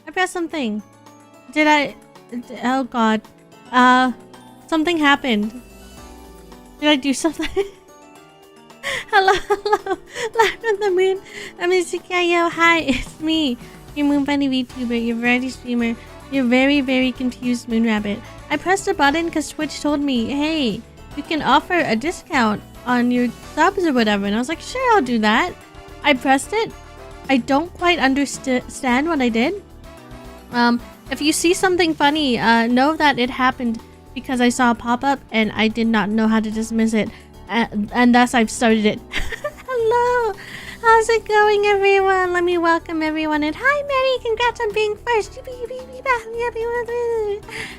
I pressed something. Did I? Oh god. Something happened. Did I do something? Hello. Live on the moon. I'm Yuzuki Io. Hi, it's me. Your Moon Bunny VTuber, your variety streamer, your very confused Moon Rabbit. I pressed a button because Twitch told me, hey, you can offer a discount on your subs or whatever. And I was like, sure, I'll do that. I pressed it. I don't quite understand what I did. If you see something funny, know that it happened because I saw a pop-up and I did not know how to dismiss it. And thus I've started it. Hello! How's it going, everyone? Let me welcome everyone. And hi, Mary! Congrats on being first!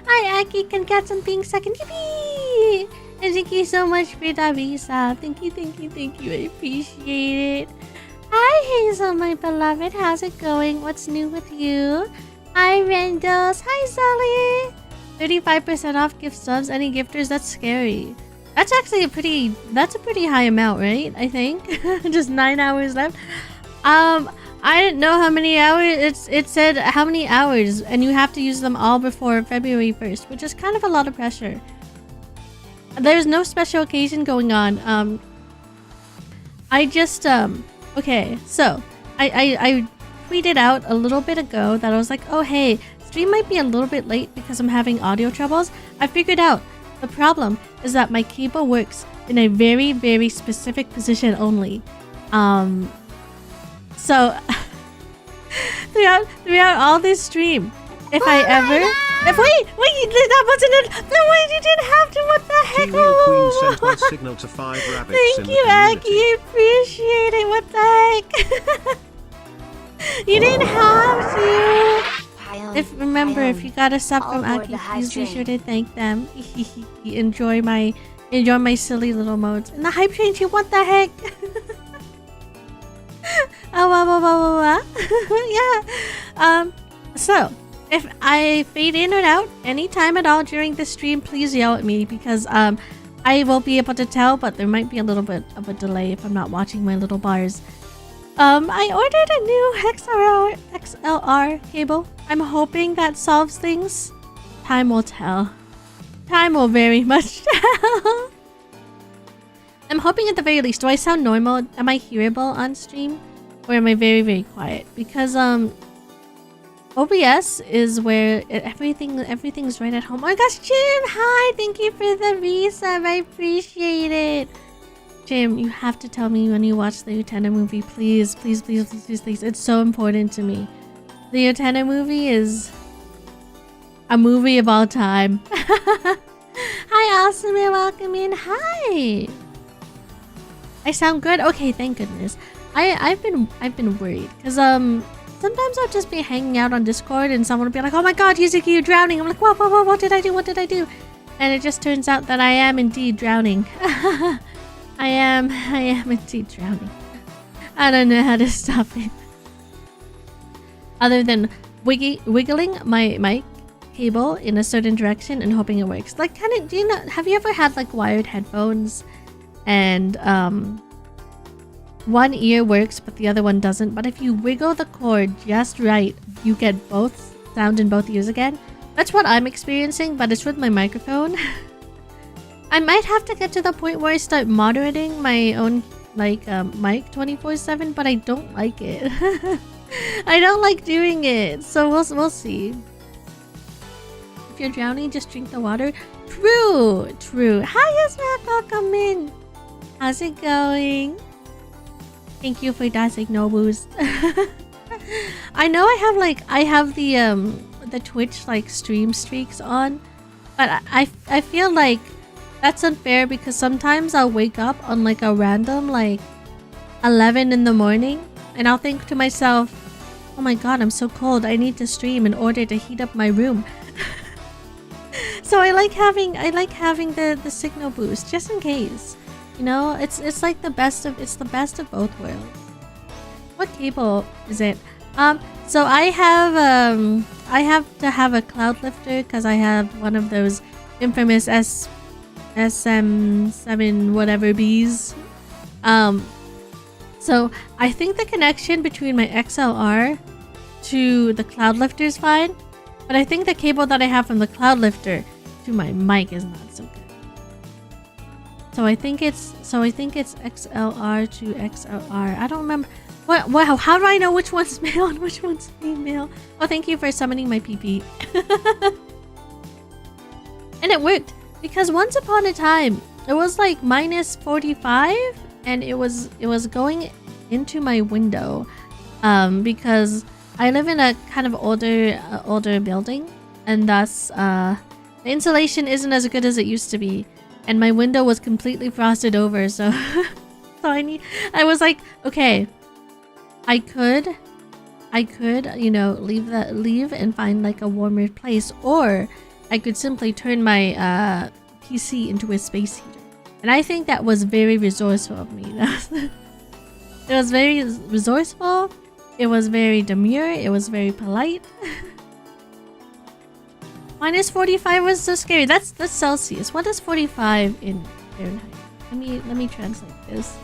Hi, Aki! Congrats on being second! Yippee! And thank you so much for the visa. Thank you. I appreciate it. Hi, Hazel, my beloved. How's it going? What's new with you? Hi, Rendos. Hi, Sully. 35% off gift subs. Any gifters? That's scary. That's actually a pretty high amount, right? I think. Just 9 hours left. I didn't know how many hours. It said how many hours, and you have to use them all before February 1st, which is kind of a lot of pressure. There's no special occasion going on. I just okay, so I tweeted out a little bit ago that I was like, oh hey, stream might be a little bit late because I'm having audio troubles. I figured out the problem is that my cable works in a very specific position only. So throughout all this stream, if I ever wait, that wasn't it. No, wait, you didn't have to. What the heck? Queen sent my signal to 5 rabbits. Thank you, Aki. Appreciate it. What the heck? You didn't have to. Remember, if you got a sub from Aki, please be sure to thank them. enjoy my silly little modes. And the hype train too. What the heck? Yeah. So if I fade in or out anytime at all during the stream, please yell at me because I will be able to tell, but there might be a little bit of a delay if I'm not watching my little bars. I ordered a new XLR cable. I'm hoping that solves things. Time will tell. Time will very much tell. I'm hoping at the very least. Do I sound normal? Am I hearable on stream? Or am I very, very quiet? Because, OBS is where everything's right at home. Oh my gosh, Jim! Hi! Thank you for the resub. I appreciate it. Jim, you have to tell me when you watch the Utena movie. Please, please, please, please, please, please. It's so important to me. The Utena movie is a movie of all time. Hi, Awesome, and welcome in. Hi! I sound good? Okay, thank goodness. I've been worried. Because, sometimes I'll just be hanging out on Discord and someone will be like, oh my god, Yuzuki, you're drowning. I'm like, whoa, what did I do? What did I do? And it just turns out that I am indeed drowning. I am indeed drowning. I don't know how to stop it. Other than wiggling my mic cable in a certain direction and hoping it works. Like, kind of, do you know, have you ever had like wired headphones and one ear works but the other one doesn't, but if you wiggle the cord just right, you get both sound in both ears again? That's what I'm experiencing, but it's with my microphone. I might have to get to the point where I start moderating my own like mic 24/7, but I don't like it. I don't like doing it, so we'll see. If you're drowning, just drink the water. True. Hi, Yasmat, welcome in. How's it going? Thank you for that signal boost. I know I have the Twitch like stream streaks on, but I feel like that's unfair because sometimes I'll wake up on like a random like 11 in the morning and I'll think to myself, oh my god, I'm so cold, I need to stream in order to heat up my room. So I like having the signal boost just in case. You know, it's like the best of both worlds. What cable is it? So I have to have a cloud lifter because I have one of those infamous SM7 whatever Bs. So I think the connection between my XLR to the cloud lifter is fine, but I think the cable that I have from the cloud lifter to my mic is not so good. So I think it's XLR to XLR. I don't remember. Wow, how do I know which one's male and which one's female? Oh, thank you for summoning my PP. And it worked because once upon a time it was like minus 45 and it was going into my window because I live in a kind of older building, and thus the insulation isn't as good as it used to be, and my window was completely frosted over, so I was like, okay, I could, you know, leave and find like a warmer place, or I could simply turn my PC into a space heater. And I think that was very resourceful of me. It was very resourceful. It was very demure. It was very polite. Minus 45 was so scary. That's Celsius. What is 45 in Fahrenheit? Let me translate this.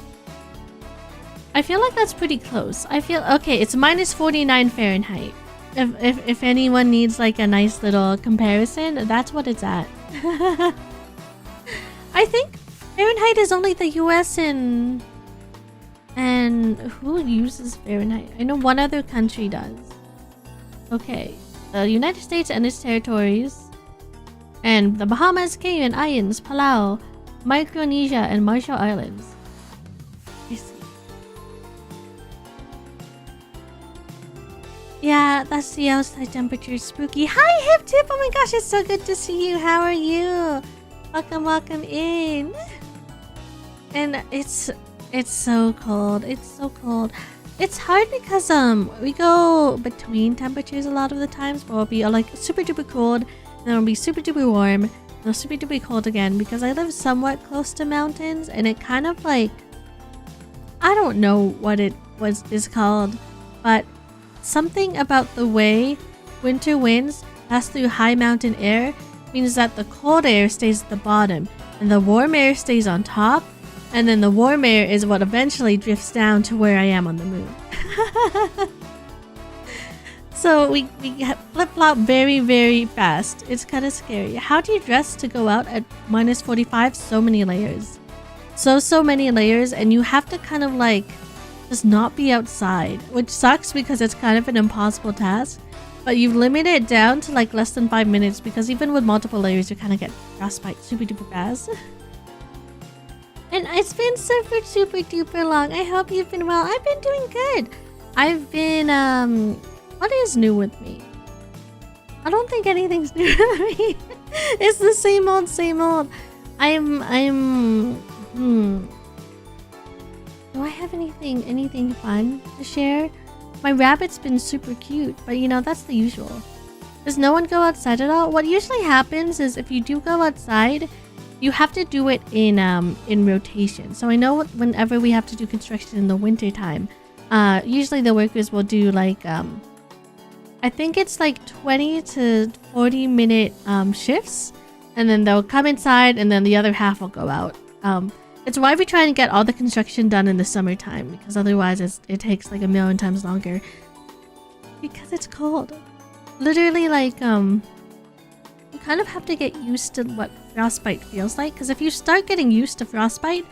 I feel like that's pretty close. Okay, it's minus 49 Fahrenheit. If anyone needs like a nice little comparison, that's what it's at. I think Fahrenheit is only the US and who uses Fahrenheit? I know one other country does. Okay, the United States and its territories, and the Bahamas, Cayman Islands, Palau, Micronesia, and Marshall Islands. I see. Yeah, that's the outside temperature. Spooky. Hi, Hip Tip. Oh my gosh, it's so good to see you. How are you? Welcome in. And it's so cold. It's so cold. It's hard because we go between temperatures a lot of the times, but we'll be like super duper cold, and then it'll be super duper warm, and it'll super duper cold again, because I live somewhat close to mountains, and it kind of like, I don't know what it is called, but something about the way winter winds pass through high mountain air means that the cold air stays at the bottom and the warm air stays on top, and then the warm air is what eventually drifts down to where I am on the moon. So we flip-flop very, very fast. It's kind of scary. How do you dress to go out at minus 45? So many layers. So many layers, and you have to kind of like just not be outside, which sucks because it's kind of an impossible task. But you limit it down to like less than 5 minutes, because even with multiple layers, you kind of get frostbite super duper fast. And it's been super duper long. I hope you've been well. I've been doing good. I've been what is new with me? I don't think anything's new with me. It's the same old, same old. Do I have anything fun to share? My rabbit's been super cute, but you know, that's the usual. Does no one go outside at all? What usually happens is if you do go outside, you have to do it in rotation. So I know whenever we have to do construction in the winter time, usually the workers will do like I think it's like 20 to 40 minute shifts, and then they'll come inside and then the other half will go out. It's why we try and get all the construction done in the summertime, because otherwise it takes like a million times longer. Because it's cold. Literally, like, you kind of have to get used to what frostbite feels like, because if you start getting used to frostbite,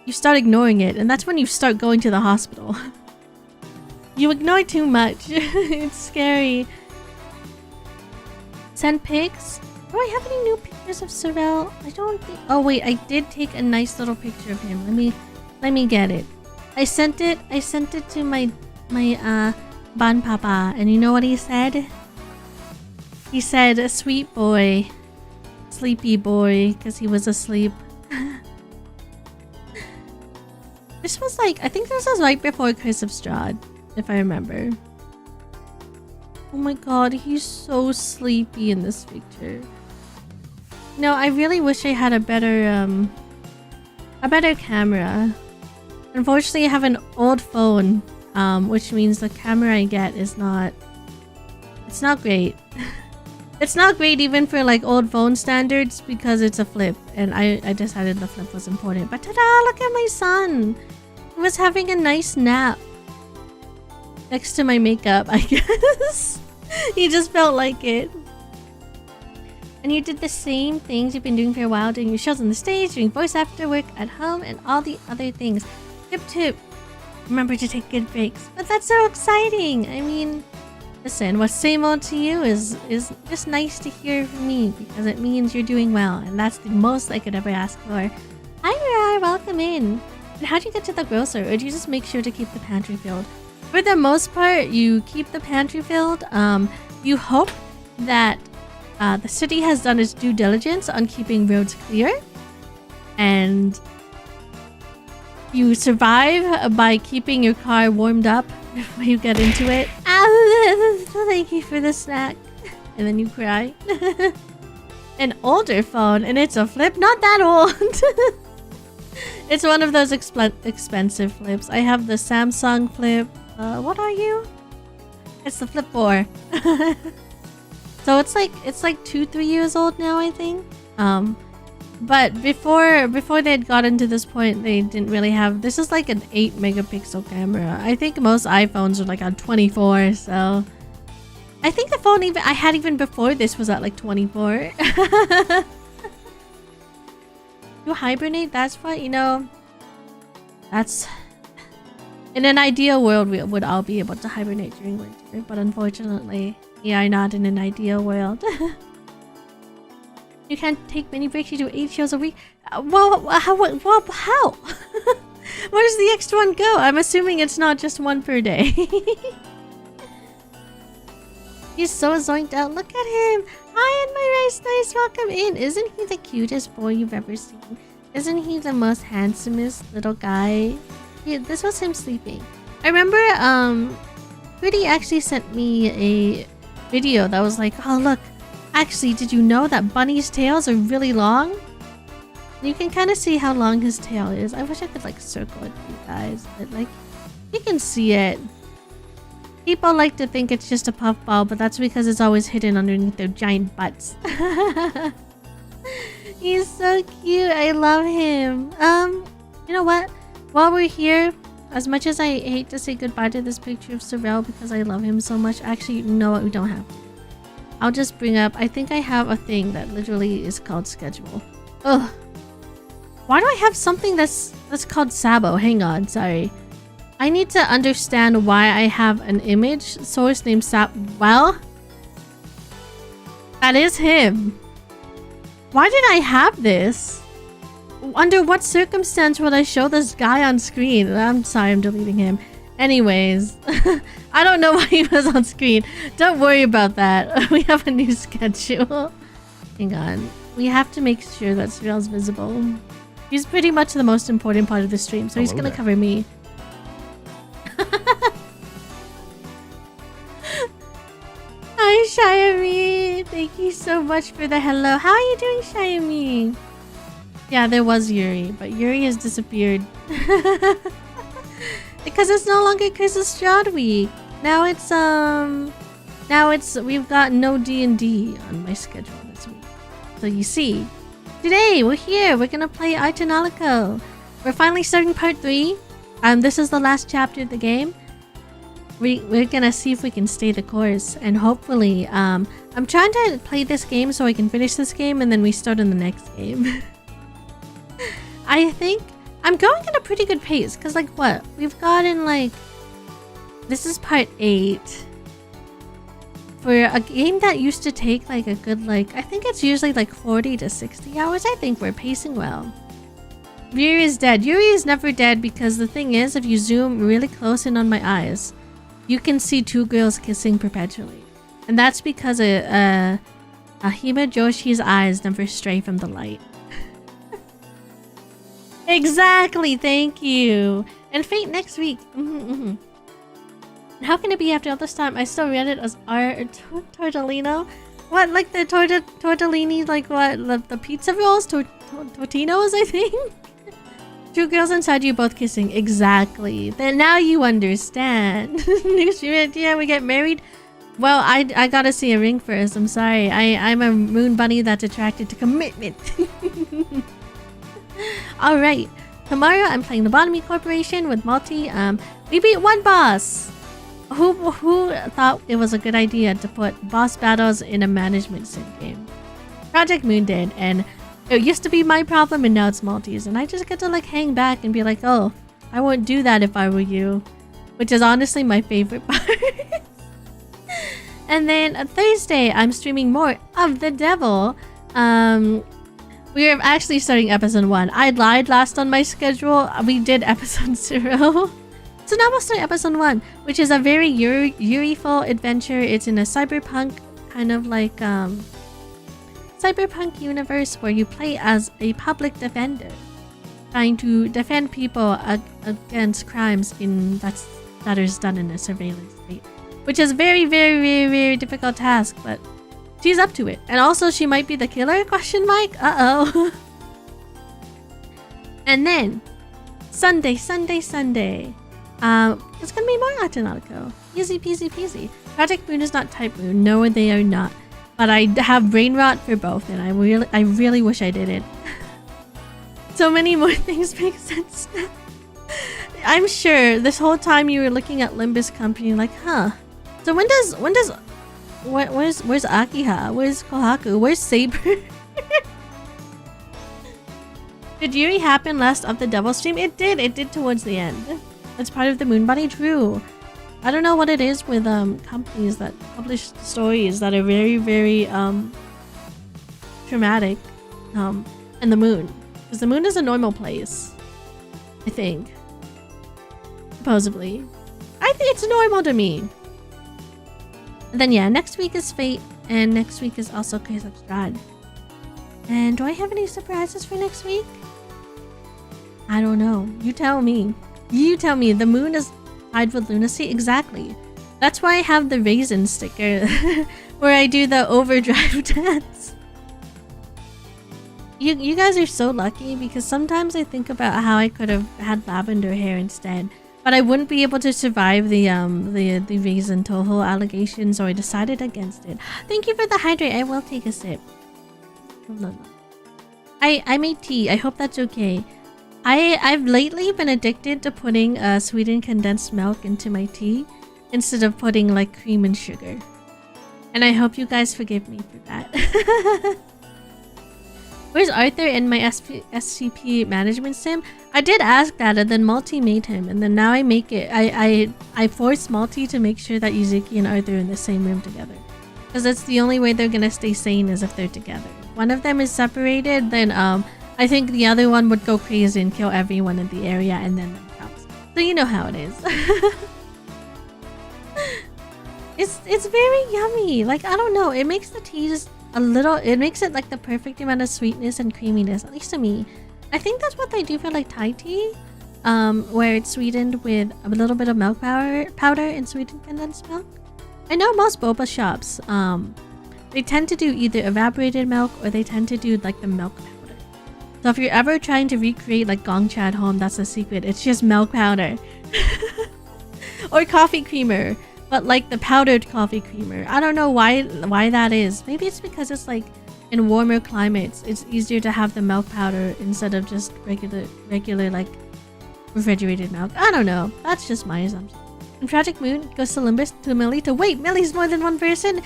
you start ignoring it, and that's when you start going to the hospital. You ignore too much. It's scary. Send pics? Do I have any new pictures of Sorrel? I don't think... Oh wait, I did take a nice little picture of him. Let me get it. I sent it to my Ban Papa, and you know what he said? He said, "Sweet boy, sleepy boy," because he was asleep. This was like, I think this was right before Curse of Strahd, if I remember. Oh my god, he's so sleepy in this picture. No, I really wish I had a better camera. Unfortunately, I have an old phone, which means the camera I get is not... It's not great. It's not great even for like old phone standards, because it's a flip, and I decided the flip was important. But ta-da! Look at my son! He was having a nice nap next to my makeup, I guess. He just felt like it. And you did the same things you've been doing for a while, doing your shows on the stage, doing voice after work at home, and all the other things. Tip. Remember to take good breaks. But that's so exciting! I mean, listen, what's same old to you is just nice to hear from me, because it means you're doing well, and that's the most I could ever ask for. Hi, Rai, welcome in. And how do you get to the grocer, or do you just make sure to keep the pantry filled? For the most part, you keep the pantry filled. You hope that the city has done its due diligence on keeping roads clear, and you survive by keeping your car warmed up before you get into it. Thank you for the snack. And then you cry. An older phone, and it's a flip, not that old. It's one of those expensive flips. I have the Samsung flip. What are you? It's the Flip 4. So it's like 2-3 years old now, I think. But before they had gotten to this point, they didn't really have... This is like an 8 megapixel camera. I think most iPhones are like on 24, so... I think the phone I had even before this was at like 24. You hibernate? That's what, you know... That's... In an ideal world, we would all be able to hibernate during winter, but unfortunately, we are not in an ideal world. You can't take many breaks, you do 8 shows a week? Well, how? Where does the extra one go? I'm assuming it's not just one per day. He's so zoinked out. Look at him. Hi, and my nice, welcome in. Isn't he the cutest boy you've ever seen? Isn't he the most handsomest little guy? Yeah, this was him sleeping. I remember, Pretty actually sent me a video that was like, oh look, actually, did you know that bunnies' tails are really long? You can kind of see how long his tail is. I wish I could like circle it for you guys, but like, you can see it. People like to think it's just a puffball, but that's because it's always hidden underneath their giant butts. He's so cute. I love him. You know what? While we're here, As much as I hate to say goodbye to this picture of Sorrel because I love him so much, actually, you know what? We don't have to. I'll just bring up... I think I have a thing that literally is called schedule. Ugh. Why do I have something that's called Sabo? Hang on, sorry. I need to understand why I have an image source named Well, that is him. Why did I have this? Under what circumstance would I show this guy on screen? I'm sorry, I'm deleting him. Anyways, I don't know why he was on screen. Don't worry about that. We have a new schedule. Hang on. We have to make sure that Sorrel's visible. He's pretty much the most important part of the stream, so he's gonna cover me. Hi, Xiaomi! Thank you so much for the hello. How are you doing, Xiaomi? Yeah, there was Yuri, but Yuri has disappeared. Because it's no longer Chris's Strahd week. Now it's we've got no D&D on my schedule this week. So you see, today we're here. We're gonna play Ar Tonelico. We're finally starting part 3. This is the last chapter of the game. We're gonna see if we can stay the course, and hopefully, I'm trying to play this game so I can finish this game, and then we start in the next game. I think I'm going at a pretty good pace, because like what? We've gotten like... This is part 8. For a game that used to take like a good like... I think it's usually like 40 to 60 hours. I think we're pacing well. Yuri is dead. Yuri is never dead because the thing is, if you zoom really close in on my eyes, you can see 2 girls kissing perpetually. And that's because Hima Joshi's eyes never stray from the light. Exactly, thank you. And Fate next week. How can it be after all this time? I still read it as Ar Tortellino. What, like the tortellini, like what, the pizza rolls? Tortinos, I think? 2 girls inside you both kissing. Exactly. Then now you understand. Yeah, we get married. Well, I gotta see a ring first. I'm sorry. I'm a moon bunny that's attracted to commitment. Alright, tomorrow I'm playing the Botany Corporation with Multi. We beat 1 boss! Who thought it was a good idea to put boss battles in a management sim game? Project Moon did, and it used to be my problem and now it's Multi's, and I just get to like hang back and be like, oh, I wouldn't do that if I were you. Which is honestly my favorite part. And then on Thursday, I'm streaming more of The Devil. We are actually starting episode 1. I lied last on my schedule. We did episode 0. So now we'll start episode 1, which is a very Yuri-ful adventure. It's in a cyberpunk kind of like cyberpunk universe where you play as a public defender, trying to defend people against crimes that is done in a surveillance state, which is very, very, very, very difficult task, but she's up to it. And also she might be the killer, question mark? Uh-oh. And then Sunday. It's gonna be more Ar Tonelico. Easy peasy peasy. Project Moon is not Type Moon. No, they are not. But I have brain rot for both, and I really wish I did it. So many more things make sense now. I'm sure this whole time you were looking at Limbus Company like, huh. So where's Akiha? Where's Kohaku? Where's Saber? Did Yuri happen last of the Devil stream? It did towards the end. It's part of the Moon Body, true. I don't know what it is with companies that publish stories that are very, very traumatic and the moon. Because the moon is a normal place. I think. Supposedly. I think it's normal to me. And then yeah, next week is Fate, and next week is also Case of Strahd. And do I have any surprises for next week? I don't know. You tell me. You tell me. The moon is tied with lunacy? Exactly. That's why I have the raisin sticker where I do the overdrive dance. You guys are so lucky because sometimes I think about how I could have had lavender hair instead. But I wouldn't be able to survive the raisin toho allegations, so I decided against it. Thank you for the hydrate. I will take a sip. I made tea. I hope that's okay. I've lately been addicted to putting sweetened condensed milk into my tea instead of putting like cream and sugar. And I hope you guys forgive me for that. Where's Arthur in my SCP management sim? I did ask that, and then Multi made him, and then now I make it. I forced Multi to make sure that Yuzuki and Arthur are in the same room together, because that's the only way they're gonna stay sane is if they're together. One of them is separated, then I think the other one would go crazy and kill everyone in the area, and then themselves. So you know how it is. It's very yummy. Like, I don't know, it makes the tea just a little, it makes it like the perfect amount of sweetness and creaminess, at least to me. I think that's what they do for like Thai tea, where it's sweetened with a little bit of milk powder and sweetened condensed milk. I know most boba shops, they tend to do either evaporated milk or they tend to do like the milk powder. So if you're ever trying to recreate like Gongcha at home, that's the secret. It's just milk powder. Or coffee creamer, but like the powdered coffee creamer. I don't know why that is. Maybe it's because it's like in warmer climates, it's easier to have the milk powder instead of just regular like refrigerated milk. I don't know. That's just my assumption. In Tragic Moon, goes to Limbus to Millie to wait. Millie's more than one person.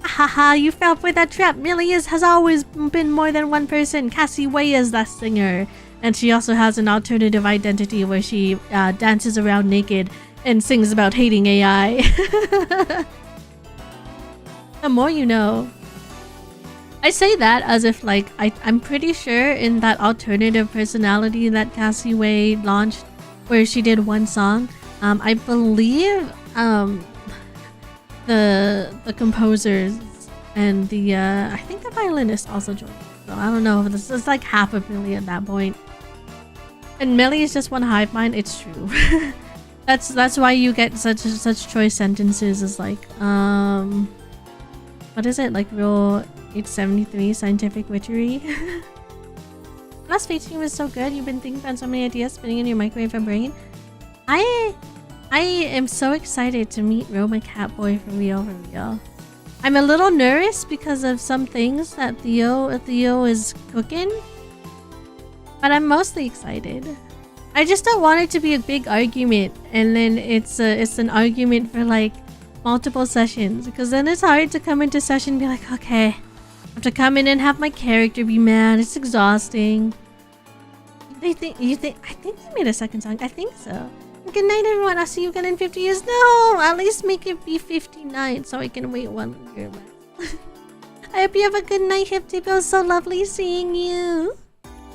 Haha, you fell for that trap. Millie has always been more than one person. Cassie Way is that singer, and she also has an alternative identity where she dances around naked and sings about hating AI. The more you know. I say that as if like I'm pretty sure in that alternative personality that Cassie Way launched, where she did one song, I believe the composers and the I think the violinist also joined. So I don't know if this is like half a Millie at that point. And Millie is just one hive mind. It's true. That's why you get such choice sentences as like what is it, like Rule 873 scientific witchery. Last Fate stream was so good. You've been thinking about so many ideas spinning in your microwave and brain. I am so excited to meet Ro, my catboy, for real. I'm a little nervous because of some things that Theo is cooking, but I'm mostly excited. I just don't want it to be a big argument, and then it's an argument for like multiple sessions, because then it's hard to come into session and be like, okay, I have to come in and have my character be mad. It's exhausting. I think they made a second song. I think so. Good night, everyone. I'll see you again in 50 years. No, at least make it be 59 so I can wait 1 year less. I hope you have a good night, Hip. It was so lovely seeing you.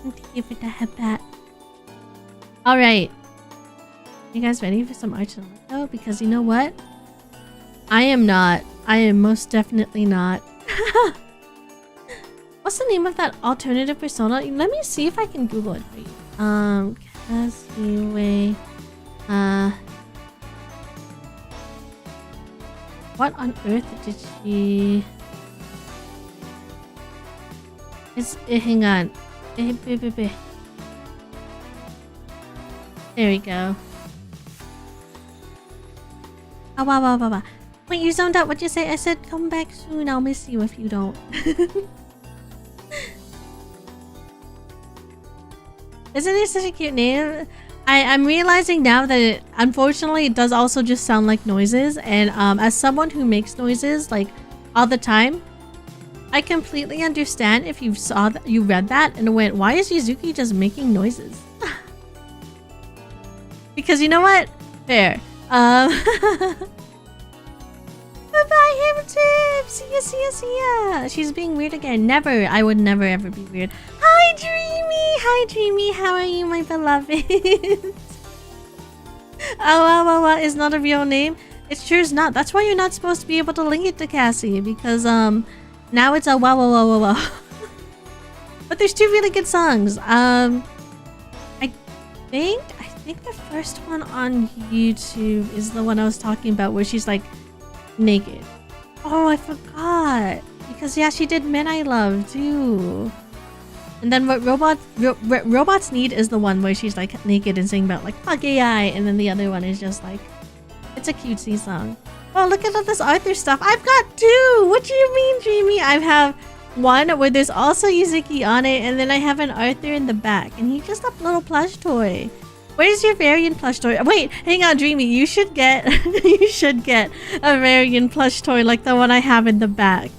And thank you for the headbat. Alright. You guys ready for some Ar Tonelico? Because you know what? I am not. I am most definitely not. What's the name of that alternative persona? Let me see if I can Google it for you. Cassie Way. What on earth did she... hang on. There we go. Ah, wow. Wait, you zoned out. What'd you say? I said come back soon. I'll miss you if you don't. Isn't it such a cute name? I'm realizing now that it, unfortunately, it does also just sound like noises. And as someone who makes noises like all the time, I completely understand if you saw that, you read that and went, why is Yuzuki just making noises? Because you know what? Fair. Bye-bye, Him Tip! See ya! She's being weird again. Never. I would never ever be weird. Hi, Dreamy! How are you, my beloved? Oh, is not a real name? It sure is not. That's why you're not supposed to be able to link it to Cassie. Because, now it's a wow. But there's 2 really good songs. I think the first one on YouTube is the one I was talking about where she's like naked. Oh, I forgot. Because yeah, she did Men I Love too. And then what Robots Need is the one where she's like naked and singing about like fuck AI, and then the other one is just like, it's a cutesy song. Oh, look at all this Arthur stuff. I've got 2. What do you mean, Dreamy? I have one where there's also Yuzuki on it, and then I have an Arthur in the back, and he's just a little plush toy. Where's your variant plush toy? Wait, hang on, Dreamy. You should get you should get a variant plush toy like the one I have in the back,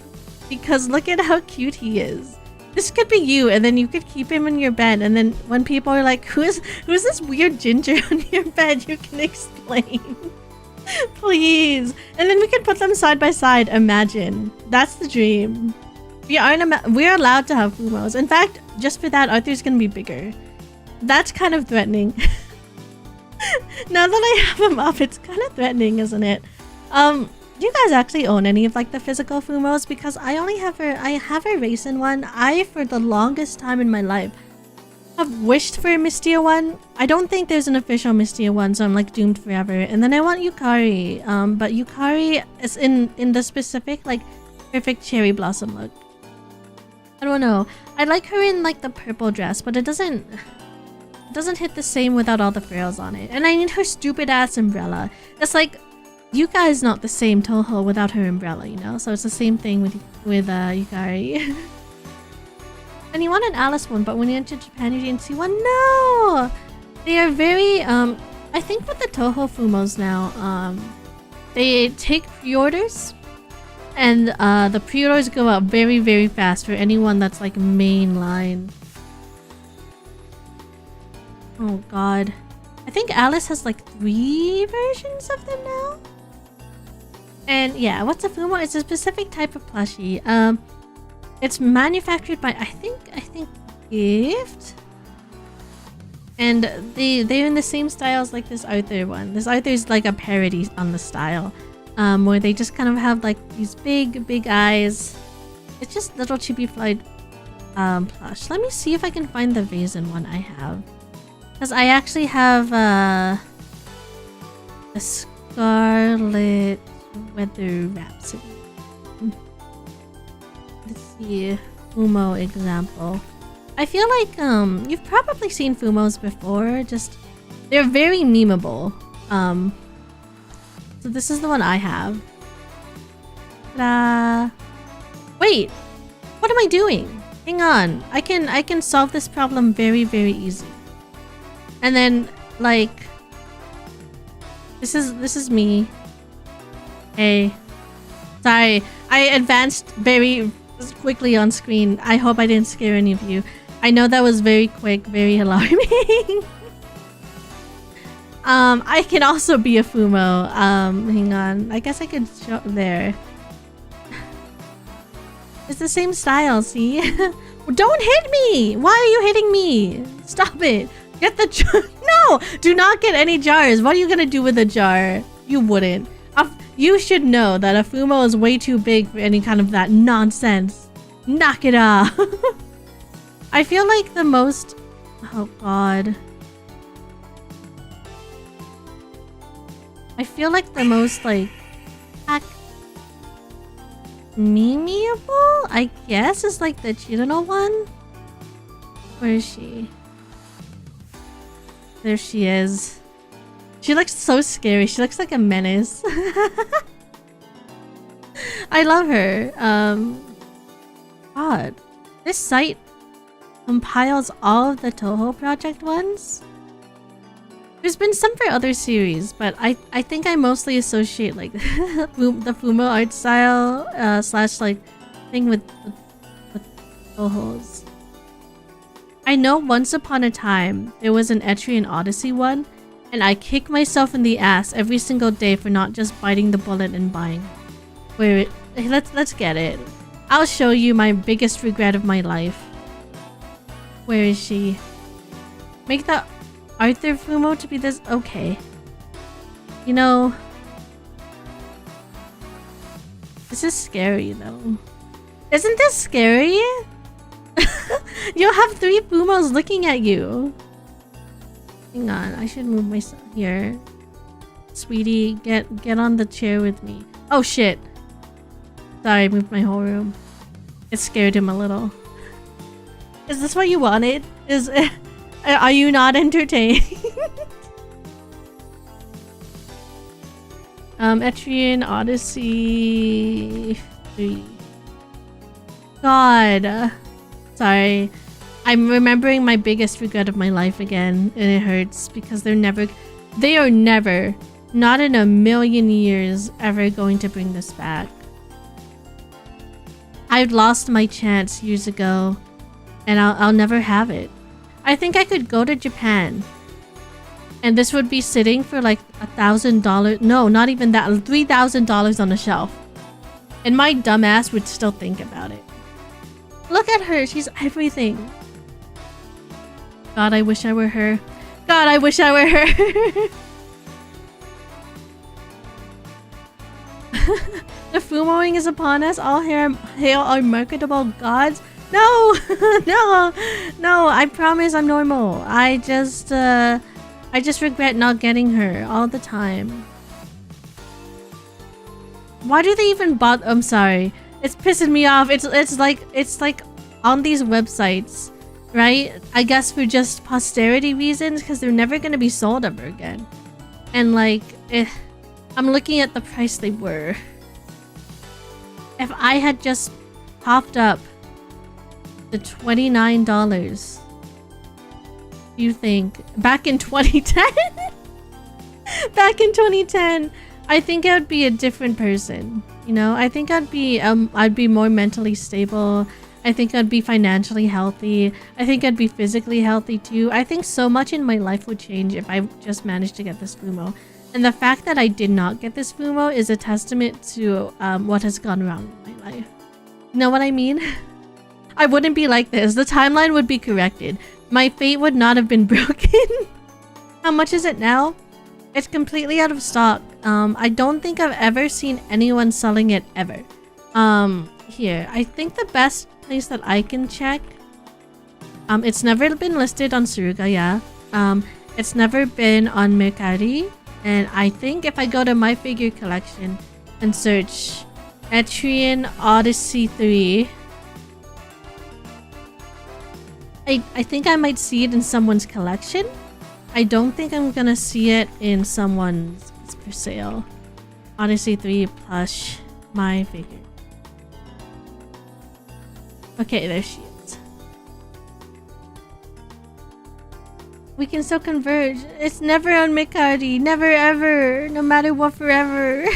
because look at how cute he is. This could be you, and then you could keep him in your bed, and then when people are like, who's this weird ginger on your bed, you can explain. Please. And then we can put them side by side. Imagine. That's the dream. We're allowed to have Fumos. In fact, just for that, Arthur's gonna be bigger. That's kind of threatening. Now that I have him up, it's kind of threatening, isn't it? Do you guys actually own any of like the physical Fumos? Because I have a racing one. For the longest time in my life, have wished for a Mystia one. I don't think there's an official Mystia one, so I'm like doomed forever. And then I want Yukari. But Yukari is in the specific like perfect cherry blossom look. I don't know. I like her in like the purple dress, but it doesn't hit the same without all the frills on it. And I need her stupid ass umbrella. It's like Yuka is not the same Toho without her umbrella, you know? So it's the same thing with Yukari. And you want an Alice one, but when you enter Japan you didn't see one? No! They are very, I think with the Toho Fumos now, they take pre-orders. And the pre-orders go out very, very fast for anyone that's like mainline. Oh god. I think Alice has like 3 versions of them now? And yeah, what's a Fumo? It's a specific type of plushie. It's manufactured by I think Gift. And they're in the same style as like this Arthur one. This Arthur is like a parody on the style. Where they just kind of have like these big eyes. It's just little chibi flight plush. Let me see if I can find the Raisin one I have. Because I actually have a Scarlet Weather Rhapsody. Let's see. Fumo example. I feel like you've probably seen Fumos before. Just they're very memeable. So this is the one I have. Ta-da! Wait, what am I doing? Hang on. I can solve this problem very, very easy. And then like this is me. Hey. Sorry, I advanced very quickly on screen. I hope I didn't scare any of you. I know that was very quick, very alarming. I can also be a Fumo. Hang on. I guess I could show there. It's the same style, see? Don't hit me! Why are you hitting me? Stop it. Get the jar. No! Do not get any jars. What are you gonna do with a jar? You wouldn't. You should know that a Fumo is way too big for any kind of that nonsense. Knock it off. I feel like the most... Oh god. I feel like the most like... memeable, I guess, is like the Chirano one. Where is she? There she is. She looks so scary. She looks like a menace. I love her. God. This site compiles all of the Toho project ones. There's been some for other series, but I think I mostly associate like the Fumo art style slash like thing with Toho's. I know once upon a time there was an Etrian Odyssey one, and I kick myself in the ass every single day for not just biting the bullet and buying. Let's get it. I'll show you my biggest regret of my life. Where is she? Make the Arthur Fumo to be this. Okay. You know, this is scary though. Isn't this scary? You'll have 3 Fumos looking at you. Hang on, I should move myself here. Sweetie, get on the chair with me. Oh shit. Sorry, I moved my whole room. It scared him a little. Is this what you wanted? Are you not entertained? Etrian Odyssey 3. God. Sorry. I'm remembering my biggest regret of my life again, and it hurts because they are never, not in a million years, ever going to bring this back. I lost my chance years ago, and I'll never have it. I think I could go to Japan, and this would be sitting for like $1,000. No, not even that. $3,000 on the shelf, and my dumbass would still think about it. Look at her. She's everything. God, I wish I were her. God, I wish I were her. The Fumoing is upon us. All hail our marketable gods. No, no. I promise I'm normal. I just regret not getting her all the time. Why do they even bother? I'm sorry. It's pissing me off. It's like on these websites, right? I guess for just posterity reasons, because they're never gonna be sold ever again. And like, I'm looking at the price they were. If I had just popped up the $29, you think back in 2010? Back in 2010, I think I would be a different person. You know, I think I'd be more mentally stable. I think I'd be financially healthy. I think I'd be physically healthy too. I think so much in my life would change if I just managed to get this Fumo. And the fact that I did not get this Fumo is a testament to what has gone wrong in my life. You know what I mean? I wouldn't be like this. The timeline would be corrected. My fate would not have been broken. How much is it now? It's completely out of stock. I don't think I've ever seen anyone selling it ever. Here, I think the best place that I can check. It's never been listed on Surugaya. It's never been on Mercari. And I think if I go to my figure collection and search Etrian Odyssey 3, I think I might see it in someone's collection. I don't think I'm gonna see it in someone's for sale. Odyssey 3 plush, my figure. Okay, there she is. We can still converge. It's never on Mercari. Never ever. No matter what, forever.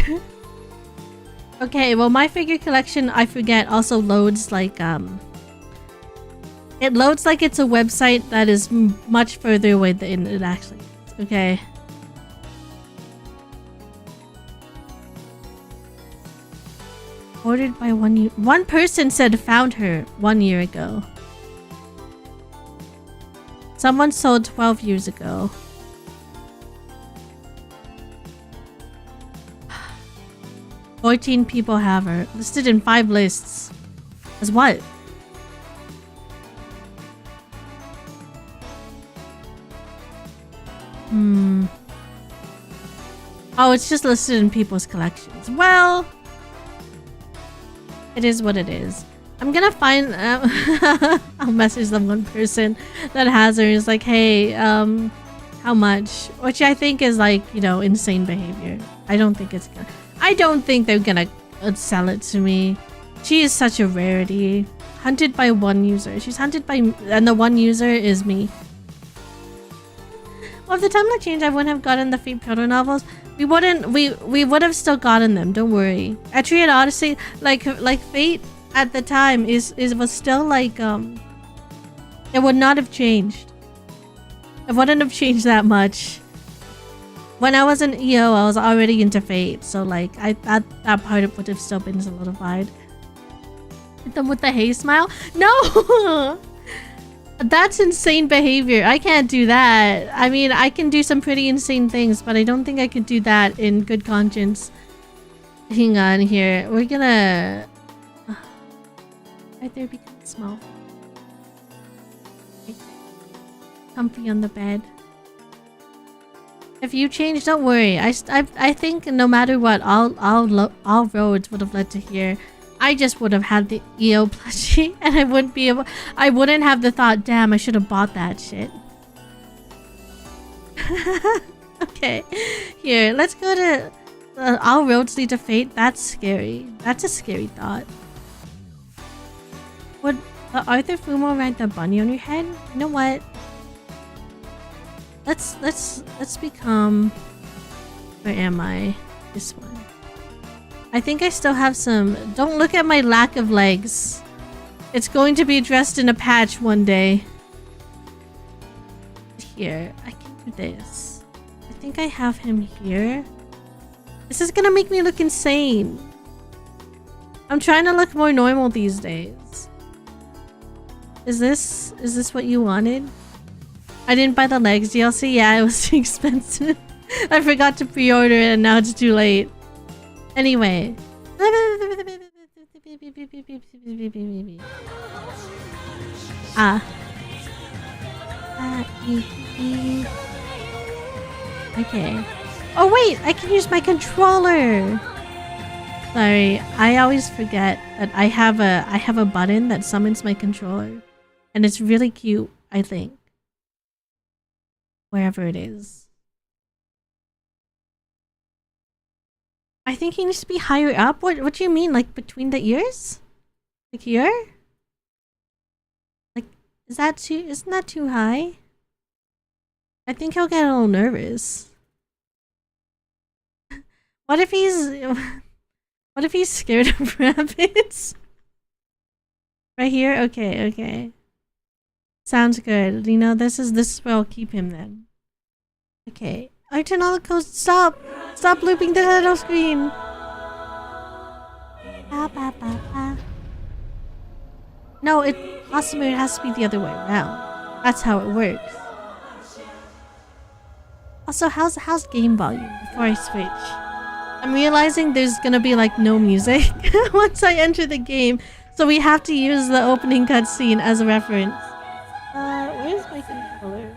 Okay, well my figure collection, I forget, also loads like it loads like it's a website that is much further away than it actually is. Okay. Ordered by one person said found her 1 year ago. Someone sold 12 years ago. $14 people have her. Listed in 5 lists. As what? Oh, it's just listed in people's collections. Well, it is what it is. I'm gonna find I'll message the one person that has her. Is like, hey, how much? Which I think is like, you know, insane behavior. I don't think they're gonna sell it to me. She is such a rarity. Hunted by one user. She's hunted by, and the one user is me. Well, if the timeline changed, I wouldn't have gotten the Fate proto novels. We would have still gotten them. Don't worry. Etrian Odyssey, like Fate at the time was still like it would not have changed. It wouldn't have changed that much. When I was in EO, I was already into Fate, so like that part would have still been solidified. Hit them with the hey smile? No. That's insane behavior. I can't do that. I mean, I can do some pretty insane things, but I don't think I could do that in good conscience. Hang on here. We're gonna... right there, become small. Okay. Comfy on the bed. If you change, don't worry. I think no matter what, all roads would have led to here. I just would have had the EO plushie, and I wouldn't have the thought, damn, I should have bought that shit. Okay, here, let's go to all roads lead to Fate. That's scary. That's a scary thought. But Arthur Fumo ride the bunny on your head? You know what? Let's become... Where am I? This one. I think I still have some... Don't look at my lack of legs. It's going to be addressed in a patch one day. Here, I can do this. I think I have him here. This is gonna make me look insane. I'm trying to look more normal these days. Is this what you wanted? I didn't buy the legs DLC. Yeah, it was too expensive. I forgot to pre-order it and now it's too late. Anyway. Okay. Oh wait, I can use my controller. Sorry, I always forget that I have a button that summons my controller. And it's really cute, I think. Wherever it is. I think he needs to be higher up. What do you mean? Like between the ears? Like here? Like isn't that too high? I think he'll get a little nervous. What if he's scared of rabbits? Right here? Okay, okay. Sounds good. You know, this is where I'll keep him then. Okay. Ar Tonelico, stop! Stop looping the title screen! No, it has to be the other way around. That's how it works. Also, how's game volume before I switch? I'm realizing there's gonna be like no music once I enter the game, so we have to use the opening cutscene as a reference. Where's my controller?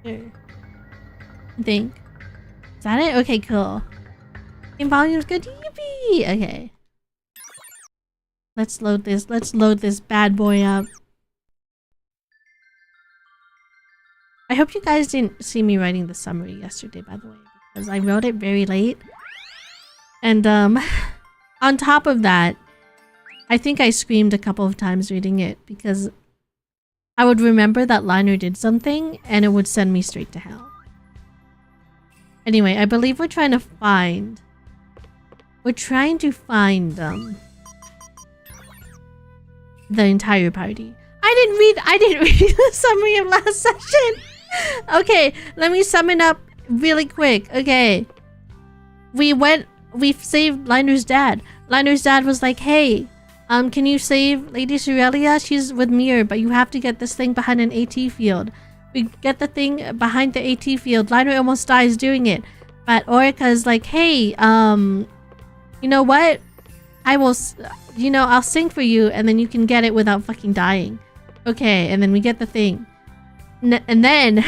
Here. I think. Is that it? Okay, cool. Game volume's good. Yippee! Okay. Let's load this. Let's load this bad boy up. I hope you guys didn't see me writing the summary yesterday, by the way, because I wrote it very late. And on top of that, I think I screamed a couple of times reading it because I would remember that Liner did something and it would send me straight to hell. Anyway, I believe we're trying to find the entire party. I didn't read the summary of last session. Okay, let me sum it up really quick. Okay. We saved Liner's dad. Liner's dad was like, hey, can you save Lady Aurelia? She's with Mir, but you have to get this thing behind an AT field. We get the thing behind the AT field. Liner almost dies doing it. But Orica's like, hey, you know what? I will, I'll sing for you and then you can get it without fucking dying. Okay, and then we get the thing. And then...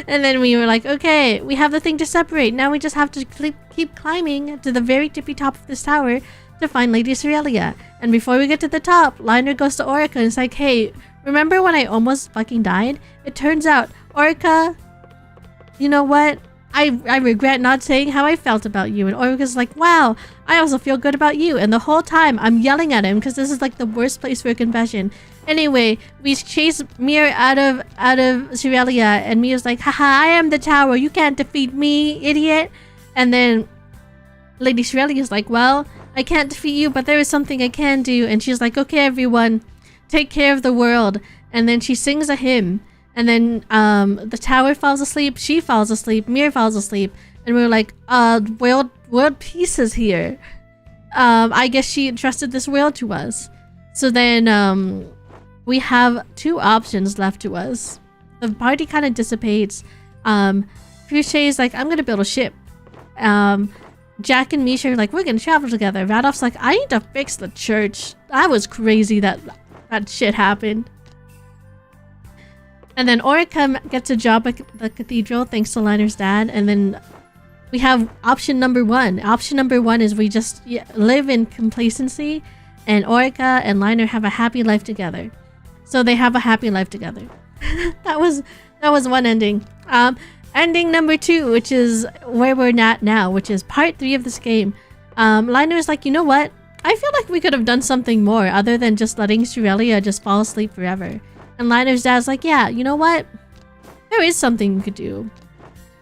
and then we were like, okay, we have the thing to separate. Now we just have to keep climbing to the very tippy top of this tower to find Lady Aurelia. And before we get to the top, Liner goes to Orica and is like, hey, remember when I almost fucking died? It turns out, Orica, you know what? I regret not saying how I felt about you. And Orica's like, wow, I also feel good about you. And the whole time I'm yelling at him because this is like the worst place for a confession. Anyway, we chase Mir out of Aurelia, and Mir's like, haha, I am the tower. You can't defeat me, idiot. And then Lady Aurelia's like, well, I can't defeat you, but there is something I can do. And she's like, okay, everyone, take care of the world. And then she sings a hymn. And then the tower falls asleep, she falls asleep, Mir falls asleep, and we're like, world peace is here. I guess she entrusted this world to us. So then we have two options left to us. The party kind of dissipates. Fushé's like, I'm gonna build a ship. Jack and Misha are like, we're gonna travel together. Radolf's like, I need to fix the church. That was crazy that shit happened. And then Orica gets a job at the cathedral thanks to Liner's dad. And then we have option number one. Option number one is we just live in complacency, and Orica and Liner have a happy life together. So they have a happy life together. that was one ending. Ending number two, which is where we're at now, which is part 3 of this game. Liner's like, you know what? I feel like we could have done something more other than just letting Shirelia just fall asleep forever. And Liner's dad's like, yeah, you know what? There is something you could do.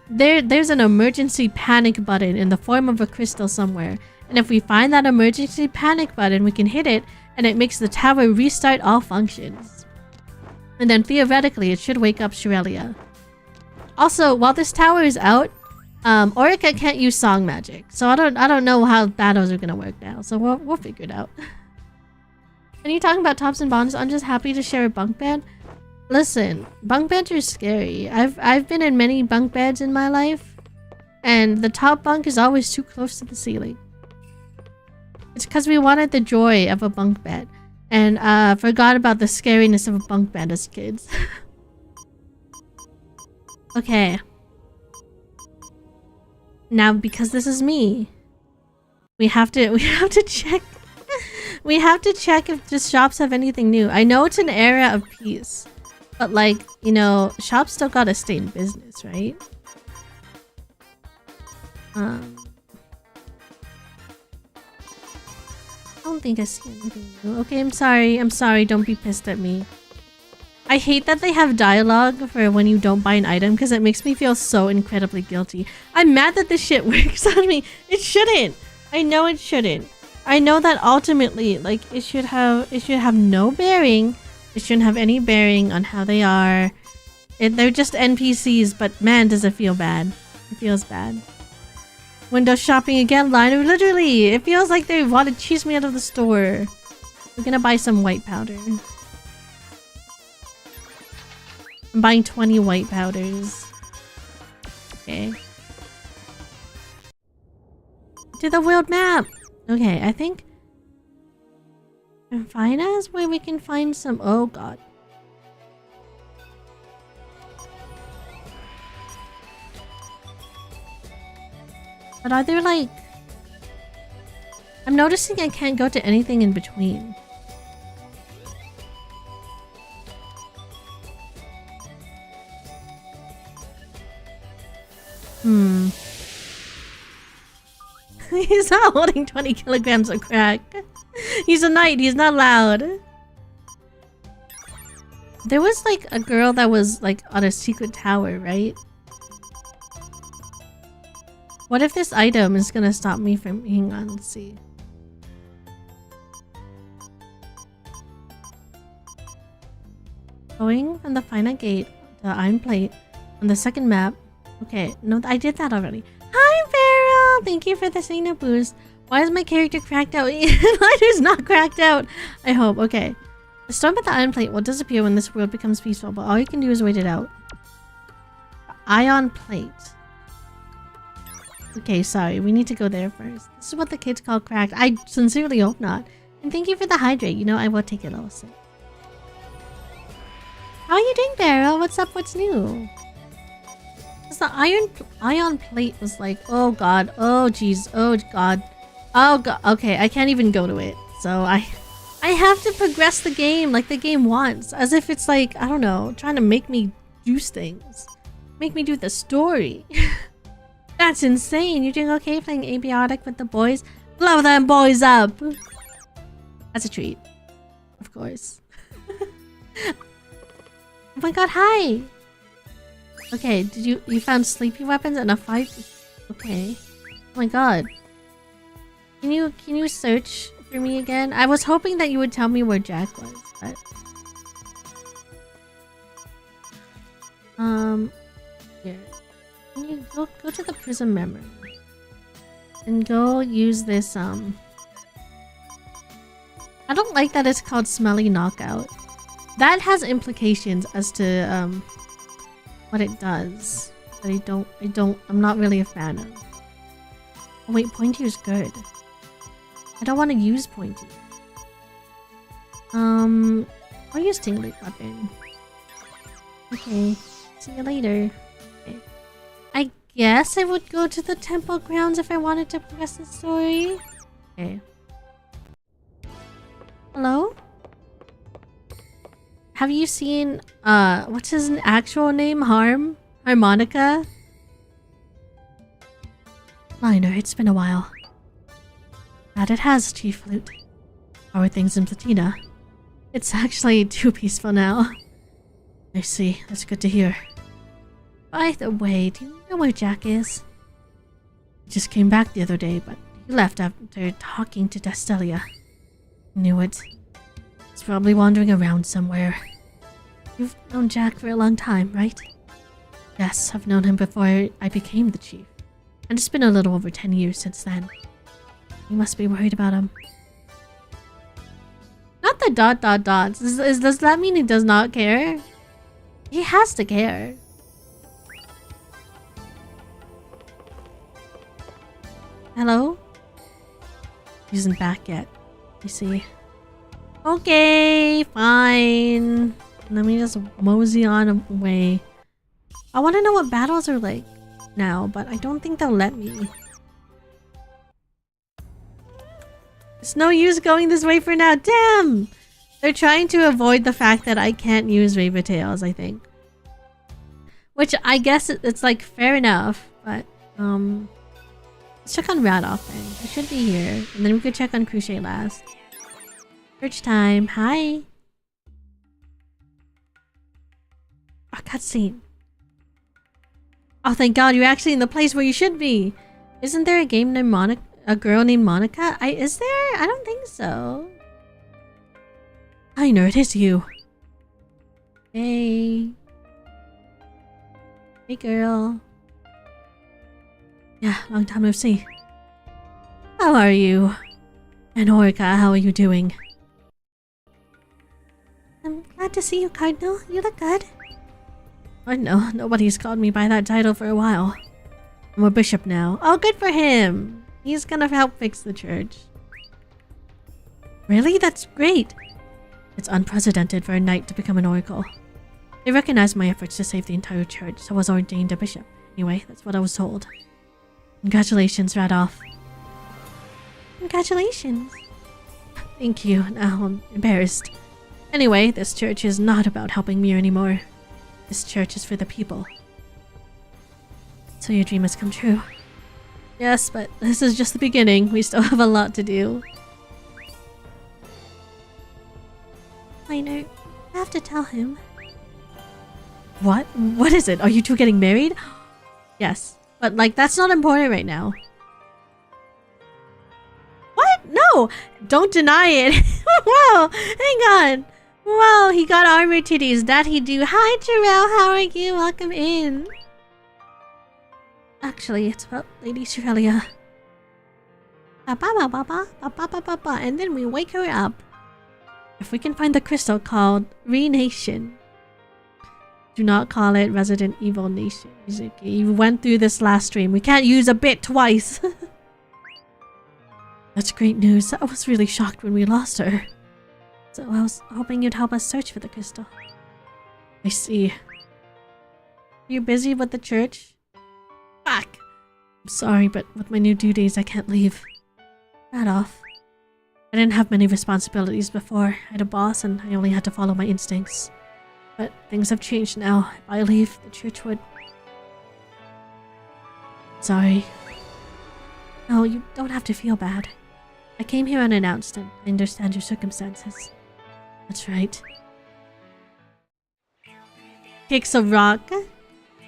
There's an emergency panic button in the form of a crystal somewhere. And if we find that emergency panic button, we can hit it and it makes the tower restart all functions. And then theoretically, it should wake up Shirelia. Also, while this tower is out, Orica can't use song magic. So I don't know how battles are gonna work now. So we'll figure it out. When you talking about tops and bottoms, I'm just happy to share a bunk bed. Listen, bunk beds are scary. I've been in many bunk beds in my life, and the top bunk is always too close to the ceiling. It's because we wanted the joy of a bunk bed, and forgot about the scariness of a bunk bed as kids. Okay. Now, because this is me, we have to check. We have to check if the shops have anything new. I know it's an era of peace. But like, you know, shops still gotta stay in business, right? I don't think I see anything new. Okay, I'm sorry, don't be pissed at me. I hate that they have dialogue for when you don't buy an item because it makes me feel so incredibly guilty. I'm mad that this shit works on me. It shouldn't. I know it shouldn't. I know that ultimately, like, it should have no bearing. It shouldn't have any bearing on how they are. They're just NPCs, but man, does it feel bad. It feels bad. Window shopping again, Liner. Literally, it feels like they want to chase me out of the store. We're gonna buy some white powder. I'm buying 20 white powders. Okay. To the world map! Okay, I think... Find us where we can find some... Oh god. But are there like... I'm noticing I can't go to anything in between. He's not holding 20 kilograms of crack. He's a knight, he's not loud. There was like a girl that was like on a secret tower, right? What if this item is gonna stop me from... Hang on, let's see. Going from the final gate to the iron plate on the second map. Okay, no, I did that already. Hi, Farrell! Thank you for the signal boost. Why is my character cracked out? Liner's not cracked out. I hope. Okay. The storm at the iron plate will disappear when this world becomes peaceful, but all you can do is wait it out. Ion plate. Okay, sorry. We need to go there first. This is what the kids call cracked. I sincerely hope not. And thank you for the hydrate. You know, I will take it also. How are you doing, Farrell? What's up? What's new? The ion plate was like, oh god, oh jeez, oh god, oh god. Okay, I can't even go to it, so I have to progress the game like the game wants, as if it's like, I don't know, trying to make me do things, make me do the story. That's insane. You're doing okay playing Abiotic with the boys? Blow them boys up. That's a treat, of course. Oh my god, hi. Okay, did you found sleepy weapons and a fight? Okay. Oh my god. Can you search for me again? I was hoping that you would tell me where Jack was, but... Here. Can you go to the prism memory? And go use this, I don't like that it's called Smelly Knockout. That has implications as to, what it does, but I'm not really a fan of. Oh wait, Pointy is good. I don't want to use Pointy. I'll use Tinglet Weapon. Okay, see you later. Okay. I guess I would go to the temple grounds if I wanted to progress the story. Okay. Hello? Have you seen, what's his actual name? Harmonica? Liner, it's been a while. That it has, Chief Flute. How are things in Platina? It's actually too peaceful now. I see. That's good to hear. By the way, do you know where Jack is? He just came back the other day, but he left after talking to Destelia. Knew it. He's probably wandering around somewhere. You've known Jack for a long time, right? Yes, I've known him before I became the chief. And it's been a little over 10 years since then. You must be worried about him. Not the ... Does that mean he does not care? He has to care. Hello? He isn't back yet. You see. Okay, fine. Let me just mosey on away. I want to know what battles are like now, but I don't think they'll let me. It's no use going this way for now. Damn! They're trying to avoid the fact that I can't use Raver Tails, I think. Which I guess it's like fair enough, but let's check on Radoff then. He should be here. And then we could check on Crochet last. Search time. Hi. Oh, cutscene. Oh, thank God, you're actually in the place where you should be. Isn't there a game named Monica? A girl named Monica? Is there? I don't think so. I know it is you. Hey. Hey, girl. Yeah, long time no see. How are you? And Orica, how are you doing? I'm glad to see you, Cardinal. You look good. I know, nobody's called me by that title for a while. I'm a bishop now. Oh, good for him. He's gonna help fix the church. Really? That's great. It's unprecedented for a knight to become an oracle. They recognized my efforts to save the entire church, so I was ordained a bishop. Anyway, that's what I was told. Congratulations, Radoff. Congratulations. Thank you. Now I'm embarrassed. Anyway, this church is not about helping me anymore. This church is for the people. So your dream has come true. Yes, but this is just the beginning. We still have a lot to do. I know. I have to tell him. What? What is it? Are you two getting married? Yes. But, like, that's not important right now. What? No! Don't deny it. Whoa! Hang on. Whoa, he got armor titties. That he do. Hi, Jarrell. How are you? Welcome in. Actually, it's about Lady Sherelia. And then we wake her up. If we can find the crystal called Renation. Do not call it Resident Evil Nation. Yuzuki, you went through this last stream. We can't use a bit twice. That's great news. I was really shocked when we lost her. So I was hoping you'd help us search for the crystal. I see. You're busy with the church? Fuck! I'm sorry, but with my new duties, I can't leave. Not off. I didn't have many responsibilities before. I had a boss and I only had to follow my instincts. But things have changed now. If I leave, the church would... Sorry. No, you don't have to feel bad. I came here unannounced and I understand your circumstances. That's right. Kicks a rock.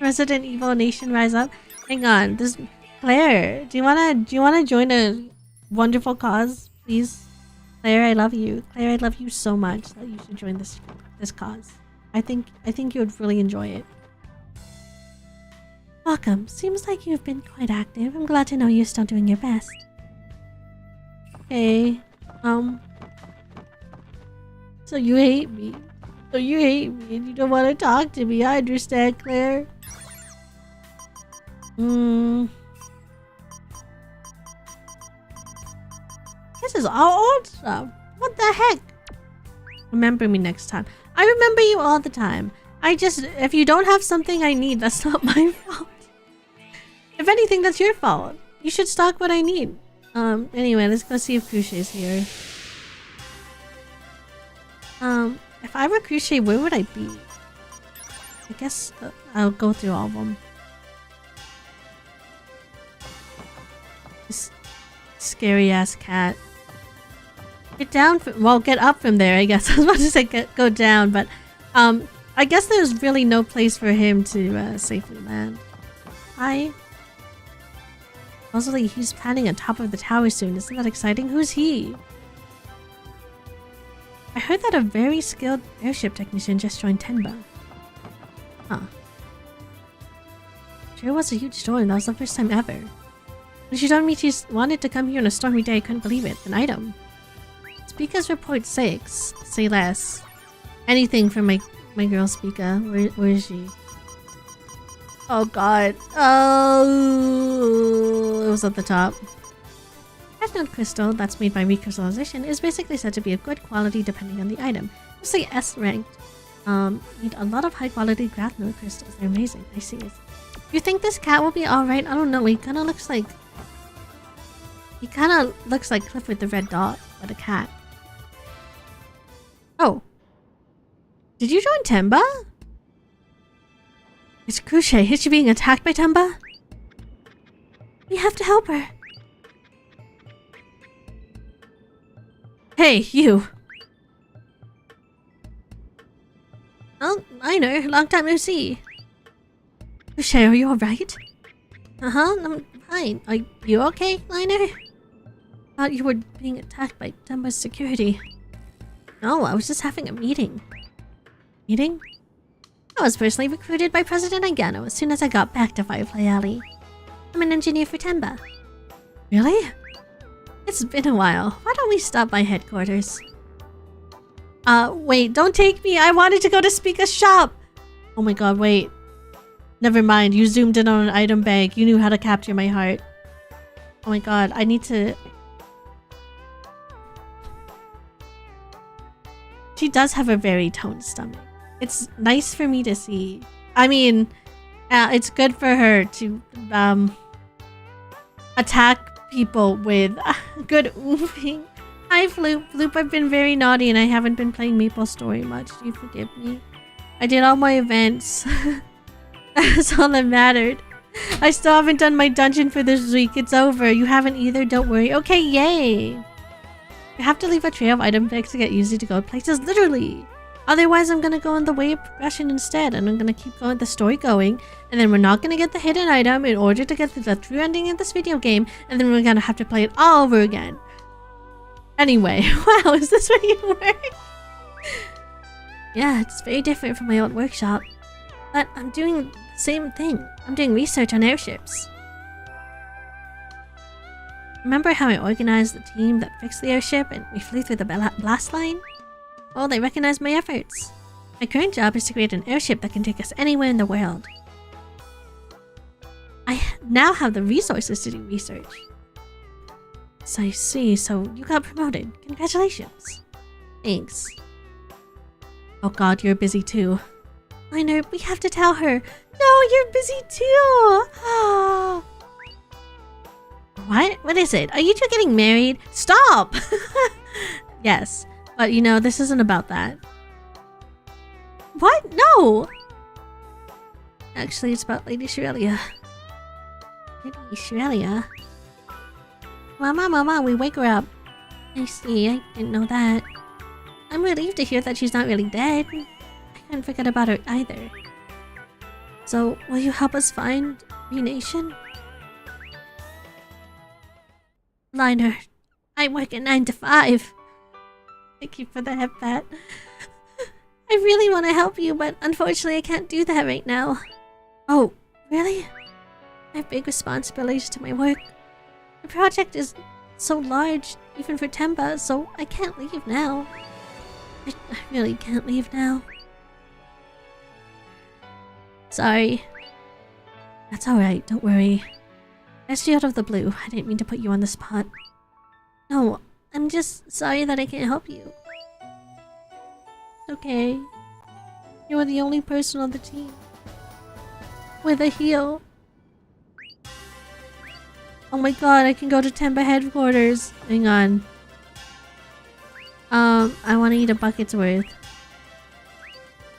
Resident Evil Nation rise up. Hang on, this Claire. Do you wanna join a wonderful cause, please? Claire, I love you. Claire, I love you so much that you should join this cause. I think you would really enjoy it. Welcome. Seems like you've been quite active. I'm glad to know you're still doing your best. Hey, so you hate me. So you hate me and you don't want to talk to me. I understand, Claire. This is all old stuff. What the heck? Remember me next time. I remember you all the time. If you don't have something I need, that's not my fault. If anything, that's your fault. You should stock what I need. Anyway, let's go see if Crochet's here. If I were Crochet, where would I be? I guess I'll go through all of them. scary ass cat. Get down well, get up from there, I guess. I was about to say go down, but I guess there's really no place for him to safely land. Hi. Supposedly he's planning on top of the tower soon. Isn't that exciting? Who's he? I heard that a very skilled airship technician just joined Tenba. Huh. Sure was a huge storm. That was the first time ever. When she told me she wanted to come here on a stormy day, I couldn't believe it. An item. Speaker's report 6. Say less. Anything from my girl Speaker. Where is she? Oh god. Oh, it was at the top. Node crystal that's made by recrystallization is basically said to be of good quality depending on the item. Mostly S ranked. Need a lot of high quality graph node crystals. They're amazing. I see it. You think this cat will be alright? I don't know. He kinda looks like Clifford the Red Dog, but a cat. Oh. Did you join Tenba? It's Cruche. Is she being attacked by Tenba? We have to help her. Hey, you. Oh, Liner. Long time no see. Cruche, are you alright? I'm fine. Are you okay, Liner? Thought you were being attacked by Tenba's security. No, I was just having a meeting. Meeting? I was personally recruited by President Agano as soon as I got back to Firefly Alley. I'm an engineer for Tenba. Really? It's been a while. Why don't we stop by headquarters? Wait, don't take me. I wanted to go to Speaker's shop. Oh my god, wait. Never mind, you zoomed in on an item bag. You knew how to capture my heart. Oh my god, I need to... She does have a very toned stomach. It's nice for me to see. I mean, it's good for her to attack people with good oofing. Hi Floop. Floop, I've been very naughty and I haven't been playing Maple Story much. Do you forgive me? I did all my events. That's all that mattered. I still haven't done my dungeon for this week. It's over. You haven't either. Don't worry. Okay, yay. You have to leave a trail of item bags to get Yuzi to go places. Literally. Otherwise, I'm gonna go on the way of progression instead, and I'm gonna keep the story going, and then we're not gonna get the hidden item in order to get the true ending of this video game, and then we're gonna have to play it all over again. Anyway, wow, is this where you work? Yeah, it's very different from my old workshop, but I'm doing the same thing. I'm doing research on airships. Remember how I organized the team that fixed the airship and we flew through the blast line? Well, they recognize my efforts. My current job is to create an airship that can take us anywhere in the world. I now have the resources to do research. So I see, so you got promoted. Congratulations. Thanks. Oh god, you're busy too. Liner, we have to tell her. No, you're busy too! What? What is it? Are you two getting married? Stop! Yes. But, you know, this isn't about that. What? No! Actually, it's about Lady Shirelia. Lady Shirelia? Mama, we wake her up. I see, I didn't know that. I'm relieved to hear that she's not really dead. I can't forget about her either. So, will you help us find Renation? Liner, I work at 9 to 5. Thank you for the head pat. I really want to help you, but unfortunately I can't do that right now. Oh, really? I have big responsibilities to my work. The project is so large, even for Tenba, so I can't leave now. I really can't leave now. Sorry. That's alright, don't worry. I asked you out of the blue. I didn't mean to put you on the spot. No, I'm just sorry that I can't help you. Okay. You are the only person on the team with a heel. Oh my god, I can go to Tenba headquarters. Hang on. I want to eat a bucket's worth.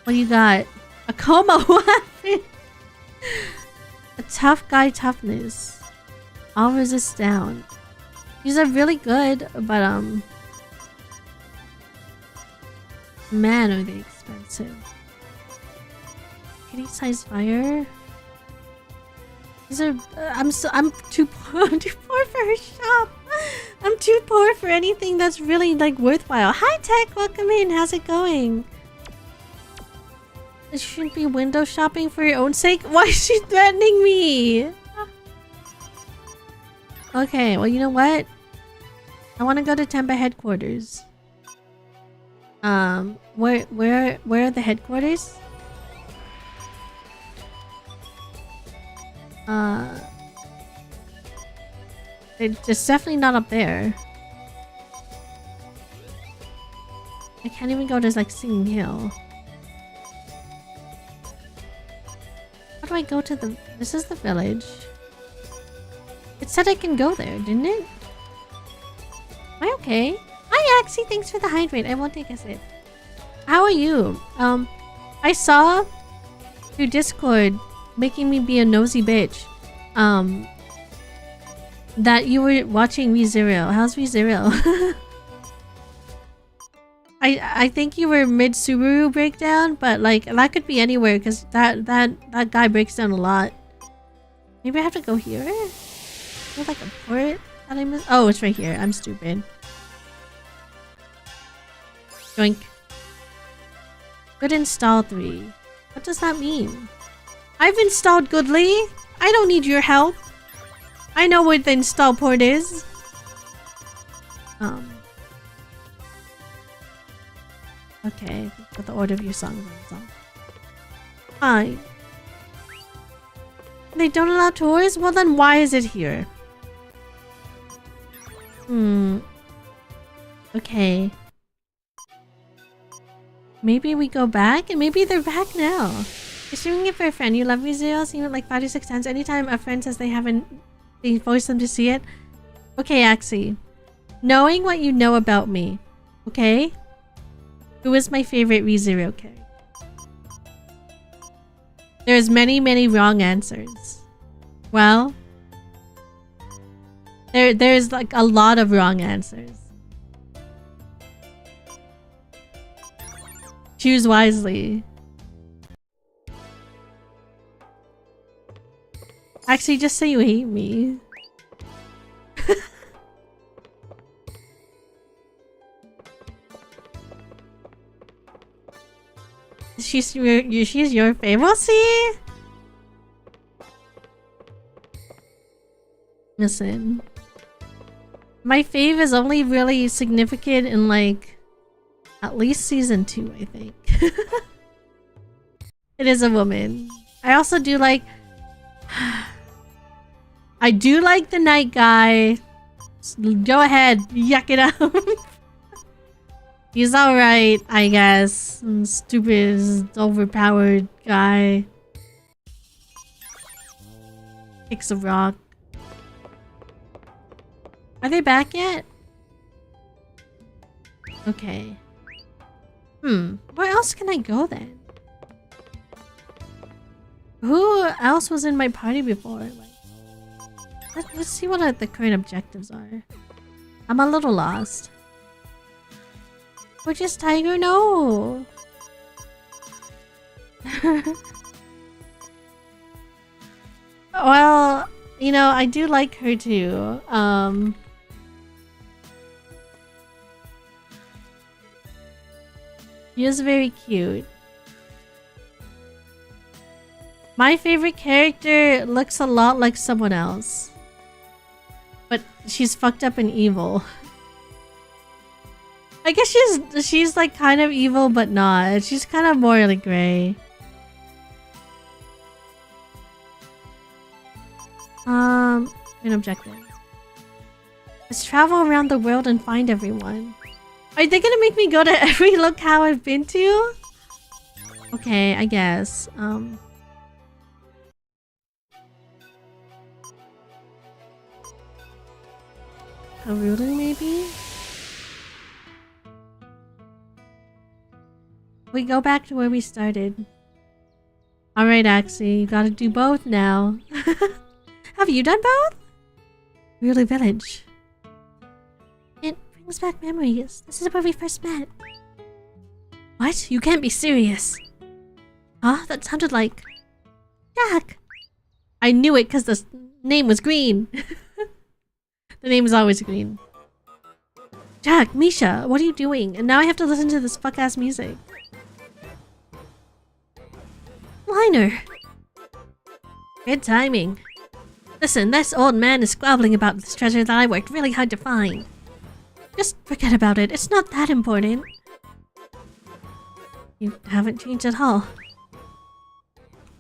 What do you got? A coma? What? A tough guy toughness. All resist down. These are really good, but man, are they expensive. Kitty size fire. These are I'm too poor. I'm too poor for her shop. I'm too poor for anything that's really like worthwhile. Hi Tech, welcome in. How's it going? You shouldn't be window shopping for your own sake. Why is she threatening me? Okay, well you know what? I want to go to Tempa headquarters. Where are the headquarters? It's definitely not up there. I can't even go to like Singing Hill. How do I go to the... This is the village. It said I can go there, didn't it? Am I okay? Hi Axie, thanks for the hydrate. I won't take a sip. How are you? I saw through Discord making me be a nosy bitch. That you were watching ReZero. How's ReZero? I think you were mid Subaru breakdown, but like that could be anywhere because that guy breaks down a lot. Maybe I have to go here? Is there like a port that I missed? Oh, it's right here. I'm stupid. Joink. Good install 3. What does that mean? I've installed Goodly. I don't need your help. I know what the install port is. Okay, put the order of your songs on. Fine. They don't allow tours? Well then why is it here? Okay. Maybe we go back? And maybe they're back now. You're streaming it for a friend. You love ReZero. Seen it like 5 to 6 times. Anytime a friend says they force them to see it. Okay, Axie. Knowing what you know about me. Okay? Who is my favorite ReZero character? There's many wrong answers. Well, there's like a lot of wrong answers. Choose wisely. Actually, just say you hate me. She's your favorite. We'll see. Listen, my fave is only really significant in like at least season 2, I think. It is a woman. I also do like. I do like the night guy. Go ahead, yuck it up. He's alright, I guess. Stupid, overpowered guy. Kicks a rock. Are they back yet? Okay. Where else can I go then? Who else was in my party before? Like, let's see what the current objectives are. I'm a little lost. Gorgeous Tiger? No! Well, you know, I do like her too. She is very cute. My favorite character looks a lot like someone else. But she's fucked up and evil. I guess she's like kind of evil but not. She's kind of morally gray. An objective. Let's travel around the world and find everyone. Are they gonna make me go to every locale I've been to? Okay, I guess. A ruler maybe? We go back to where we started. Alright, Axie, you gotta do both now. Have you done both? Really Village. Brings back memories. This is where we first met. What? You can't be serious. Huh? That sounded like... Jack! I knew it because the name was green. The name is always green. Jack, Misha, what are you doing? And now I have to listen to this fuck-ass music. Liner! Good timing. Listen, this old man is squabbling about this treasure that I worked really hard to find. Just forget about it. It's not that important. You haven't changed at all.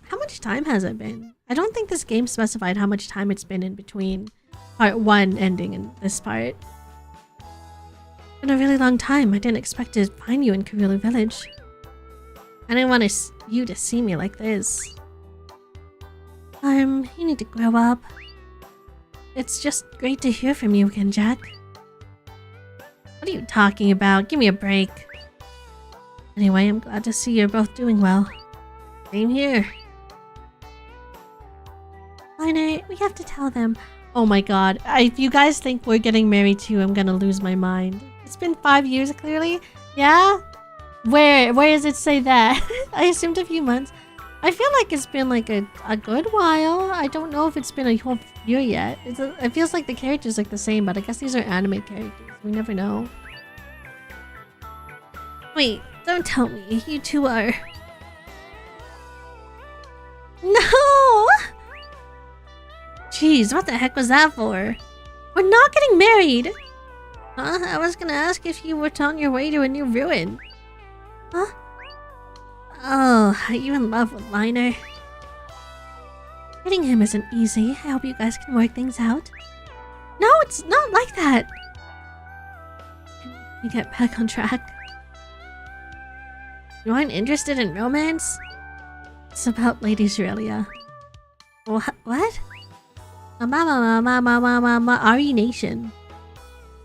How much time has it been? I don't think this game specified how much time it's been in between part 1 ending and this part. It's been a really long time. I didn't expect to find you in Karulu Village. I didn't want you to see me like this. You need to grow up. It's just great to hear from you again, Jack. What are you talking about? Give me a break. Anyway, I'm glad to see you're both doing well. Same here. Liner, we have to tell them. Oh my god, if you guys think we're getting married too, I'm gonna lose my mind. It's been 5 years, clearly. Yeah? Where does it say that? I assumed a few months. I feel like it's been like a good while. I don't know if it's been a whole year yet. It feels like the characters look the same, but I guess these are anime characters. We never know. Wait, don't tell me. You two are... No! Jeez, what the heck was that for? We're not getting married! Huh? I was gonna ask if you were on your way to a new ruin. Huh? Oh, are you in love with Liner? Getting him isn't easy. I hope you guys can work things out. No, it's not like that! Can we get back on track? You aren't interested in romance? It's about Lady Aurelia. What? Ari Nation.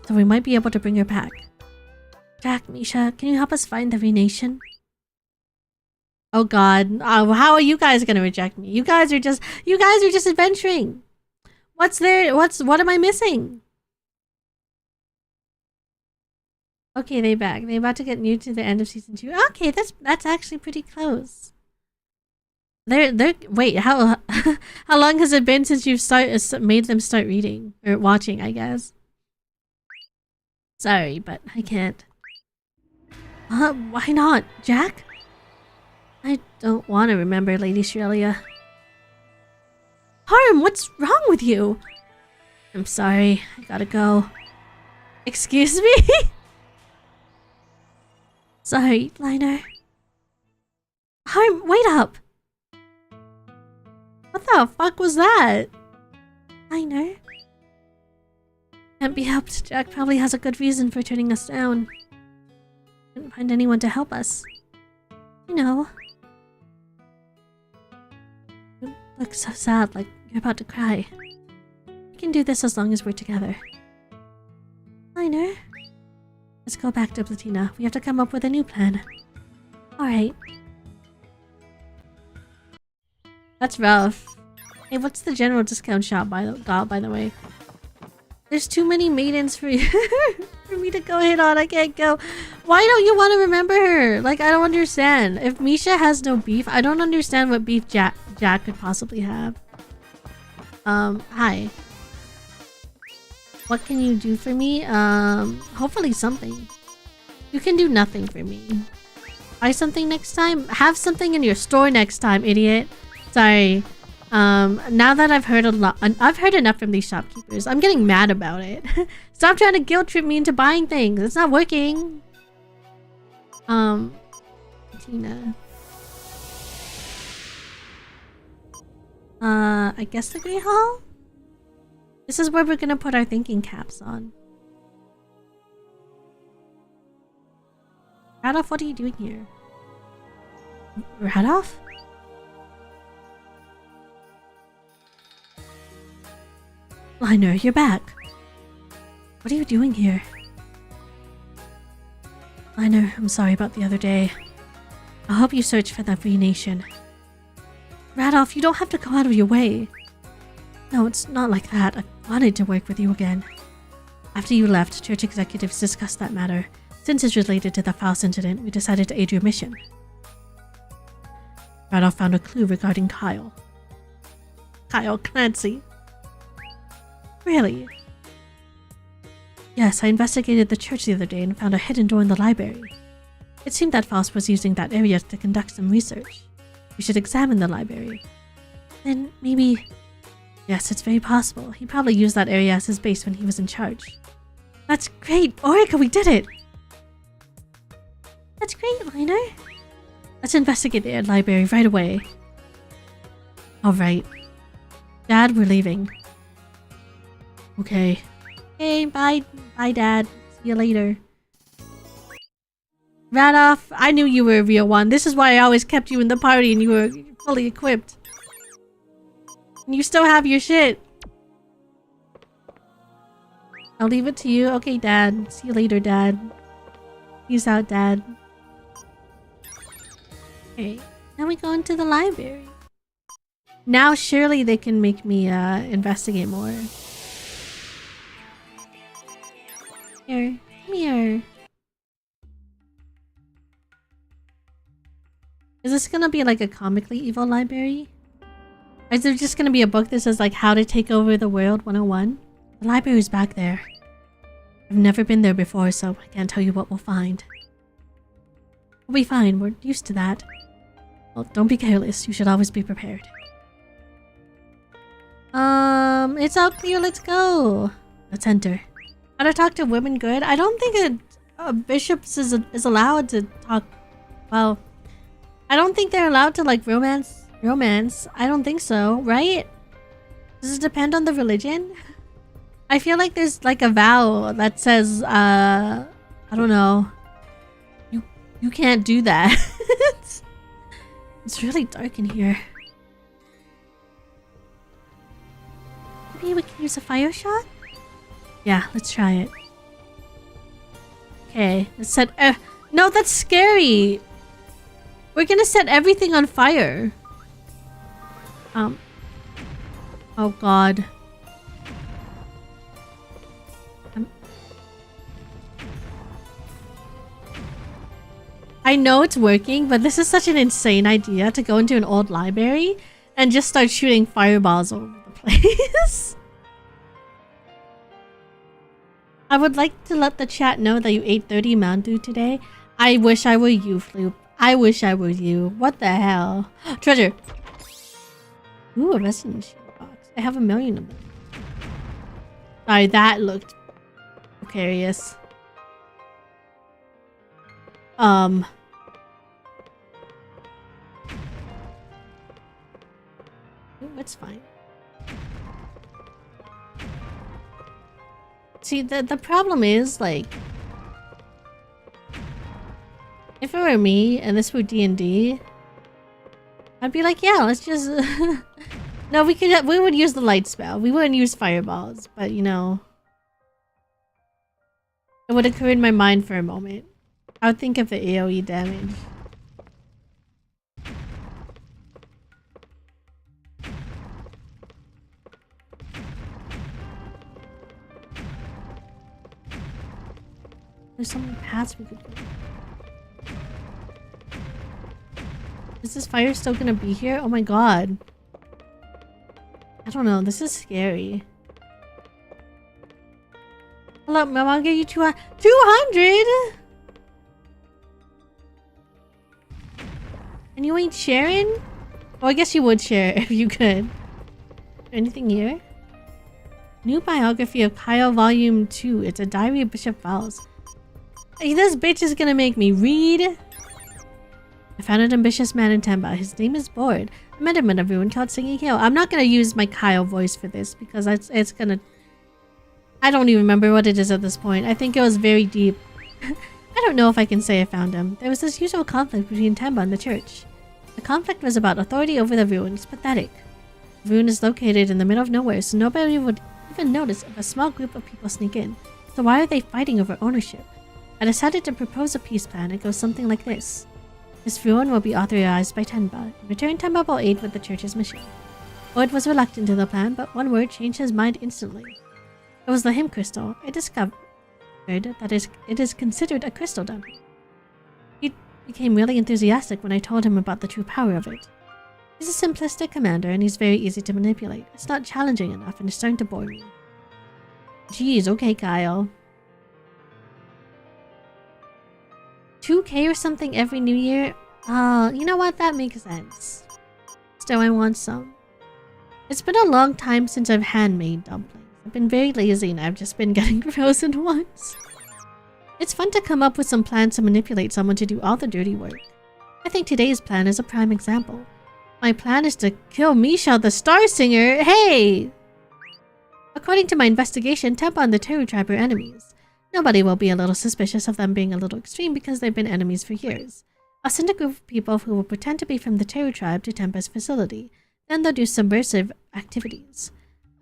So we might be able to bring her back. Jack, Misha, can you help us find the Nation? Oh god, how are you guys gonna reject me? You guys are just adventuring. What am I missing? Okay, they're back. They're about to get new to the end of season 2. Okay, that's actually pretty close. Wait, how how long has it been since you've made them start reading or watching, I guess? Sorry, but I can't. Why not, Jack? I don't want to remember Lady Aurelia. Harm, what's wrong with you? I'm sorry, I gotta go. Excuse me? Sorry, Liner. Harm, wait up! What the fuck was that? Liner? Can't be helped. Jack probably has a good reason for turning us down. Couldn't find anyone to help us. You know. You look so sad, like you're about to cry. We can do this as long as we're together. Liner? Let's go back to Platina. We have to come up with a new plan. Alright. That's rough. Hey, what's the general discount shop by the way? There's too many maidens for you for me to go hit on. I can't go. Why don't you want to remember her? Like, I don't understand. If Misha has no beef, I don't understand what beef Jack could possibly have. Hi. What can you do for me? Hopefully something. You can do nothing for me. Buy something next time? Have something in your store next time, idiot. Sorry. Now that I've heard enough from these shopkeepers. I'm getting mad about it. Stop trying to guilt trip me into buying things. It's not working. Tina. I guess the Great Hall? This is where we're gonna put our thinking caps on. Radoff, what are you doing here? Radoff? Liner, you're back. What are you doing here? Liner, I'm sorry about the other day. I'll help you search for that Nation. Radoff, you don't have to go out of your way. No, it's not like that. I wanted to work with you again. After you left, church executives discussed that matter. Since it's related to the Faust incident, we decided to aid your mission. Randolph found a clue regarding Kyle. Kyle Clancy. Really? Yes, I investigated the church the other day and found a hidden door in the library. It seemed that Faust was using that area to conduct some research. We should examine the library. Then maybe... Yes, it's very possible. He probably used that area as his base when he was in charge. That's great! Orica, we did it! That's great, Liner. Let's investigate the library right away. Alright. Dad, we're leaving. Okay. Okay, bye. Bye, Dad. See you later. Randolph, I knew you were a real one. This is why I always kept you in the party and you were fully equipped. And you still have your shit. I'll leave it to you. Okay, Dad. See you later, Dad. Peace out, Dad. Okay, now we go into the library. Now surely they can make me investigate more. Here, come here. Is this gonna be like a comically evil library? Or is there just gonna be a book that says like how to take over the world 101? The library's back there. I've never been there before, so I can't tell you what we'll find. We'll be fine, we're used to that. Well, don't be careless, you should always be prepared. It's all clear, let's go. Let's enter. How to talk to women good? I don't think a bishop is allowed to talk... Well, I don't think they're allowed to like romance. I don't think so, right? Does it depend on the religion? I feel like there's like a vow that says, I don't know. You can't do that. It's really dark in here. Maybe we can use a fire shot? Yeah, let's try it. Okay, let's set... no, that's scary! We're gonna set everything on fire. Oh god. I know it's working, but this is such an insane idea to go into an old library and just start shooting fireballs all over the place. I would like to let the chat know that you ate 30 Mountain Dew today. I wish I were you, Floop. I wish I were you. What the hell? Treasure! Ooh, a resident shield box. I have 1,000,000 of them. Sorry, that looked precarious. It's fine. See, the problem is, like... If it were me, and this were D&D... I'd be like, yeah, let's just... No, we would use the light spell. We wouldn't use fireballs, but, you know... It would occur in my mind for a moment. I would think of the AoE damage. There's so many paths we could go. Is this fire still gonna be here? Oh my god. I don't know, this is scary. Hello, Mom, I'll give you 200! And you ain't sharing? Oh, I guess you would share if you could. Anything here? New biography of Kyle Volume 2. It's a diary of Bishop Fowles. Hey, this bitch is gonna make me read. I found an ambitious man in Temba. His name is Bored. I met him in a ruin called Singing Hill. I'm not gonna use my Kyle voice for this because it's gonna... I don't even remember what it is at this point. I think it was very deep. I don't know if I can say I found him. There was this usual conflict between Temba and the church. The conflict was about authority over the ruin. It's pathetic. The ruin is located in the middle of nowhere, so nobody would even notice if a small group of people sneak in. So why are they fighting over ownership? I decided to propose a peace plan. It goes something like this. This ruin will be authorized by Tenba. In return, Tenba will aid with the church's mission. Boyd was reluctant to the plan, but one word changed his mind instantly. It was the hymn crystal. I discovered that it is considered a crystal dump. He became really enthusiastic when I told him about the true power of it. He's a simplistic commander and he's very easy to manipulate. It's not challenging enough and it's starting to bore me. Jeez, okay, Kyle. 2K or something every new year? You know what? That makes sense. Still, I want some. It's been a long time since I've handmade dumplings. I've been very lazy and I've just been getting frozen ones. It's fun to come up with some plans to manipulate someone to do all the dirty work. I think today's plan is a prime example. My plan is to kill Misha the Star Singer. Hey! According to my investigation, Tempa and the Teru tribe are enemies. Nobody will be a little suspicious of them being a little extreme because they've been enemies for years. I'll send a group of people who will pretend to be from the Teru tribe to Tempa's facility. Then they'll do subversive activities.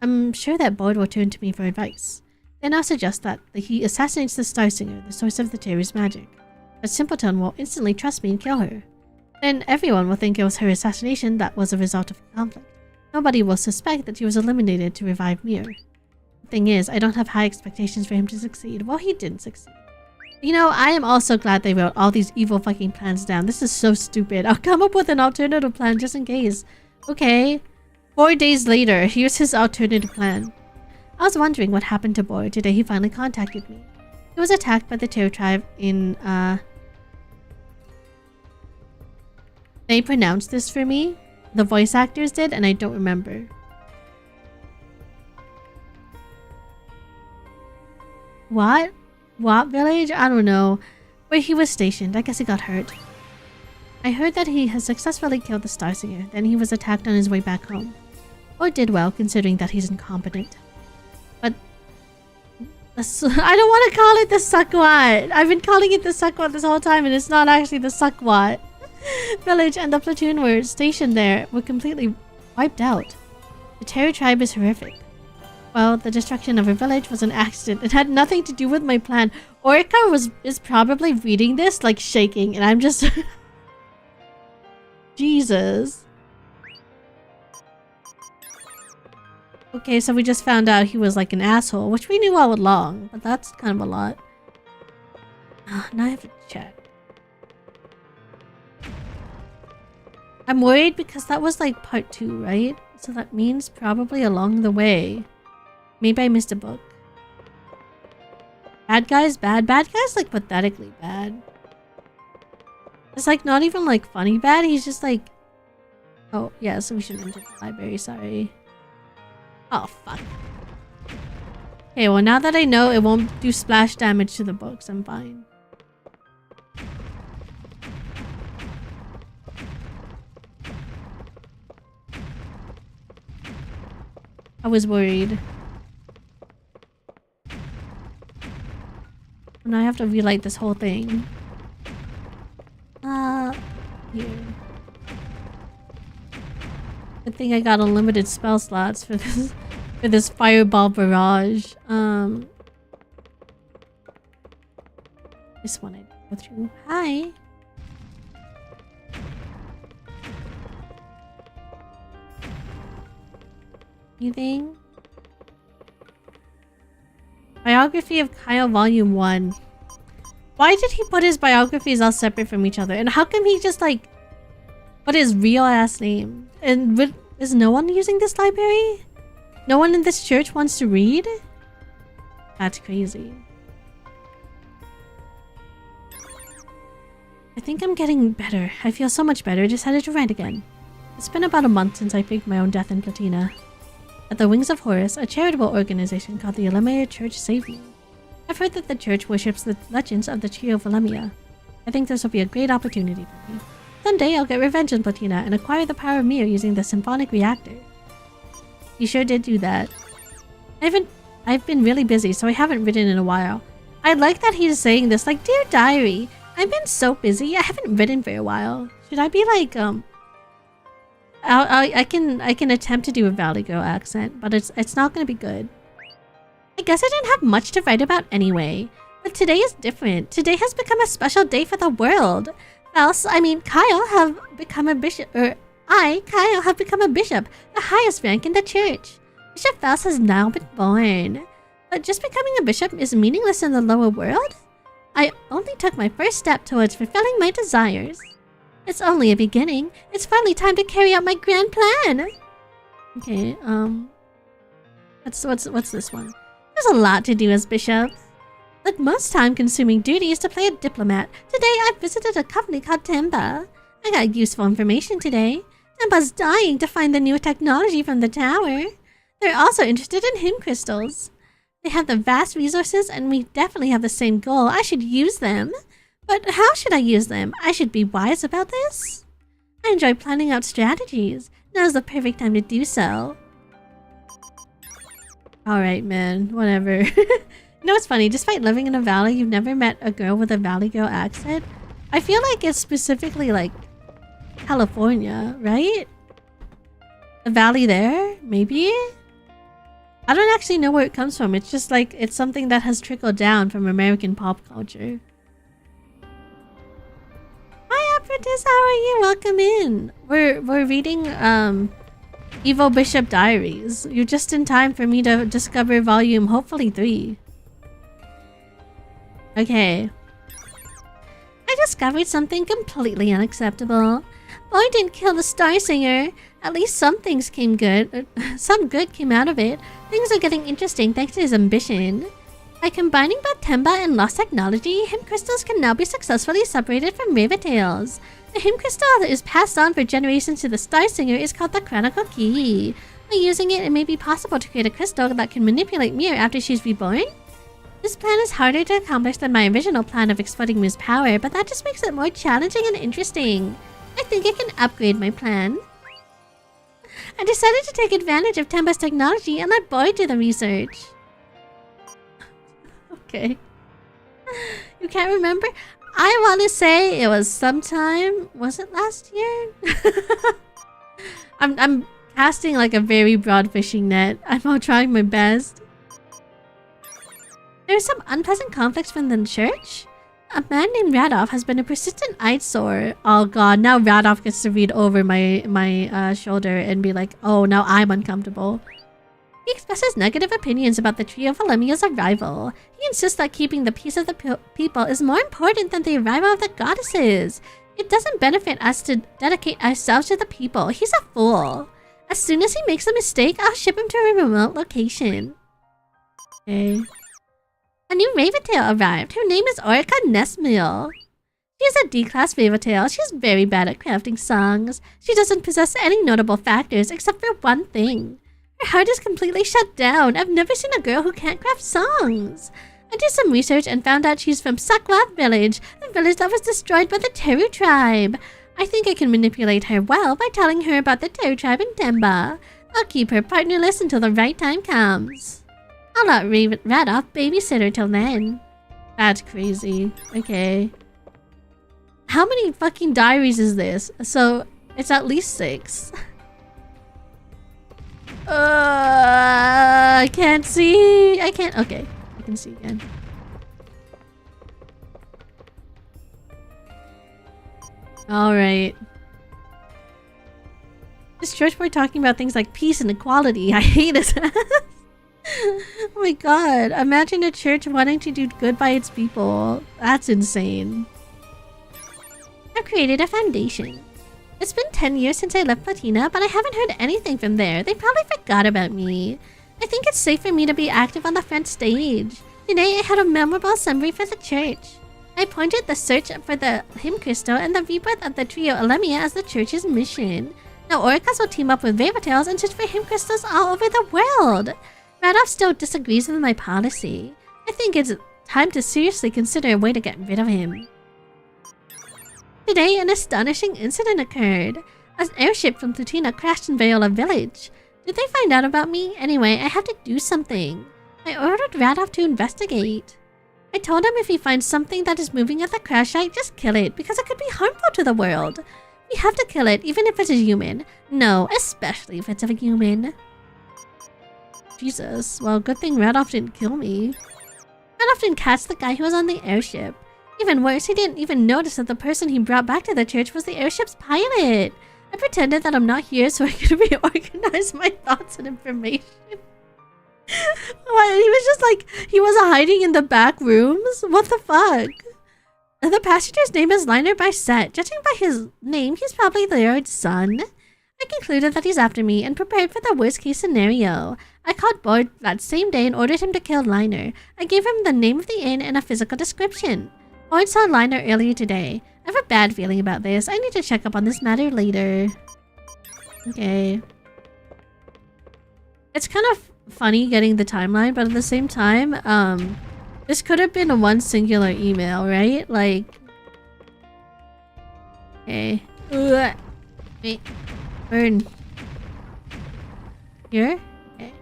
I'm sure that Boyd will turn to me for advice. Then I'll suggest that he assassinates the Star Singer, the source of the Teru's magic. But Simpleton will instantly trust me and kill her. Then everyone will think it was her assassination that was a result of the conflict. Nobody will suspect that she was eliminated to revive Mir. The thing is, I don't have high expectations for him to succeed. Well, he didn't succeed. You know, I am also glad they wrote all these evil fucking plans down. This is so stupid. I'll come up with an alternative plan just in case. Okay. 4 days later, here's his alternative plan. I was wondering what happened to Boyd today he finally contacted me. He was attacked by the Teru tribe in, They pronounced this for me. The voice actors did, and I don't remember. What? What village? I don't know. Where he was stationed. I guess he got hurt. I heard that he has successfully killed the Star Singer. Then he was attacked on his way back home. Or did well, considering that he's incompetent. But I don't want to call it the Suckwat. I've been calling it the Suckwat this whole time, and it's not actually the Suckwat. Village and the platoon were stationed there were completely wiped out. The Teru tribe is horrific. Well, the destruction of a village was an accident. It had nothing to do with my plan. Orica is probably reading this, like shaking, and I'm just... Jesus. Okay, so we just found out he was like an asshole, which we knew all along, but that's kind of a lot. Now I have to check. I'm worried because that was like part 2, right? So that means probably along the way. Maybe I missed a book. Bad guys bad? Bad guys like pathetically bad. It's like not even like funny bad, he's just like... Oh, yeah, so we should enter the library, sorry. Oh, fuck. Okay, well now that I know it won't do splash damage to the books, I'm fine. I was worried. Now I have to relight this whole thing. Here. Good thing I got unlimited spell slots for this fireball barrage. This one I go through. Hi. Anything? Biography of Kyle Volume 1. Why did he put his biographies all separate from each other? And how come he just like put his real ass name? And is no one using this library? No one in this church wants to read? That's crazy. I think I'm getting better. I feel so much better. Decided to write again. It's been about a month since I faked my own death in Platina. At the Wings of Horus, a charitable organization called the Elemia Church saved me. I've heard that the church worships the legends of the trio of Elemia. I think this will be a great opportunity for me. Someday I'll get revenge on Platina and acquire the power of Mir using the symphonic reactor. You sure did do that. I've been really busy, so I haven't written in a while. I like that he's saying this, like, dear diary, I've been so busy, I haven't written for a while. Should I be like, I can attempt to do a Valley Girl accent, but it's not gonna be good. I guess I didn't have much to write about anyway, but today is different. Today has become a special day for the world. Kyle have become a bishop, Kyle have become a bishop, the highest rank in the church. Bishop Faust has now been born. But just becoming a bishop is meaningless in the lower world? I only took my first step towards fulfilling my desires. It's only a beginning. It's finally time to carry out my grand plan. Okay, what's this one? There's a lot to do as bishop. The most time-consuming duty is to play a diplomat. Today I visited a company called Temba. I got useful information today. Temba's dying to find the new technology from the tower. They're also interested in hymn crystals. They have the vast resources and we definitely have the same goal. I should use them. But how should I use them? I should be wise about this. I enjoy planning out strategies. Now's the perfect time to do so. Alright, man. Whatever. You know what's funny? Despite living in a valley, you've never met a girl with a valley girl accent. I feel like it's specifically like California, right? The valley there? Maybe? I don't actually know where it comes from. It's just like, it's something that has trickled down from American pop culture. Hi, Apprentice, how are you? Welcome in. We're reading Evo Bishop Diaries. You're just in time for me to discover volume, hopefully 3. Okay. I discovered something completely unacceptable. Boy didn't kill the Star Singer. At least some things came good. Some good came out of it. Things are getting interesting thanks to his ambition. By combining both Temba and Lost Technology, hymn crystals can now be successfully separated from Raventails. The hymn crystal that is passed on for generations to the Star Singer is called the Chronicle Key. By using it, it may be possible to create a crystal that can manipulate Mir after she's reborn. This plan is harder to accomplish than my original plan of exploiting Mir's power, but that just makes it more challenging and interesting. I think I can upgrade my plan. I decided to take advantage of Temba's technology and let Boy do the research. Okay. You can't remember? I want to say it was sometime... Was it last year? I'm casting like a very broad fishing net. I'm trying my best. There are some unpleasant conflicts from the church. A man named Radolf has been a persistent eyesore. Oh god, now Radolf gets to read over my shoulder and be like, oh, now I'm uncomfortable. He expresses negative opinions about the trio of Olemia's arrival. He insists that keeping the peace of the people is more important than the arrival of the goddesses. It doesn't benefit us to dedicate ourselves to the people. He's a fool. As soon as he makes a mistake, I'll ship him to a remote location. Okay. A new Raventail arrived. Her name is Orica Nesmiel. She is a D-class Raventail. She's very bad at crafting songs. She doesn't possess any notable factors except for one thing. Her heart is completely shut down. I've never seen a girl who can't craft songs. I did some research and found out she's from Sakwat village, the village that was destroyed by the Teru tribe. I think I can manipulate her well by telling her about the Teru tribe in Temba. I'll keep her partnerless until the right time comes. I'll let Radolf babysit her till then. That's crazy. Okay. How many fucking diaries is this? So, it's at least 6. I can't see. I can't. Okay. I can see again. Alright. This church boy talking about things like peace and equality. I hate his ass. Oh my god, imagine a church wanting to do good by its people. That's insane. I've created a foundation. It's been 10 years since I left Platina, but I haven't heard anything from there. They probably forgot about me. I think it's safe for me to be active on the front stage. Today I had a memorable assembly for the church. I appointed the search for the hymn crystal and the rebirth of the trio Olemia as the church's mission. Now Orcas will team up with Raventails and search for hymn crystals all over the world. Radolf still disagrees with my policy. I think it's time to seriously consider a way to get rid of him. Today, an astonishing incident occurred. An airship from Platina crashed in Viola village. Did they find out about me? Anyway, I have to do something. I ordered Radolf to investigate. I told him if he finds something that is moving at the crash site, just kill it, because it could be harmful to the world. We have to kill it, even if it's a human. No, especially if it's a human. Jesus, well, good thing Radolf didn't kill me. Radolf didn't catch the guy who was on the airship. Even worse, he didn't even notice that the person he brought back to the church was the airship's pilot. I pretended that I'm not here so I could reorganize my thoughts and information. What? He was just like, he was hiding in the back rooms? What the fuck? The passenger's name is Liner by Set. Judging by his name, he's probably the Lord's son. I concluded that he's after me and prepared for the worst case scenario. I called Boyd that same day and ordered him to kill Liner. I gave him the name of the inn and a physical description. Boyd saw Liner earlier today. I have a bad feeling about this. I need to check up on this matter later. Okay. It's kind of funny getting the timeline, but at the same time, this could have been a one singular email, right? Like... Okay. Ugh. Wait. Burn. Here? Okay.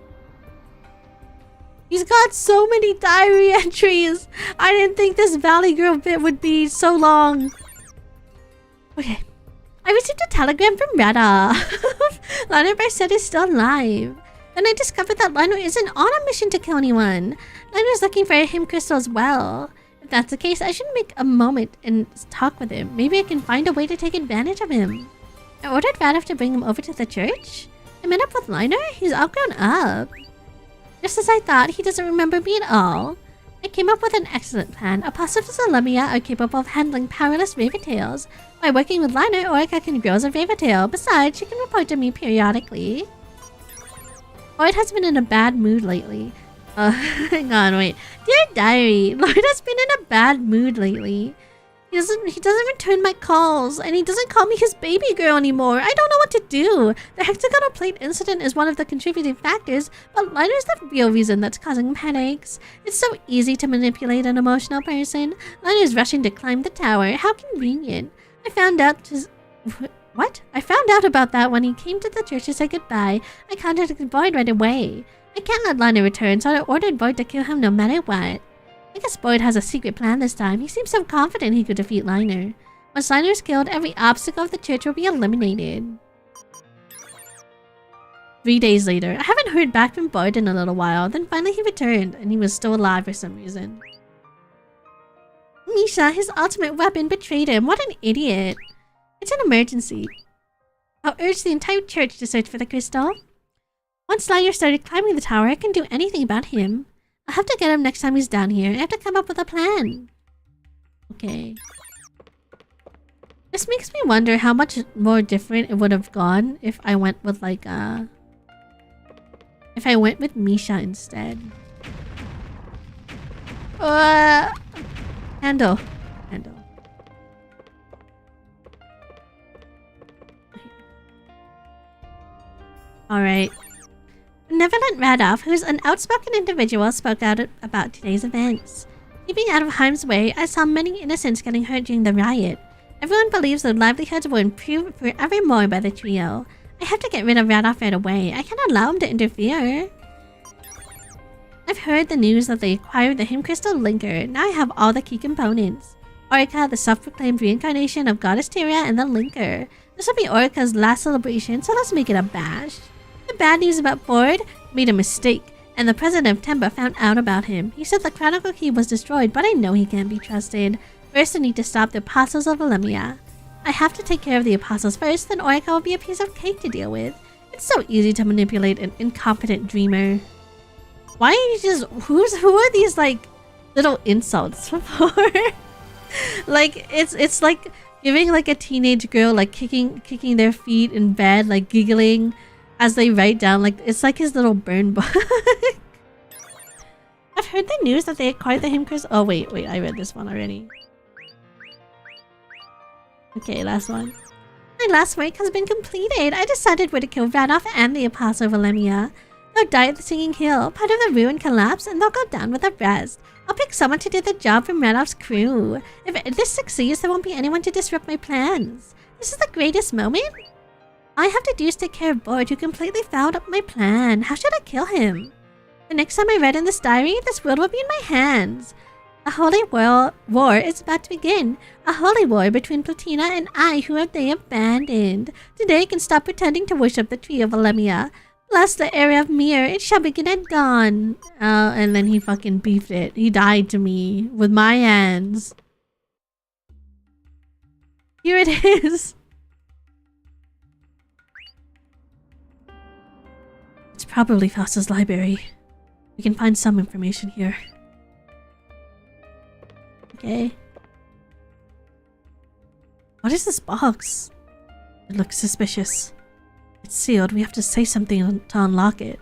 He's got so many diary entries! I didn't think this Valley Girl bit would be so long. Okay. I received a telegram from Rada. Liner by Set is still alive. Then I discovered that Liner isn't on a mission to kill anyone. Liner's looking for a him crystal as well. If that's the case, I should make a moment and talk with him. Maybe I can find a way to take advantage of him. I ordered Radov to bring him over to the church. I met up with Liner. He's all grown up. Just as I thought, he doesn't remember me at all. I came up with an excellent plan. Apostles of Lemia are capable of handling powerless Raventails. By working with Liner, Orica can grow as a Raventail. Besides, she can report to me periodically. Lloyd has been in a bad mood lately. Hang on, wait. Dear Diary, Lloyd has been in a bad mood lately. He doesn't return my calls, and he doesn't call me his baby girl anymore. I don't know what to do. The hexagonal plate incident is one of the contributing factors, but Liner's the real reason that's causing him headaches. It's so easy to manipulate an emotional person. Liner's rushing to climb the tower. How convenient. I found out about that when he came to the church to say goodbye. I contacted Boyd right away. I can't let Liner return, so I ordered Boyd to kill him no matter what. I guess Boyd has a secret plan this time. He seems so confident he could defeat Liner. Once Liner is killed, every obstacle of the church will be eliminated. 3 days later. I haven't heard back from Boyd in a little while. Then finally he returned, and he was still alive for some reason. Misha, his ultimate weapon, betrayed him. What an idiot. It's an emergency. I'll urge the entire church to search for the crystal. Once Liner started climbing the tower, I can do anything about him. I'll have to get him next time he's down here. I have to come up with a plan. Okay. This makes me wonder how much more different it would have gone if I went with like if I went with Misha instead. Handle. Alright. Benevolent Radov, who's an outspoken individual, spoke out about today's events. Keeping out of harm's way, I saw many innocents getting hurt during the riot. Everyone believes their livelihoods will improve forevermore by the trio. I have to get rid of Radov right away. I can't allow him to interfere. I've heard the news that they acquired the Him Crystal Linker. Now I have all the key components. Orica, the self-proclaimed reincarnation of Goddess Tyria, and the Linker. This will be Orica's last celebration, so let's make it a bash. The bad news about Boyd made a mistake, and the president of Temba found out about him. He said the Chronicle Key was destroyed, but I know he can't be trusted. First, I need to stop the Apostles of Lemia. I have to take care of the Apostles first, then Orica will be a piece of cake to deal with. It's so easy to manipulate an incompetent dreamer. Why are you just... Who are these, like, little insults for? Like, it's like giving, like, a teenage girl, like, kicking their feet in bed, like, giggling as they write down, like, it's like his little burn book. I've heard the news that they acquired the Him Crystal. Oh, wait, I read this one already. Okay, last one. My last work has been completed. I decided where to kill Radov and the Apostle of Lemia. They'll die at the Singing Hill. Part of the ruin collapsed, and they'll go down with the rest. I'll pick someone to do the job from Radov's crew. If this succeeds, there won't be anyone to disrupt my plans. This is the greatest moment. All I have to do is take care of Boyd, who completely fouled up my plan. How should I kill him? The next time I read in this diary, this world will be in my hands. A holy war is about to begin. A holy war between Platina and I, who have they abandoned. Today I can stop pretending to worship the tree of Lemia. Bless the area of Mir, it shall begin at dawn. And then he fucking beefed it. He died to me with my hands. Here it is. It's probably Fasta's library. We can find some information here. Okay. What is this box? It looks suspicious. It's sealed. We have to say something to unlock it.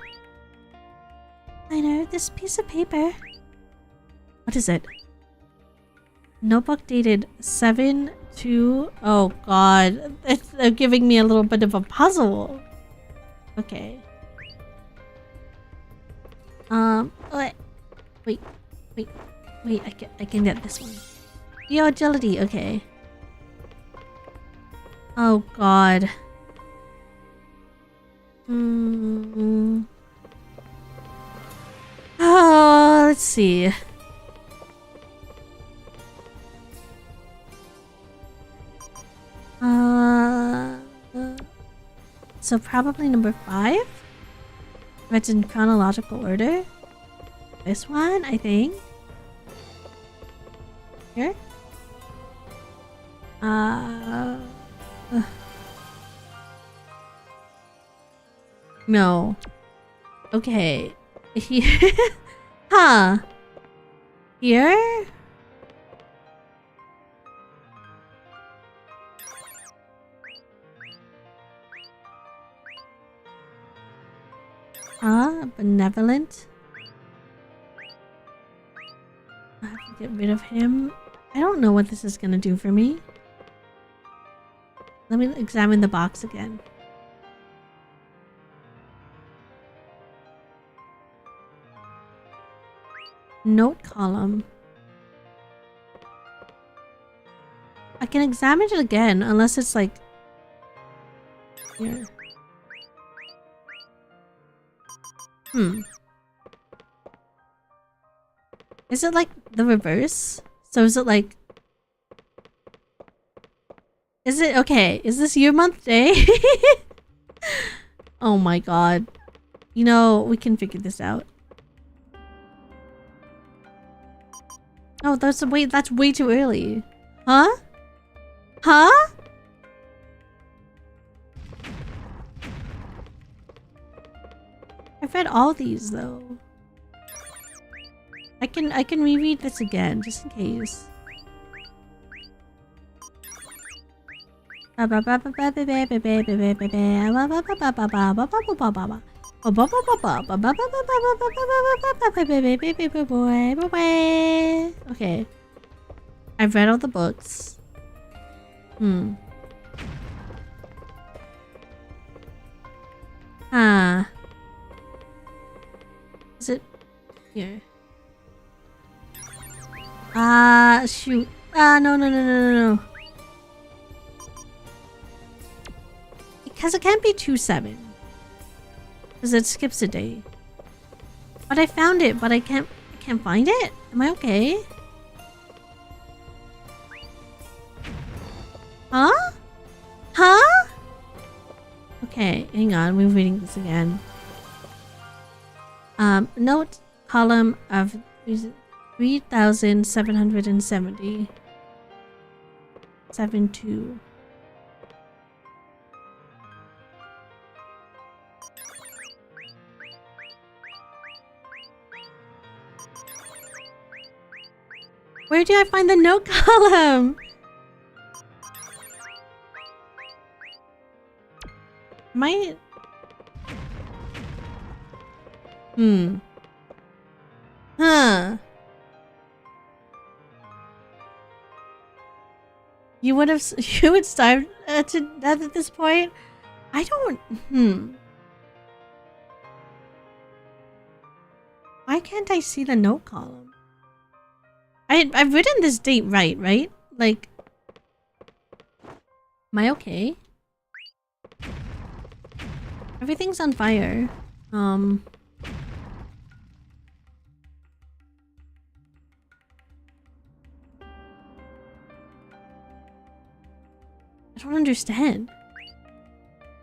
I know, this piece of paper. What is it? Notebook dated 7/2. Oh god. They're giving me a little bit of a puzzle. Okay. Wait, I can get this one. Your agility, okay. Oh god. Oh, let's see. So probably number 5? If it's in chronological order. This one, I think. Here? No. Okay. Here? Huh. Here? Benevolent. I have to get rid of him. I don't know what this is gonna do for me. Let me examine the box again. Note column. I can examine it again unless it's like here. Is it like the reverse? So is it like... Is it... Okay, is this year, month, day? Oh my god. You know, we can figure this out. Oh, that's way too early. Huh? Huh? I've read all these though. I can reread this again just in case. Okay. I've read all the books. Is it here? Shoot. No. Because it can't be 2/7. Because it skips a day. But I found it, but I can't find it? Am I okay? Huh? Huh? Okay, hang on, we're reading this again. Note column of 3,770. 7/2. Where do I find the note column? My... Huh. You would starve to death at this point? I don't... Why can't I see the note column? I've written this date right? Like... Am I okay? Everything's on fire. I don't understand.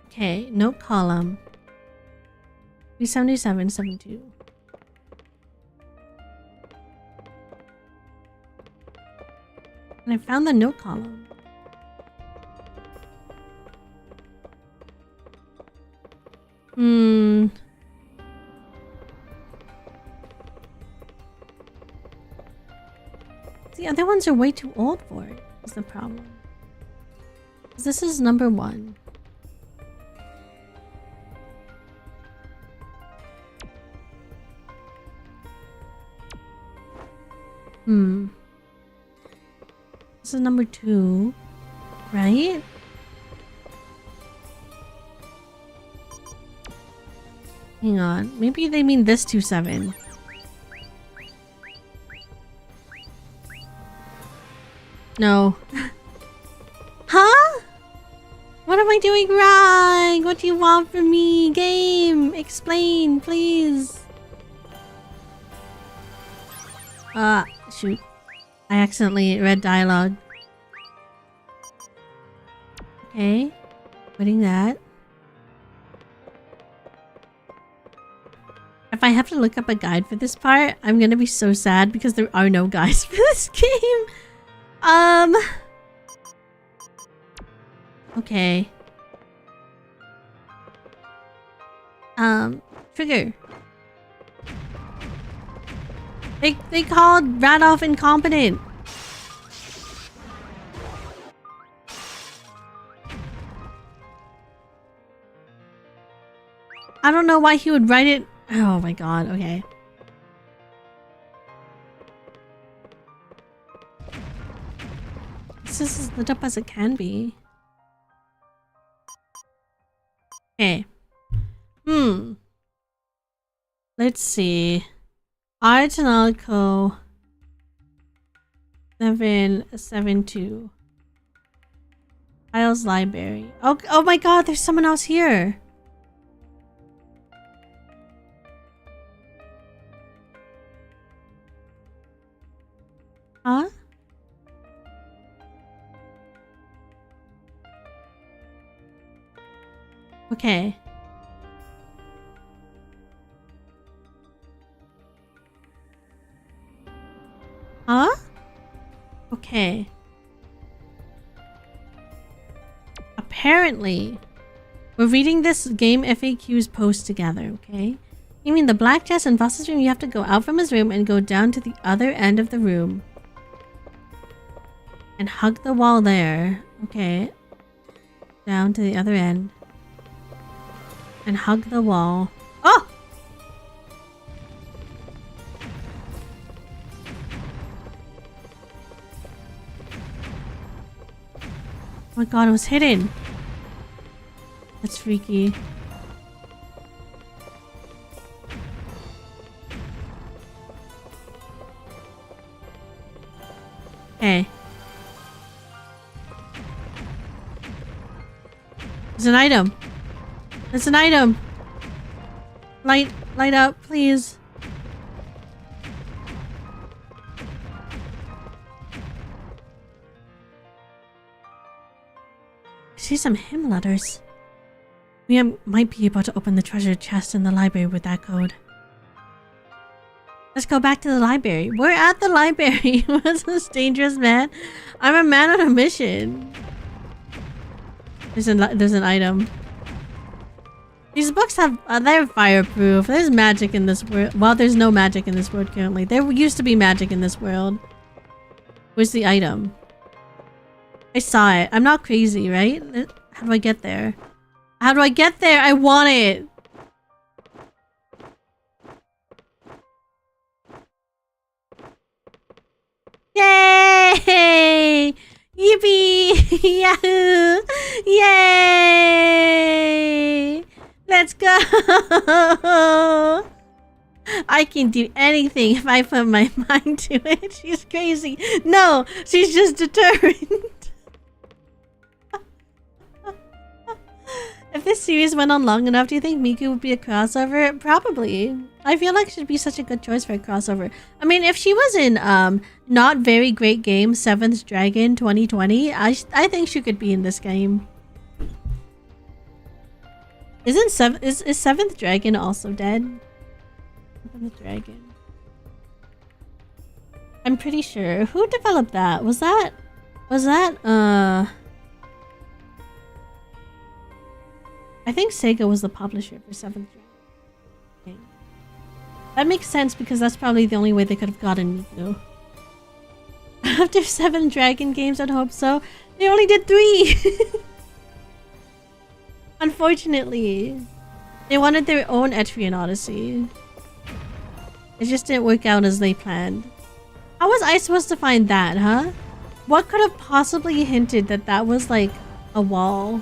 Okay, note column. 377.72. And I found the note column. The other ones are way too old for it, is the problem. This is number 1. This is number 2, right? Hang on, maybe they mean this 2-7. No. Huh? What am I doing wrong? What do you want from me? Game, explain, please. Shoot. I accidentally read dialogue. Okay. Putting that. If I have to look up a guide for this part, I'm gonna be so sad because there are no guides for this game. Okay. Trigger. They called Radolf incompetent. I don't know why he would write it. Oh my god, okay. This is as lit up as it can be. Okay. Let's see. Ar Tonelico 772. Kyle's library. Oh my god, there's someone else here. Huh? Okay. Huh? Okay. Apparently, we're reading this game FAQ's post together, okay? You mean the black chest in Voss's room? You have to go out from his room and go down to the other end of the room. And hug the wall there. Okay. Down to the other end. And hug the wall. Oh! Oh my god, it was hidden. That's freaky. Okay. There's an item. There's an item. Light up, please. I see some hymn letters. We might be able to open the treasure chest in the library with that code. Let's go back to the library. We're at the library. What's this dangerous man? I'm a man on a mission. There's an item. These books have they're fireproof. There's magic in this world. Well, there's no magic in this world currently. There used to be magic in this world. Where's the item? I saw it. I'm not crazy, right? How do I get there? How do I get there? I want it. Yay! Yippee! Yahoo! Yay! Let's go! I can do anything if I put my mind to it. She's crazy. No, she's just determined. If this series went on long enough, do you think Miku would be a crossover? Probably. I feel like she'd be such a good choice for a crossover. I mean, if she was in not very great game 7th Dragon 2020, I think she could be in this game. Is 7th Dragon also dead? 7th Dragon. I'm pretty sure. Who developed that? Was that I think Sega was the publisher for 7th Dragon. That makes sense because that's probably the only way they could have gotten Miku. After 7 Dragon games, I'd hope so. They only did 3! Unfortunately. They wanted their own Etrian Odyssey. It just didn't work out as they planned. How was I supposed to find that, huh? What could have possibly hinted that that was like a wall?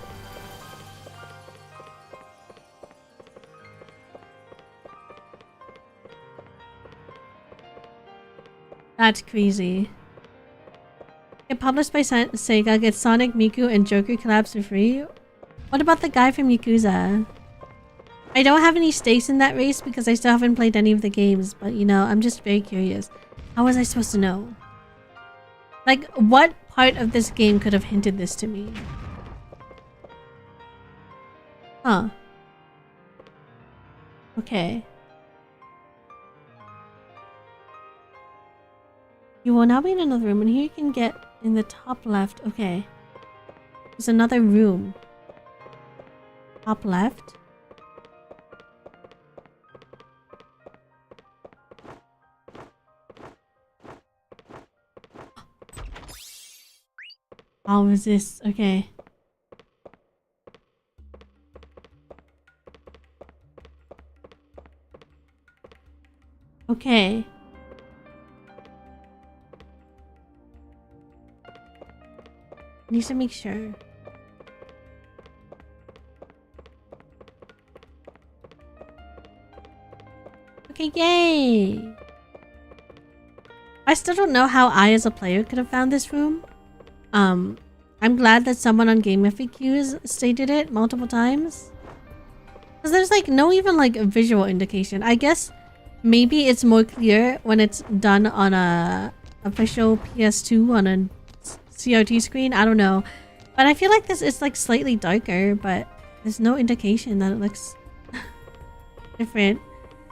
That's crazy. Get published by Sega, get Sonic, Miku, and Joker collabs for free? What about the guy from Yakuza? I don't have any stakes in that race because I still haven't played any of the games, but you know, I'm just very curious. How was I supposed to know? Like, what part of this game could have hinted this to me? Huh. Okay. You will now be in another room, and here you can get in the top left. Okay. There's another room. Top left. How is this? Okay. Okay. I need to make sure. Okay, yay! I still don't know how I as a player could have found this room. I'm glad that someone on Game FAQs stated it multiple times. Because there's like no even like a visual indication. I guess maybe it's more clear when it's done on a official PS2 on a CRT screen. I don't know. But I feel like this is like slightly darker, but there's no indication that it looks different.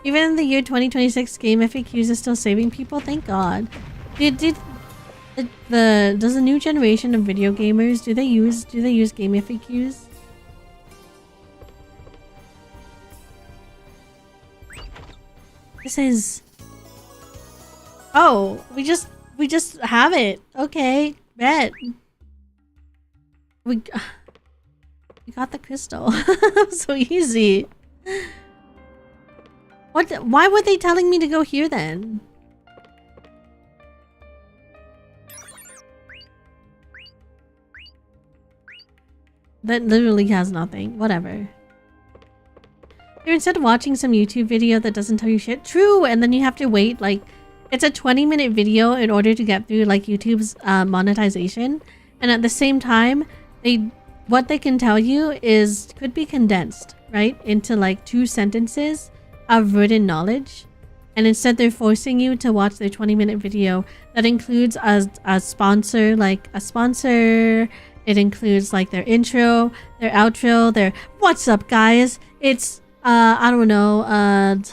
Even in the year 2026, Game FAQs is still saving people. Thank God. Does the new generation of video gamers do they use Game FAQs? This is... Oh, we just have it. Okay, bet. We got the crystal. So easy. Why were they telling me to go here then? That literally has nothing. Whatever. You're instead of watching some YouTube video that doesn't tell you shit. True! And then you have to wait, like... It's a 20-minute video in order to get through, like, YouTube's monetization. And at the same time, what they can tell you could be condensed, right? Into, like, 2 sentences of written knowledge. And instead they're forcing you to watch their 20-minute video that includes a sponsor, like a sponsor. It includes like their intro, their outro, their what's up guys? It's I don't know,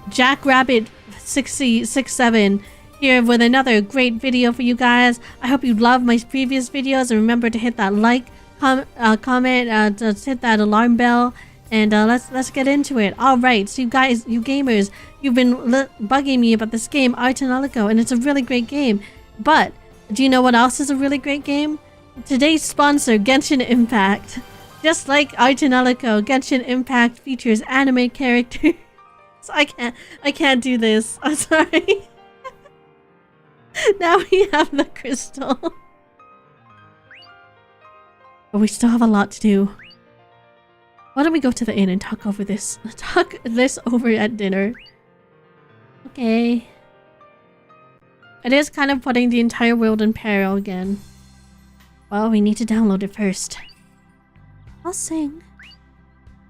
Jackrabbit 667 here with another great video for you guys. I hope you love my previous videos and remember to hit that like, comment, to hit that alarm bell. And let's get into it. Alright, so you guys, you gamers, you've been bugging me about this game, Ar Tonelico, and it's a really great game. But, do you know what else is a really great game? Today's sponsor, Genshin Impact. Just like Ar Tonelico, Genshin Impact features anime characters. So I can't do this. I'm sorry. Now we have the crystal. But we still have a lot to do. Why don't we go to the inn and talk this over at dinner? Okay. It is kind of putting the entire world in peril again. Well, we need to download it first. I'll sing.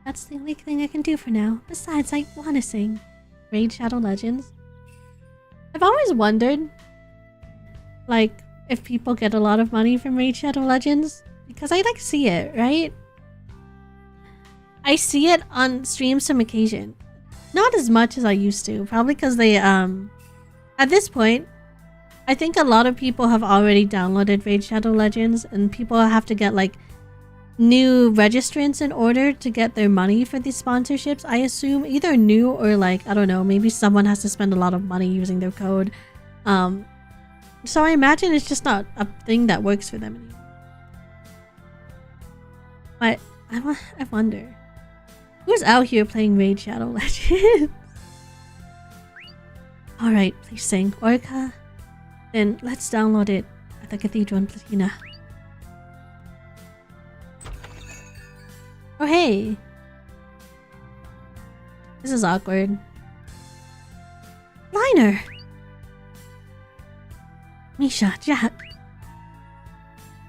That's the only thing I can do for now. Besides, I want to sing. Raid Shadow Legends. I've always wondered, like, if people get a lot of money from Raid Shadow Legends. Because I, like, see it, right? I see it on streams some occasion. Not as much as I used to. Probably because they, at this point, I think a lot of people have already downloaded Raid Shadow Legends. And people have to get, like, new registrants in order to get their money for these sponsorships. I assume either new or, like, I don't know. Maybe someone has to spend a lot of money using their code. So I imagine it's just not a thing that works for them anymore. But I wonder, who's out here playing Raid Shadow Legends? Alright, please sing Orca. Then let's download it at the Cathedral in Platina. Oh hey! This is awkward. Liner! Misha, Jack.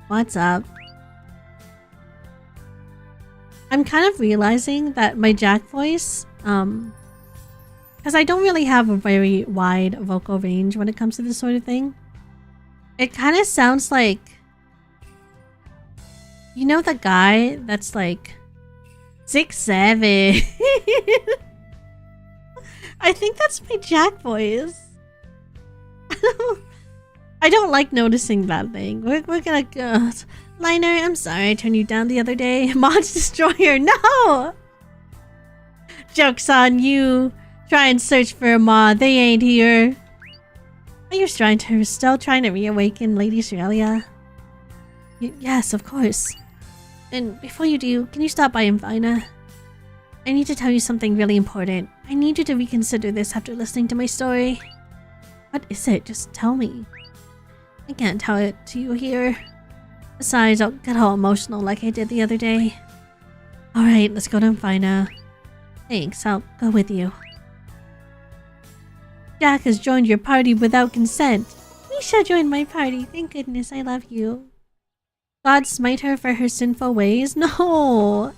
What's up? I'm kind of realizing that my Jack voice, because I don't really have a very wide vocal range when it comes to this sort of thing. It kind of sounds like, you know, the guy that's like 6'7". I think that's my Jack voice. I don't like noticing that thing. We're gonna go. Liner, I'm sorry I turned you down the other day. Mods Destroyer, no! Joke's on you. Try and search for a mod. They ain't here. Are you still trying to reawaken Lady Australia? Yes, of course. And before you do, can you stop by Infina? I need to tell you something really important. I need you to reconsider this after listening to my story. What is it? Just tell me. I can't tell it to you here. Besides, I'll get all emotional like I did the other day. Alright, let's go to Infina. Thanks, I'll go with you. Jack has joined your party without consent. Misha joined my party. Thank goodness, I love you. God smite her for her sinful ways? No!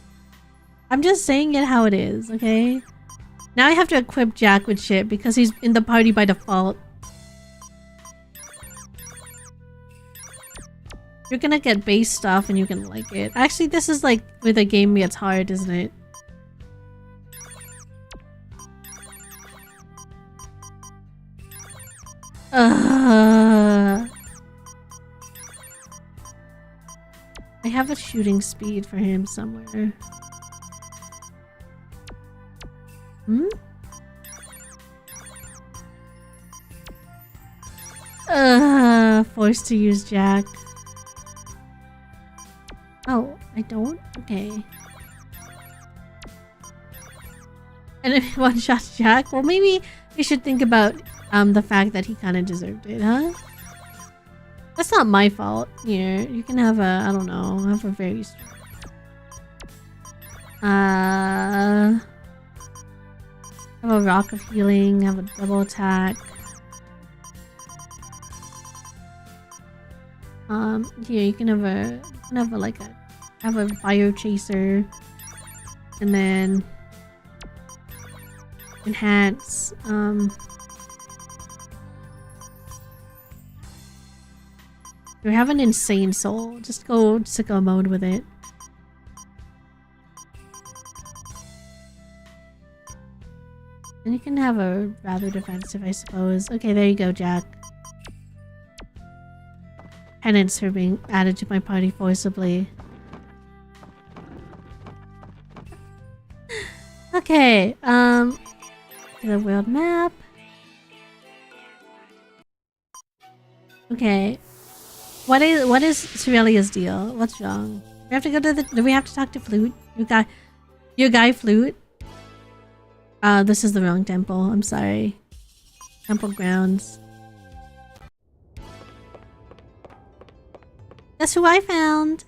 I'm just saying it how it is, okay? Now I have to equip Jack with shit because he's in the party by default. You're gonna get base stuff and you can like it. Actually, this is like where the game gets hard, isn't it? I have a shooting speed for him somewhere. Hmm? Forced to use Jack. Oh, I don't? Okay. And if one shot Jack, well maybe we should think about the fact that he kind of deserved it, huh? That's not my fault. Here, you can have a, I don't know, have a very have a rock of healing, have a double attack. Here you can have a, have a fire chaser, and then enhance. You have an insane soul. Just go sicko mode with it. And you can have a rather defensive, I suppose. Okay, there you go, Jack. Penance for being added to my party forcibly. Okay, to the world map. Okay. What is Cerelia's deal? What's wrong? We have to go to the, do we have to talk to Flute? Your guy Flute? This is the wrong temple. I'm sorry. Temple grounds. That's who I found.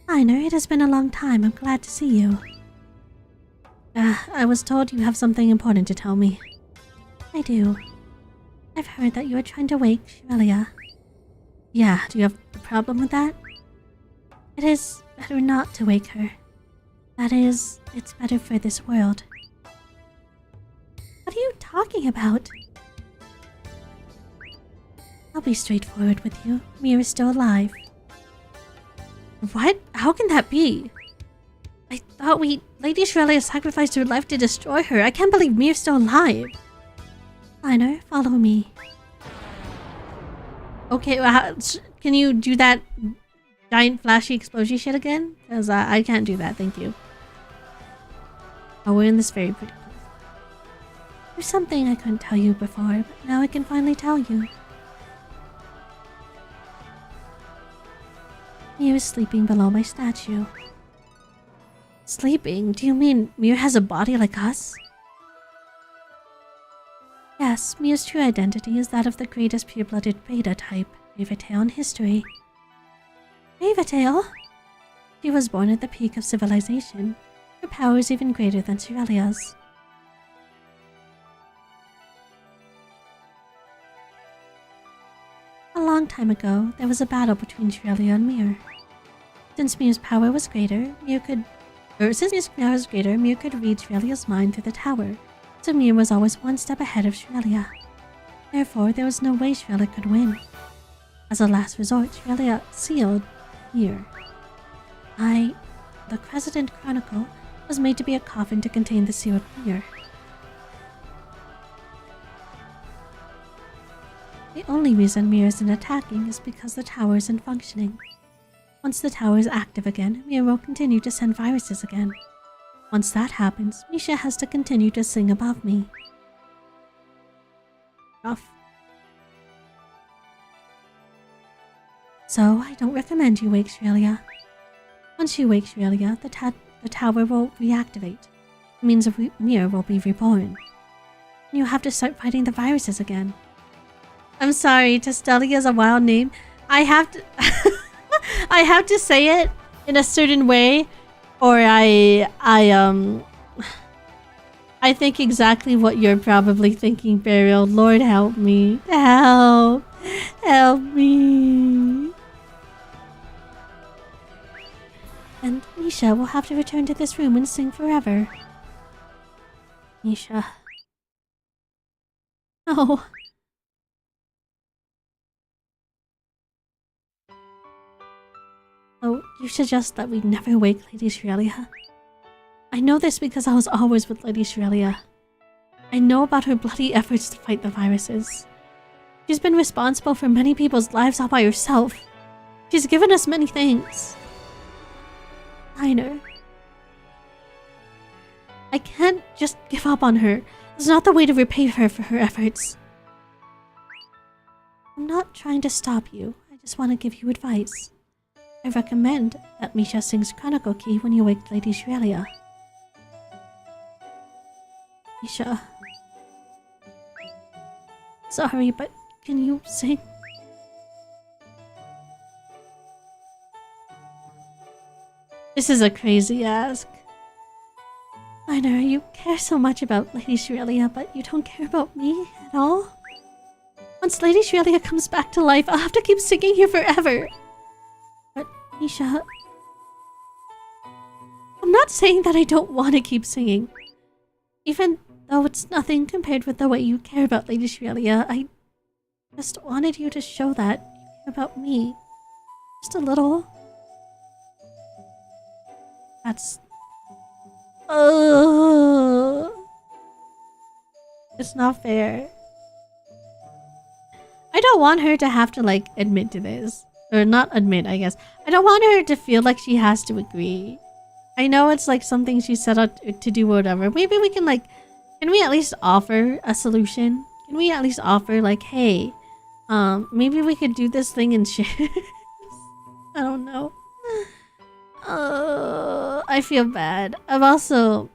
Liner, it has been a long time. I'm glad to see you. I was told you have something important to tell me. I do. I've heard that you are trying to wake Sherelia. Yeah, do you have a problem with that? It is better not to wake her. That is, it's better for this world. What are you talking about? I'll be straightforward with you. Mir is still alive. What? How can that be? I thought Lady Sherelia sacrificed her life to destroy her. I can't believe Mir's still alive. Liner, follow me. Okay, well, can you do that giant flashy explosion shit again? Because I can't do that, thank you. Oh, we're in this very pretty place. There's something I couldn't tell you before, but now I can finally tell you. Mir is sleeping below my statue. Sleeping? Do you mean Mir has a body like us? Yes, Mir's true identity is that of the greatest pure-blooded beta type, fairy tale in history. Fairy tale? She was born at the peak of civilization. Her power is even greater than Cirelia's. A long time ago, there was a battle between Cirelia and Mir. Since Mir's power was greater, Mir could read Cirelia's mind through the tower, so Mir was always one step ahead of Cirelia. Therefore, there was no way Cirelia could win. As a last resort, Cirelia sealed Mir. The President Chronicle, was made to be a coffin to contain the sealed Mir. The only reason Mir isn't attacking is because the tower isn't functioning. Once the tower is active again, Mir will continue to send viruses again. Once that happens, Misha has to continue to sing above me. Rough. So, I don't recommend you wake Cirelia. Once you wake Cirelia, the tower will reactivate. It means Mir will be reborn. And you have to start fighting the viruses again. I'm sorry, Testelia is a wild name. I have to I have to say it in a certain way, or I think exactly what you're probably thinking, Burial. Lord help me. Help me. And Misha will have to return to this room and sing forever. Misha. Oh. Oh, you suggest that we never wake Lady Cirelia? I know this because I was always with Lady Cirelia. I know about her bloody efforts to fight the viruses. She's been responsible for many people's lives all by herself. She's given us many things. Minor. I can't just give up on her. It's not the way to repay her for her efforts. I'm not trying to stop you. I just want to give you advice. I recommend that Misha sings Chronicle Key when you wake Lady Cirelia. Misha. Sorry, but can you sing? This is a crazy ask. I know you care so much about Lady Cirelia, but you don't care about me at all? Once Lady Cirelia comes back to life, I'll have to keep singing here forever. But, Misha... I'm not saying that I don't want to keep singing. Even though it's nothing compared with the way you care about Lady Cirelia, I just wanted you to show that you care about me. Just a little. That's... It's not fair. I don't want her to have to, like, admit to this. Or not admit, I guess. I don't want her to feel like she has to agree. I know it's, like, something she set out to do or whatever. Maybe we can, like... Can we at least offer a solution? Can we at least offer, like, hey... maybe we could do this thing in shares? I don't know. I feel bad. I'm also...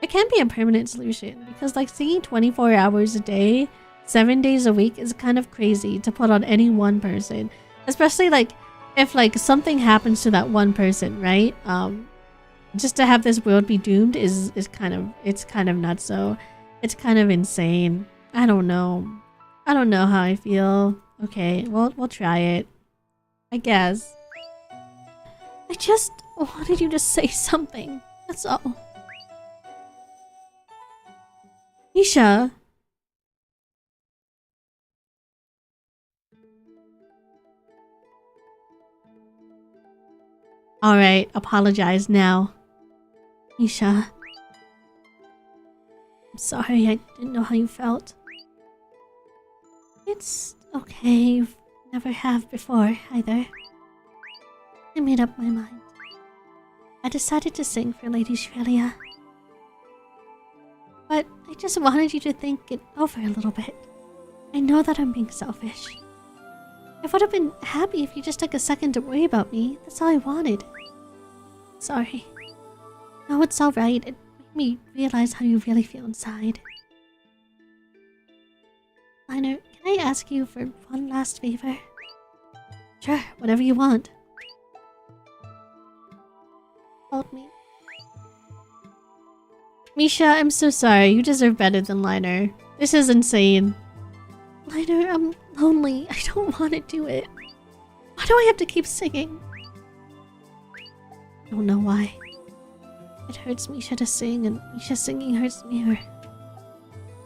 It can't be a permanent solution because like singing 24 hours a day, 7 days a week is kind of crazy to put on any one person. Especially like if like something happens to that one person, right? Just to have this world be doomed is kind of nuts. So it's kind of insane. I don't know. I don't know how I feel. Okay, we'll try it. I guess. I just wanted you to say something. That's all. Misha. Alright, apologize now. Misha. I'm sorry, I didn't know how you felt. It's okay, you've never have before, either. I made up my mind. I decided to sing for Lady Cirelia. But I just wanted you to think it over a little bit. I know that I'm being selfish. I would have been happy if you just took a second to worry about me. That's all I wanted. Sorry. No, it's alright. It made me realize how you really feel inside. Liner, can I ask you for one last favor? Sure, whatever you want. Hold me. Misha, I'm so sorry. You deserve better than Liner. This is insane. Liner, I'm lonely. I don't want to do it. Why do I have to keep singing? I don't know why. It hurts Misha to sing, and Misha singing hurts me.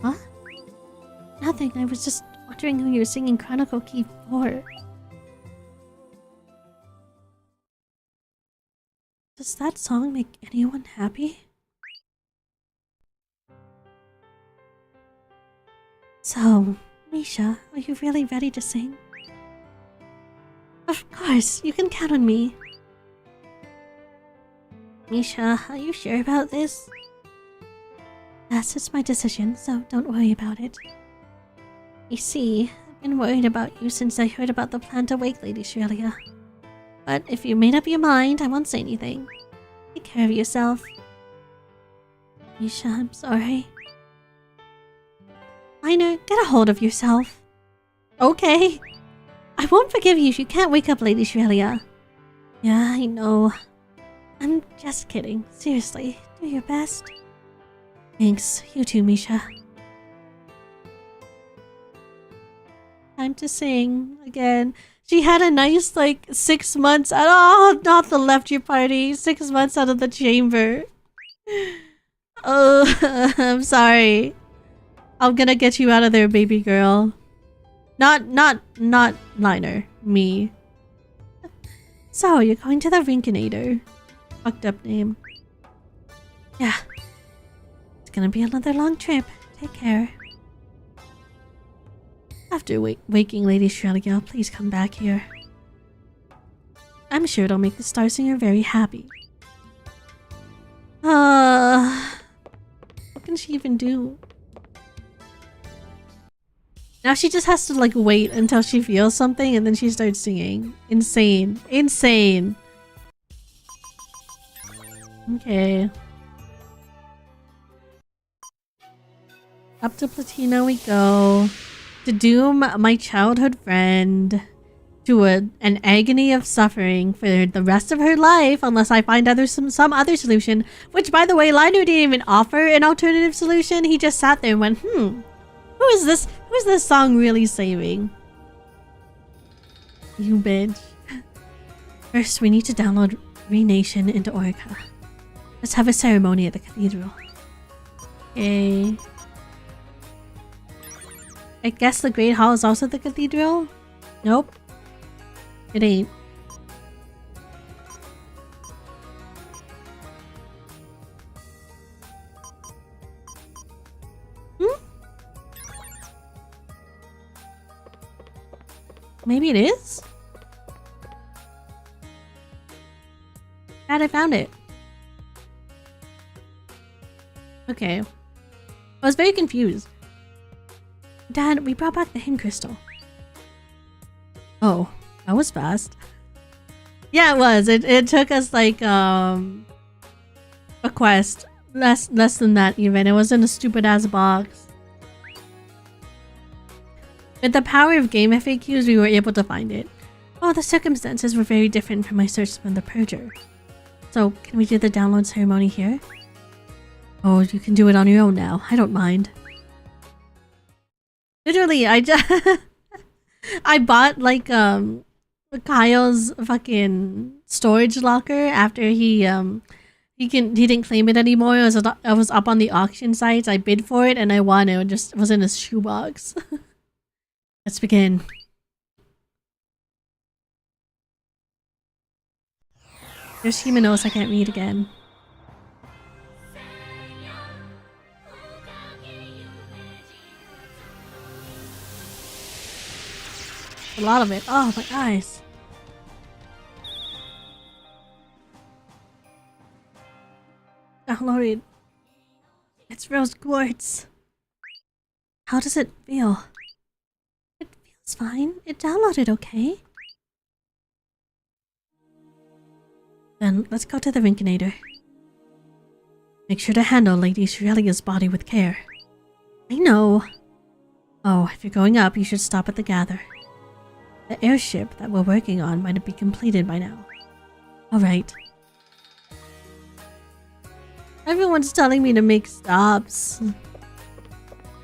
Huh? Nothing. I was just wondering who you were singing Chronicle Key for. Does that song make anyone happy? So, Misha, are you really ready to sing? Of course, you can count on me. Misha, are you sure about this? Yes, it's my decision, so don't worry about it. You see, I've been worried about you since I heard about the plan to wake Lady Shrelia. But if you made up your mind, I won't say anything. Take care of yourself. Misha, I'm sorry. Liner, get a hold of yourself. Okay. I won't forgive you if you can't wake up Lady Shrelia. Yeah, I know. I'm just kidding. Seriously, do your best. Thanks. You too, Misha. Time to sing again. She had a nice, 6 months out. Oh, not the left your party. 6 months out of the chamber. Oh, I'm sorry. I'm gonna get you out of there, baby girl. Not Liner. Me. So, you're going to the Rinkinator. Fucked up name. Yeah. It's gonna be another long trip. Take care. After waking Lady Shrelia, please come back here. I'm sure it'll make the Star Singer very happy. What can she even do? Now she just has to wait until she feels something and then she starts singing. Insane. Insane. Okay. Up to Platina we go. To doom my childhood friend to an agony of suffering for the rest of her life unless I find some other solution. Which, by the way, Liner didn't even offer an alternative solution. He just sat there and went, who is this? Who is this song really saving? You bitch. First, we need to download Renation into Orica. Let's have a ceremony at the cathedral. Okay. I guess the Great Hall is also the cathedral? Nope. It ain't. Maybe it is? Glad I found it. Okay. I was very confused. Dad, we brought back the hymn crystal. Oh, that was fast. Yeah, it was. It took us a quest. Less than that even. It was in a stupid ass box. With the power of game FAQs, we were able to find it. Oh, the circumstances were very different from my search from the Purger. So, can we do the download ceremony here? Oh, you can do it on your own now. I don't mind. Literally, I bought Kyle's fucking storage locker after he didn't claim it anymore. I was up on the auction sites. I bid for it and I won it. It just was in his shoebox. Let's begin. There's Himenos I can't read again. A lot of it. Oh, my eyes. Downloaded. It's rose quartz. How does it feel? It feels fine. It downloaded okay. Then let's go to the Rinkinator. Make sure to handle Lady Shirelia's body with care. I know. Oh, if you're going up, you should stop at the Gather. The airship that we're working on might be completed by now. Alright. Everyone's telling me to make stops.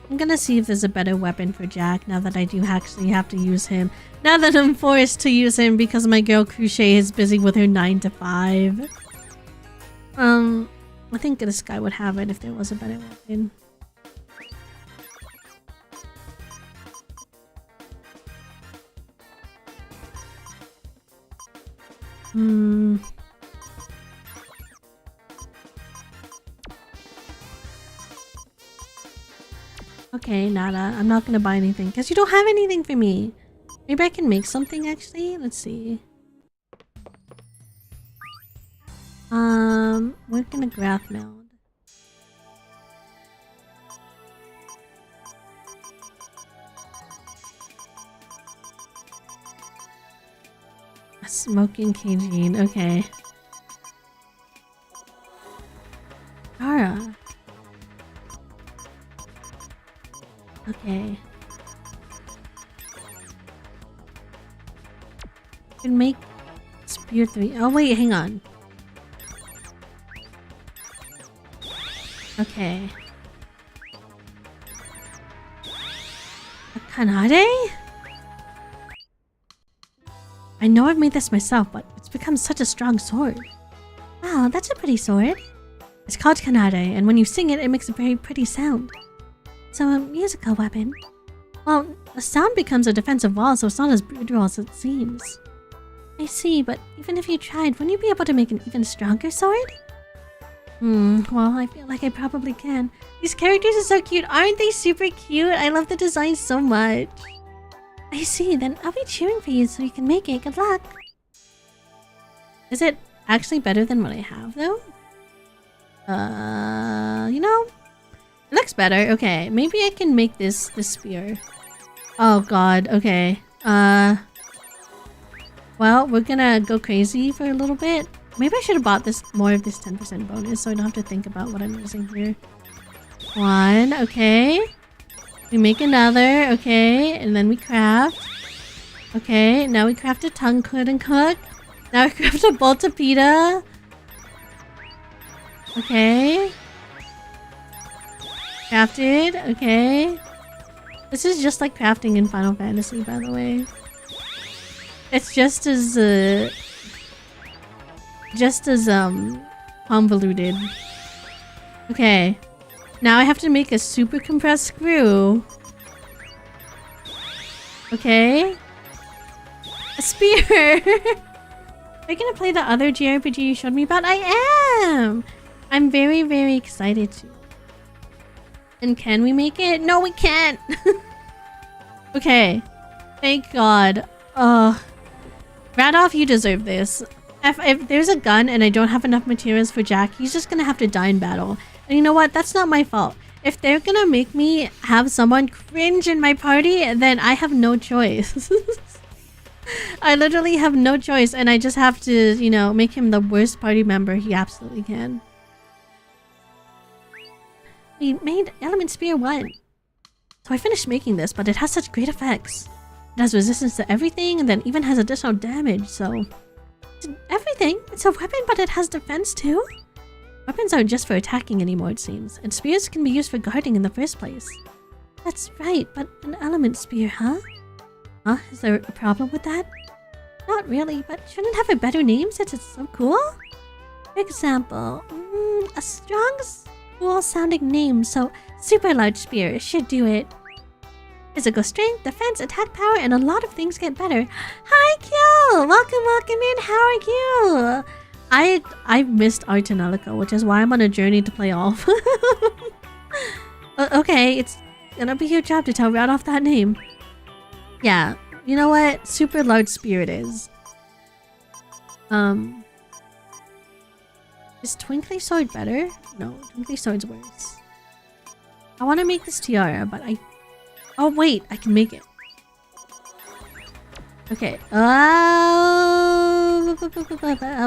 I'm gonna see if there's a better weapon for Jack now that I do actually have to use him. Now that I'm forced to use him because my girl Crochet is busy with her 9 to 5. I think this guy would have it if there was a better weapon. Okay, nada. I'm not gonna buy anything because you don't have anything for me. Maybe I can make something actually. Let's see. We're gonna graph meld. A smoking Cajun. Okay. Ara. Okay. Can make spear 3. Oh wait, hang on. Okay. A Kanade? I know I've made this myself, but it's become such a strong sword. Wow, that's a pretty sword. It's called Kanade, and when you sing it, it makes a very pretty sound. So a musical weapon. Well, a sound becomes a defensive wall, so it's not as brutal as it seems. I see, but even if you tried, wouldn't you be able to make an even stronger sword? Well, I feel like I probably can. These characters are so cute. Aren't they super cute? I love the design so much. I see, then I'll be cheering for you so you can make it. Good luck. Is it actually better than what I have, though? You know? It looks better. Okay, maybe I can make this spear. Oh god, okay. Well, we're gonna go crazy for a little bit. Maybe I should have bought this more of this 10% bonus so I don't have to think about what I'm using here. 1, okay. We make another, okay, and then we craft. Okay, now we craft a tongue cut and cook. Now we craft a bolta pita. Okay. Crafted, okay. This is just like crafting in Final Fantasy, by the way. It's just as convoluted. Okay. Now I have to make a super compressed screw. Okay. A spear! Are you gonna play the other JRPG you showed me about? I am! I'm very, very excited to. And can we make it? No, we can't! Okay. Thank God. Radoff, you deserve this. If there's a gun and I don't have enough materials for Jack, he's just gonna have to die in battle. And you know what? That's not my fault. If they're gonna make me have someone cringe in my party, then I have no choice. I literally have no choice, and I just have to, you know, make him the worst party member he absolutely can. We made Element Spear 1. So I finished making this, but it has such great effects. It has resistance to everything, and then even has additional damage, so... Everything? It's a weapon, but it has defense too? Weapons aren't just for attacking anymore, it seems, and spears can be used for guarding in the first place. That's right, but an element spear, huh? Huh? Is there a problem with that? Not really, but shouldn't it have a better name since it's so cool? For example, a strong, cool sounding name, so super large spear should do it. Physical strength, defense, attack power, and a lot of things get better. Hi, Kyo! Welcome in. How are you? I missed Ar Tonelico, which is why I'm on a journey to play all. Okay, it's gonna be your job to tell Radoff that name. Yeah, you know what? Super large spear it is. Is Twinkly Sword better? No, Twinkly Sword's worse. I want to make this tiara, but I... Oh, wait. I can make it. Okay.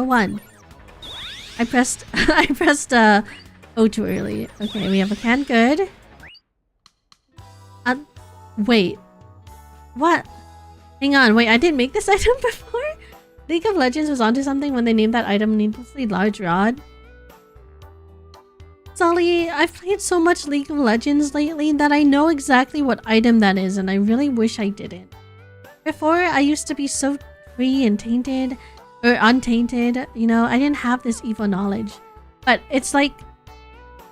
One. I pressed... I pressed, O too early. Okay, we have a can. Good. Wait. What? Hang on. Wait, I didn't make this item before? League of Legends was onto something when they named that item needlessly large rod. Sully, I've played so much League of Legends lately that I know exactly what item that is, and I really wish I didn't. Before, I used to be so free and tainted, or untainted, you know, I didn't have this evil knowledge. But it's like,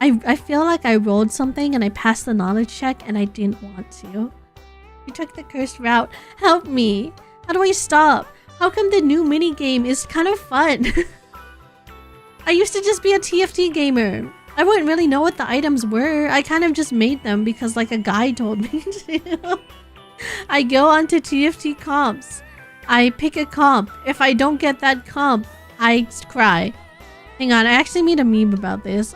I feel like I rolled something and I passed the knowledge check and I didn't want to. You took the cursed route. Help me! How do I stop? How come the new minigame is kind of fun? I used to just be a TFT gamer. I wouldn't really know what the items were. I kind of just made them because like a guy told me to. I go onto TFT comps. I pick a comp. If I don't get that comp, I cry. Hang on, I actually made a meme about this.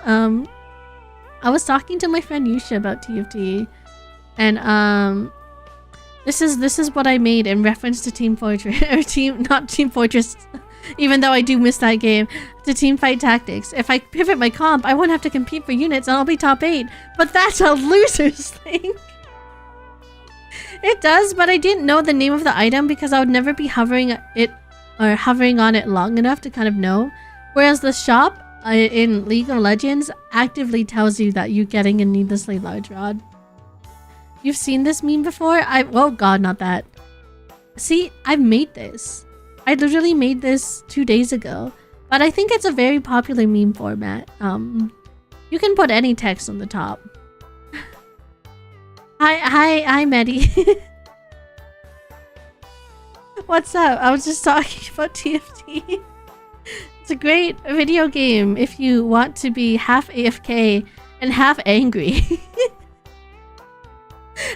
I was talking to my friend Yusha about TFT. And this is what I made in reference to Team Fortress, or not Team Fortress, even though I do miss that game, to Team Fight Tactics. If I pivot my comp, I won't have to compete for units and I'll be top 8. But that's a loser's thing. It does, but I didn't know the name of the item because I would never be hovering on it long enough to kind of know. Whereas the shop in League of Legends actively tells you that you're getting a needlessly large rod. You've seen this meme before? Oh god, not that. See, I've made this. I literally made this 2 days ago. But I think it's a very popular meme format. You can put any text on the top. Hi, Maddie. What's up? I was just talking about TFT. It's a great video game if you want to be half AFK and half angry.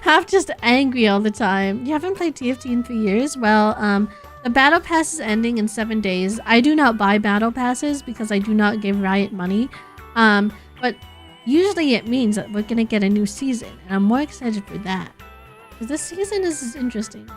Half just angry all the time. You haven't played TFT in 3 years? Well, the battle pass is ending in 7 days. I do not buy battle passes because I do not give Riot money. But usually it means that we're gonna get a new season, and I'm more excited for that. Because this season is interesting.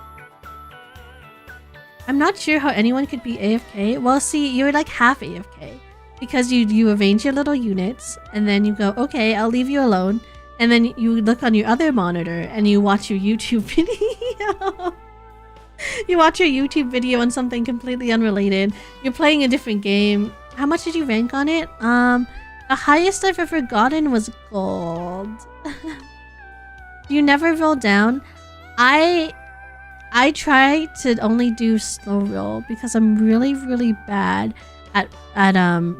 I'm not sure how anyone could be AFK. Well, see, you're like half AFK. Because you arrange your little units, and then you go, okay, I'll leave you alone. And then you look on your other monitor, and you watch your YouTube video. You watch your YouTube video on something completely unrelated. You're playing a different game. How much did you rank on it? The highest I've ever gotten was gold. You never roll down? I try to only do slow roll because I'm really, really bad at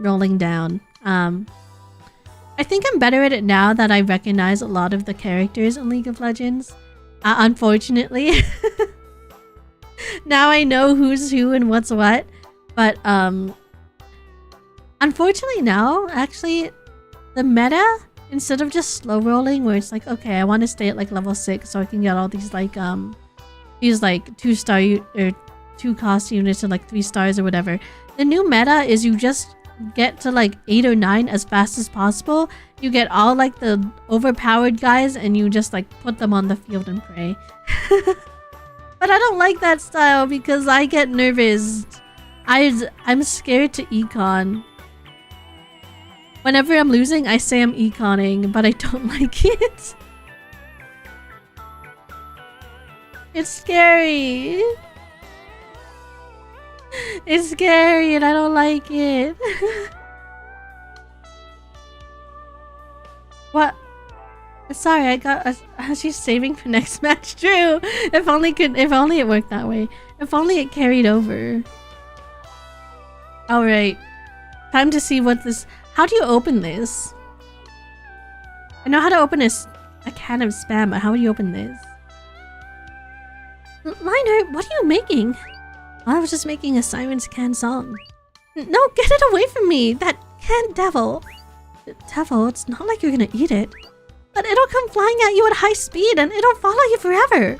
rolling down. I think I'm better at it now that I recognize a lot of the characters in League of Legends. Unfortunately. Now I know who's who and what's what. But unfortunately now, actually, the meta, instead of just slow rolling where it's like, okay, I want to stay at like level 6 so I can get all these like 2-star or 2 cost units and like 3 stars or whatever. The new meta is you just get to like 8 or 9 as fast as possible. You get all like the overpowered guys and you just like put them on the field and pray. But I don't like that style because I get nervous. I'm scared to econ. Whenever I'm losing, I say I'm econing, but I don't like it. It's scary. It's scary and I don't like it. What? Sorry, I got. She's saving for next match. True. If only it worked that way. If only it carried over. All right. Time to see what this. How do you open this? I know how to open a can of spam, but how do you open this? Liner, what are you making? I was just making a Siren's Can song. No, get it away from me! That can devil! Devil, it's not like you're gonna eat it. But it'll come flying at you at high speed and it'll follow you forever.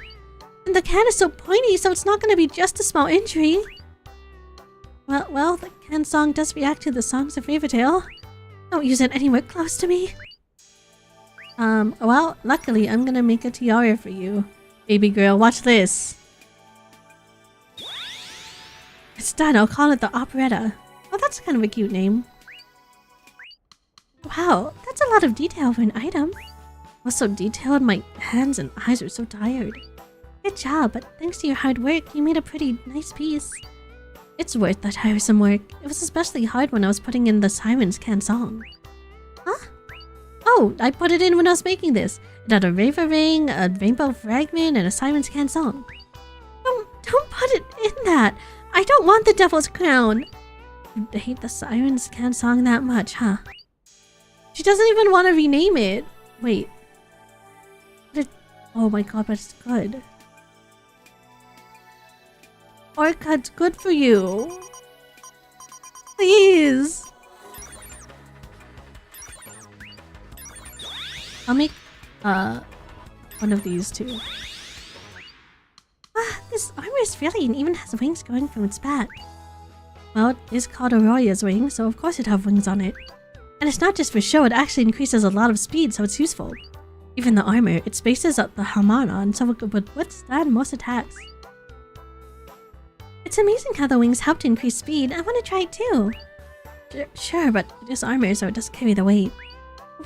And the can is so pointy, so it's not gonna be just a small injury. Well, the can song does react to the songs of Riverdale. Don't use it anywhere close to me. Well, luckily I'm gonna make a tiara for you. Baby girl, watch this. It's done, I'll call it the operetta. Oh, that's kind of a cute name. Wow, that's a lot of detail for an item. It was so detailed, my hands and eyes are so tired. Good job, but thanks to your hard work, you made a pretty nice piece. It's worth that tiresome work. It was especially hard when I was putting in the Siren's Can song. Huh? Oh, I put it in when I was making this. It had a raver ring, a rainbow fragment, and a Siren's Can song. Don't put it in that. I don't want the Devil's Crown. You hate the Siren's Can song that much, huh? She doesn't even want to rename it. Wait. Oh my god, but it's good. Orcud's good for you. Please. I'll make one of these too. Ah, this armor is frilly and even has wings going from its back. Well, it is called Aurora's wing, so of course it'd have wings on it. And it's not just for show, it actually increases a lot of speed, so it's useful. Even the armor, it spaces up the Hamana, so it would withstand most attacks. It's amazing how the wings help to increase speed. I want to try it too. Sure, but it is armor, so it doesn't carry the weight.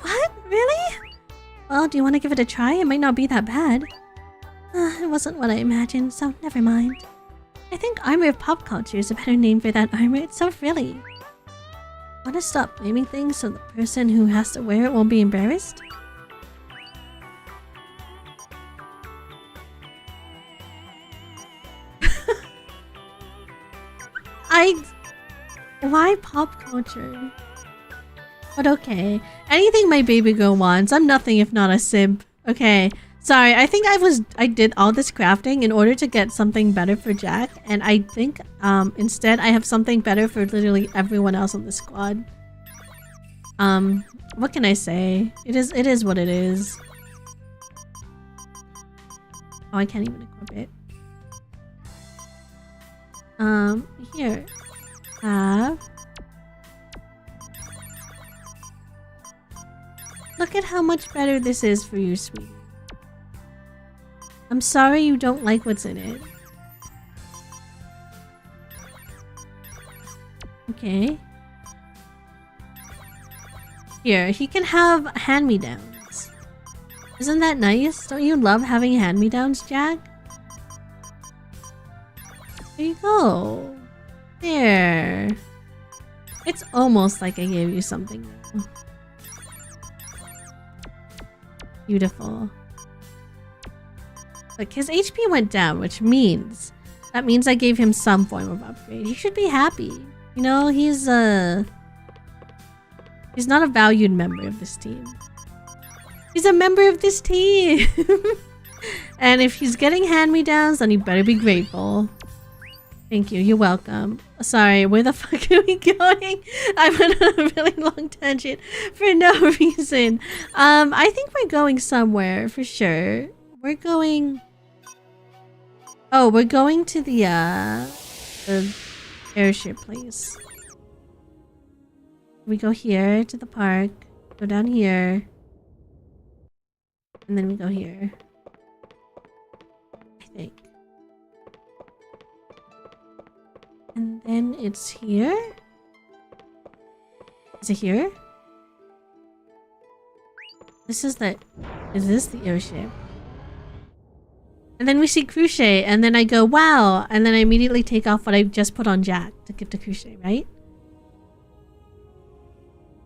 What? Really? Well, do you want to give it a try? It might not be that bad. It wasn't what I imagined, so never mind. I think Armor of Pop Culture is a better name for that armor. It's so frilly. Want to stop naming things so the person who has to wear it won't be embarrassed? Why pop culture? But okay. Anything my baby girl wants. I'm nothing if not a simp. Okay. Sorry, I think I did all this crafting in order to get something better for Jack, and I think instead I have something better for literally everyone else on the squad. What can I say? It is what it is. Oh, I can't even equip it. Here. Look at how much better this is for you, sweetie. I'm sorry you don't like what's in it. Okay. Here, he can have hand-me-downs. Isn't that nice? Don't you love having hand-me-downs, Jack? There you go. There. It's almost like I gave you something new. Beautiful. Look, his HP went down, which means... that means I gave him some form of upgrade. He should be happy. You know, he's not a valued member of this team. He's a member of this team! And if he's getting hand-me-downs, then he better be grateful. Thank you, you're welcome. Sorry, where the fuck are we going? I went on a really long tangent for no reason. I think we're going somewhere, for sure. We're going... oh, we're going to the airship place. We go here to the park, go down here, and then we go here. I think. And then it's here? Is it here? This is the... is this the airship? And then we see Crochet, and then I go, wow! And then I immediately take off what I just put on Jack to give to Crochet, right?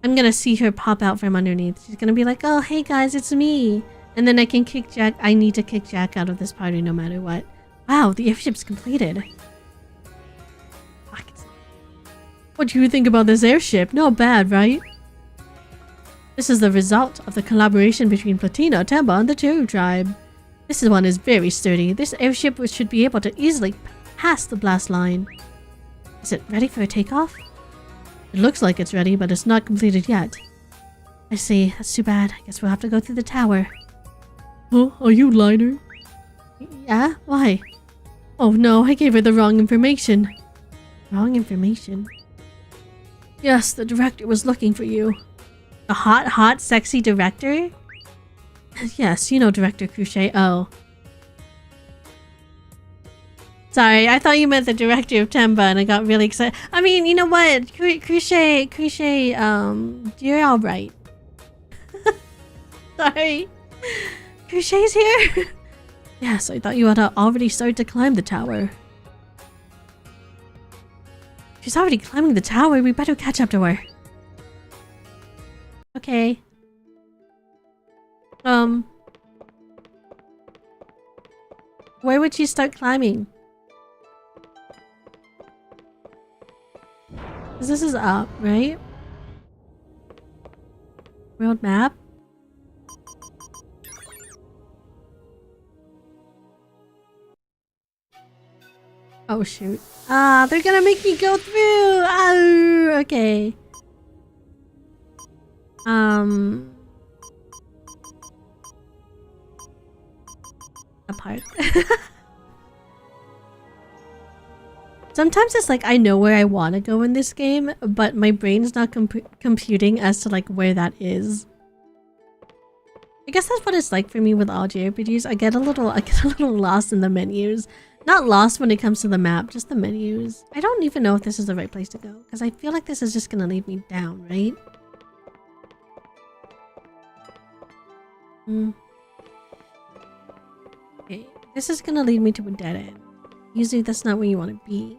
I'm gonna see her pop out from underneath. She's gonna be like, oh, hey guys, it's me! And then I can kick Jack. I need to kick Jack out of this party no matter what. Wow, the airship's completed. What do you think about this airship? Not bad, right? This is the result of the collaboration between Platina, Temba, and the Cherry tribe. This one is very sturdy. This airship should be able to easily pass the blast line. Is it ready for a takeoff? It looks like it's ready, but it's not completed yet. I see. That's too bad. I guess we'll have to go through the tower. Oh, are you Liner? Yeah? Why? Oh no, I gave her the wrong information. Wrong information? Yes, the director was looking for you. The hot, sexy director? Yes, you know Director Crochet. Oh. Sorry, I thought you meant the director of Temba and I got really excited. I mean, you know what? Crochet, you're alright. Sorry. Crochet's here? Yes, I thought you had already started to climb the tower. She's already climbing the tower. We better catch up to her. Okay. Where would she start climbing? Because this is up, right? World map? Oh shoot. Ah, they're gonna make me go through! Ah, okay. Apart. Sometimes it's like I know where I want to go in this game, but my brain's not computing as to like where that is. I guess that's what it's like for me with all JRPGs. I get a little lost in the menus. Not lost when it comes to the map, just the menus. I don't even know if this is the right place to go, because I feel like this is just gonna lead me down, right? Okay, this is gonna lead me to a dead end. Usually that's not where you want to be.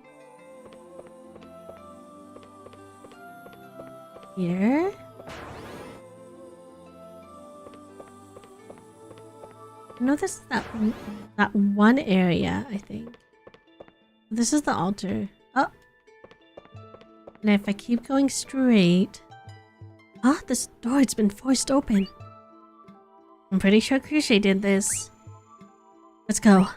Here? I know this is that one area, I think. This is the altar. Oh! And if I keep going straight... Ah, this door, it's been forced open. I'm pretty sure Crochet did this. Let's go.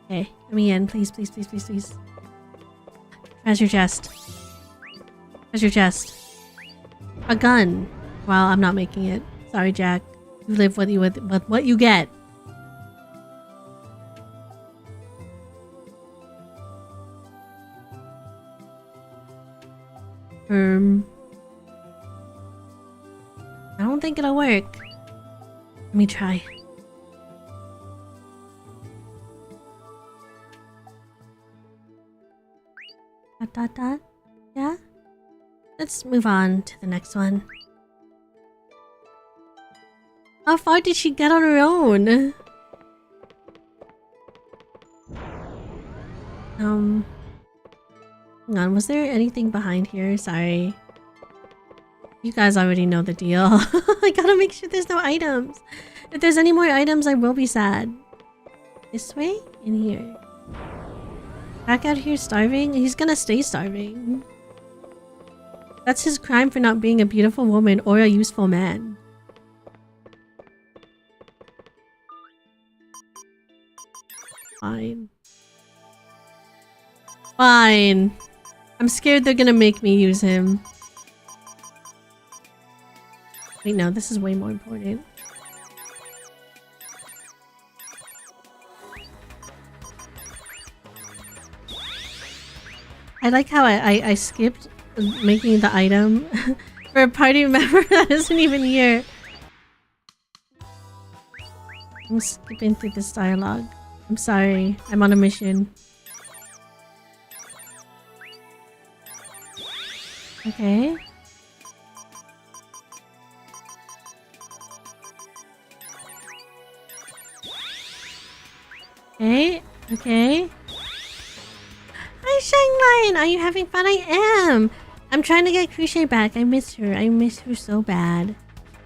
Okay, let me in. Please, please, please, please, please. Treasure chest. Treasure chest. A gun. Well, I'm not making it. Sorry, Jack. You live with what you get. I don't think it'll work. Let me try. Dot. Yeah? Let's move on to the next one. How far did she get on her own? Hang on, was there anything behind here? Sorry. You guys already know the deal. I gotta make sure there's no items. If there's any more items, I will be sad. This way? In here. Back out here starving? He's gonna stay starving. That's his crime for not being a beautiful woman or a useful man. Fine. Fine. I'm scared they're gonna make me use him. Wait, no, this is way more important. I like how I skipped making the item for a party member that isn't even here. I'm skipping through this dialogue. I'm sorry. I'm on a mission. Okay. Okay. Okay. Hi, Shangline! Are you having fun? I am! I'm trying to get Crochet back. I miss her. I miss her so bad.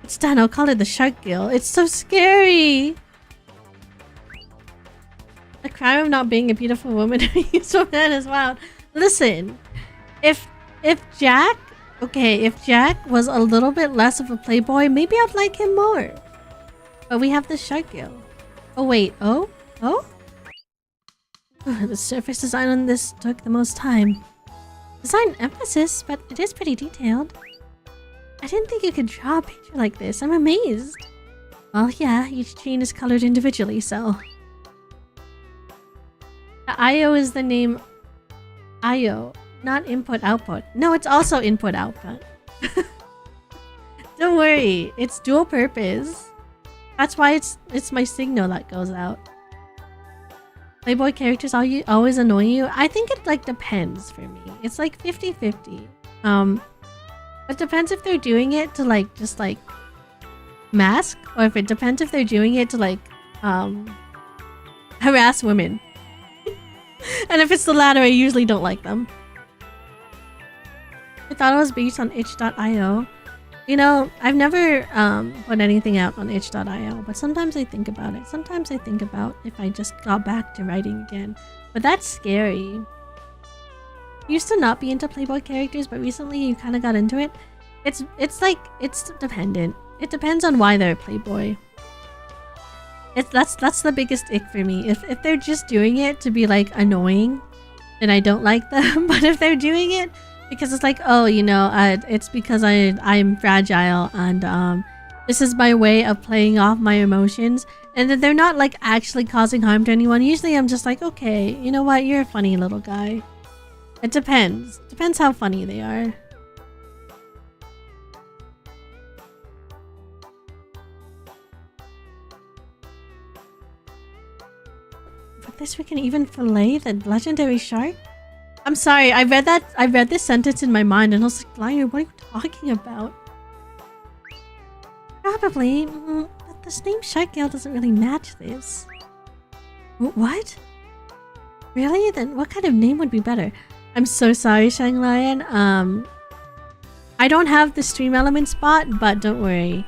It's done. I'll call it the Shark Gill. It's so scary! The crime of not being a beautiful woman is so bad as well. Listen, if Jack... Okay, if Jack was a little bit less of a playboy, maybe I'd like him more. But we have the Shark Gill. Oh, wait. Oh? Oh? The surface design on this took the most time. Design emphasis, but it is pretty detailed. I didn't think you could draw a picture like this. I'm amazed. Well, yeah, each chain is colored individually, so... The Io is the name Io, not input-output. No, it's also input-output. Don't worry, it's dual purpose. That's why it's my signal that goes out. Playboy characters always annoy you? I think it like depends for me. It's like 50-50. It depends if they're doing it to like just like mask, or if it depends if they're doing it to like harass women. And if it's the latter, I usually don't like them. I thought it was based on itch.io. You know, I've never put anything out on itch.io, but sometimes I think about it. Sometimes I think about if I just got back to writing again. But that's scary. Used to not be into Playboy characters, but recently you kind of got into it. It's like, it's dependent. It depends on why they're a Playboy. That's the biggest ick for me. If they're just doing it to be like annoying, then I don't like them. But if they're doing it because it's like, oh, you know, it's because I'm fragile and this is my way of playing off my emotions, and that they're not like actually causing harm to anyone. Usually I'm just like, okay, you know what, you're a funny little guy. It depends. Depends how funny they are. For this we can even fillet the legendary shark? I'm sorry, I read this sentence in my mind and I was like, Liar, what are you talking about? Probably, but this name Sharkgale doesn't really match this. What? Really? Then what kind of name would be better? I'm so sorry, Shang Lion. I don't have the stream element spot, but don't worry.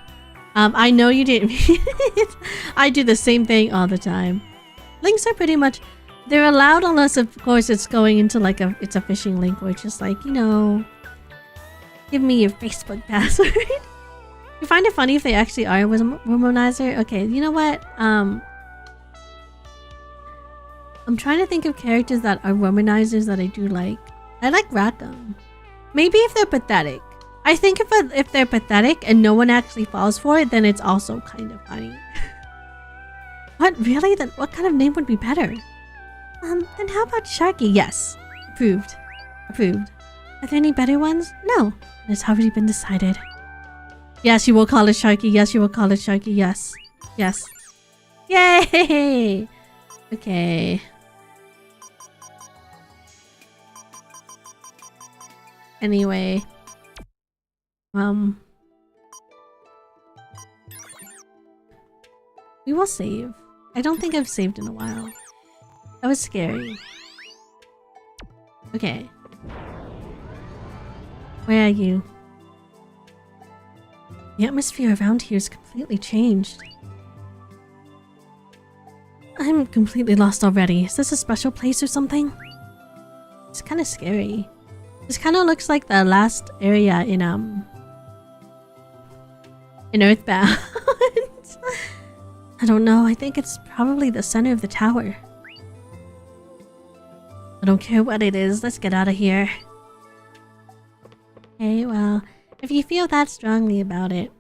I know you didn't mean it. I do the same thing all the time. Links are pretty much... They're allowed unless, of course, it's going into like it's a phishing link where it's just like, you know... Give me your Facebook password. You find it funny if they actually are a womanizer? Okay, you know what? I'm trying to think of characters that are womanizers that I do like. I like Rackham. Maybe if they're pathetic. I think if they're pathetic and no one actually falls for it, then it's also kind of funny. What? Really? Then what kind of name would be better? Then how about Sharky? Yes. Approved. Approved. Are there any better ones? No. It's already been decided. Yes, you will call it Sharky. Yes, you will call it Sharky. Yes. Yes. Yay! Okay. Anyway. We will save. I don't think I've saved in a while. That was scary. Okay. Where are you? The atmosphere around here is completely changed. I'm completely lost already. Is this a special place or something? It's kind of scary. This kind of looks like the last area in Earthbound. I don't know. I think it's probably the center of the tower. I don't care what it is. Let's get out of here. Okay, well, if you feel that strongly about it,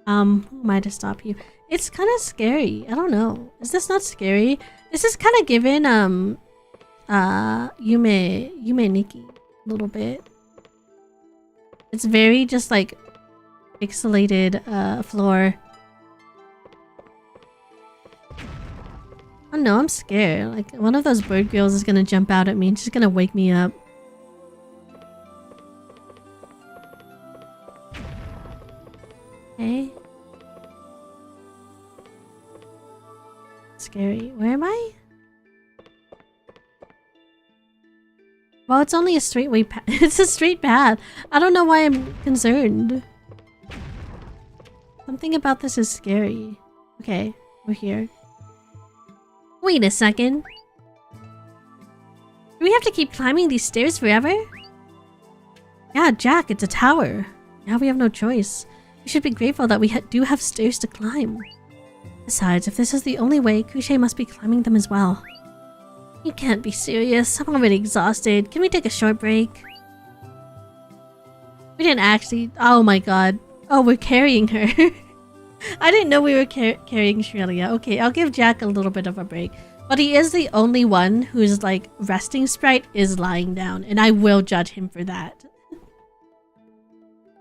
who am I to stop you? It's kind of scary. I don't know. Is this not scary? This is kind of given Yume Nikki a little bit. It's very just like pixelated floor. Oh no, I'm scared. Like one of those bird girls is gonna jump out at me and she's gonna wake me up. Okay. Scary. Where am I? Well, it's only a straight way path. It's a straight path. I don't know why I'm concerned. Something about this is scary. Okay, we're here. Wait a second. Do we have to keep climbing these stairs forever? Yeah, Jack, it's a tower. Now we have no choice. We should be grateful that we do have stairs to climb. Besides, if this is the only way, Kushe must be climbing them as well. You can't be serious. I'm already exhausted. Can we take a short break? We didn't actually... Oh my god. Oh, we're carrying her. I didn't know we were carrying Shrelia. Okay, I'll give Jack a little bit of a break. But he is the only one whose, like, resting sprite is lying down. And I will judge him for that.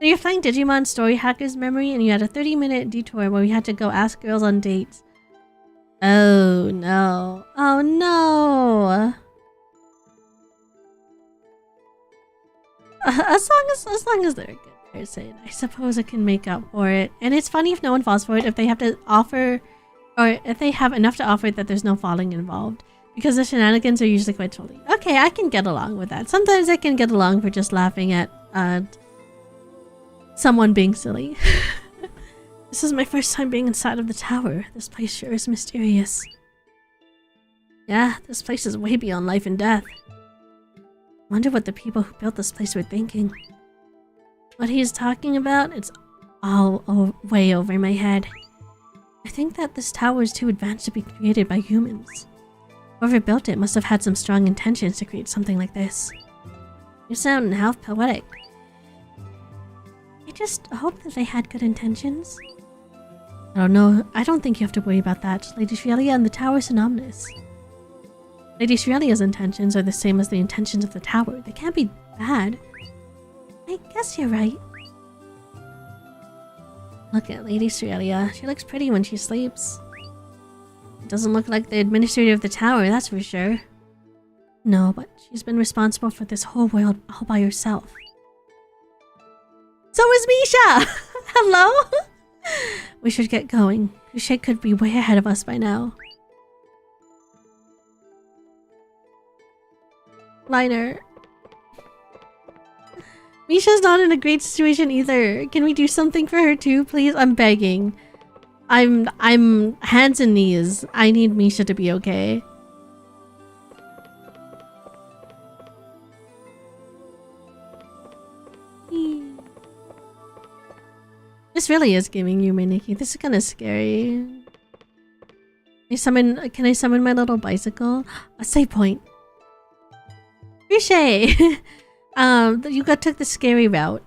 So you're playing Digimon Story Hacker's Memory and you had a 30-minute detour where we had to go ask girls on dates. Oh no. Oh no. As long as they're a good person, I suppose I can make up for it. And it's funny if no one falls for it, if they have to offer, or if they have enough to offer that there's no falling involved. Because the shenanigans are usually quite trolly. Okay, I can get along with that. Sometimes I can get along for just laughing at someone being silly. This is my first time being inside of the tower. This place sure is mysterious. Yeah, this place is way beyond life and death. Wonder what the people who built this place were thinking. What he's talking about, it's all way over my head. I think that this tower is too advanced to be created by humans. Whoever built it must have had some strong intentions to create something like this. You sound half poetic. I just hope that they had good intentions. I don't know. I don't think you have to worry about that. Lady Shrelia and the tower are synonymous. Lady Shrelia's intentions are the same as the intentions of the tower. They can't be bad. I guess you're right. Look at Lady Shrelia. She looks pretty when she sleeps. It doesn't look like the administrator of the tower, that's for sure. No, but she's been responsible for this whole world all by herself. So is Misha! Hello? We should get going. Kushe could be way ahead of us by now. Liner. Misha's not in a great situation either. Can we do something for her too, please? I'm begging. I'm hands and knees. I need Misha to be okay. This really is giving you Miniki. This is kind of scary. Can I summon my little bicycle? A save point. Riche! You took the scary route.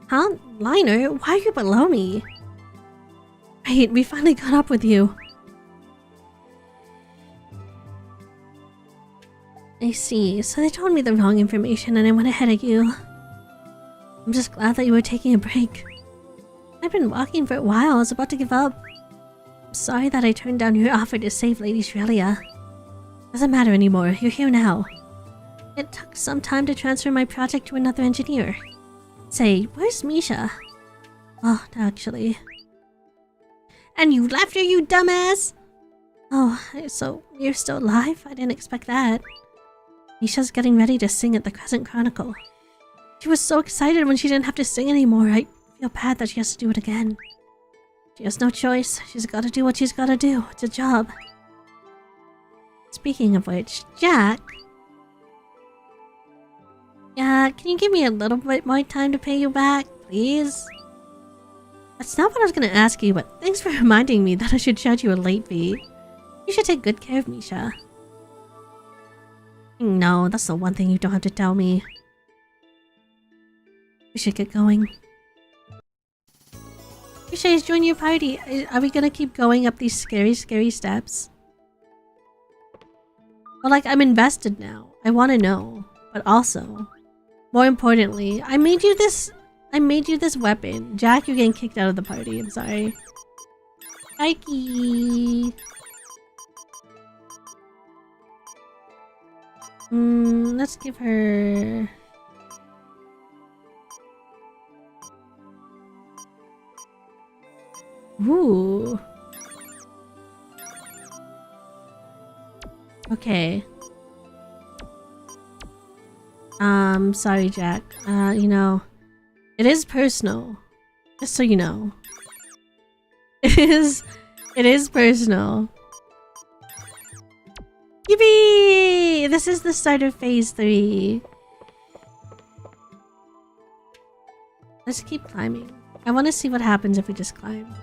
Huh? Liner? Why are you below me? Right, we finally caught up with you. I see. So they told me the wrong information and I went ahead of you. I'm just glad that you were taking a break. I've been walking for a while. I was about to give up. I'm sorry that I turned down your offer to save Lady Shrelia. Doesn't matter anymore. You're here now. It took some time to transfer my project to another engineer. Say, where's Misha? Oh, actually. And you left her, you dumbass! Oh, so you're still alive? I didn't expect that. Misha's getting ready to sing at the Crescent Chronicle. She was so excited when she didn't have to sing anymore. I feel bad that she has to do it again. She has no choice. She's gotta do what she's gotta do. It's a job. Speaking of which, Jack... Yeah, can you give me a little bit more time to pay you back, please? That's not what I was gonna ask you, but thanks for reminding me that I should charge you a late fee. You should take good care of Misha. No, that's the one thing you don't have to tell me. We should get going. Risha's join your party. Are we gonna keep going up these scary steps? Well, like, I'm invested now. I want to know. But also, more importantly, I made you this weapon. Jack, you're getting kicked out of the party. I'm sorry. Ikey. Let's give her... Ooh. Okay. Sorry, Jack. You know, it is personal. Just so you know. It is personal. Yippee! This is the start of phase 3. Let's keep climbing. I want to see what happens if we just climb.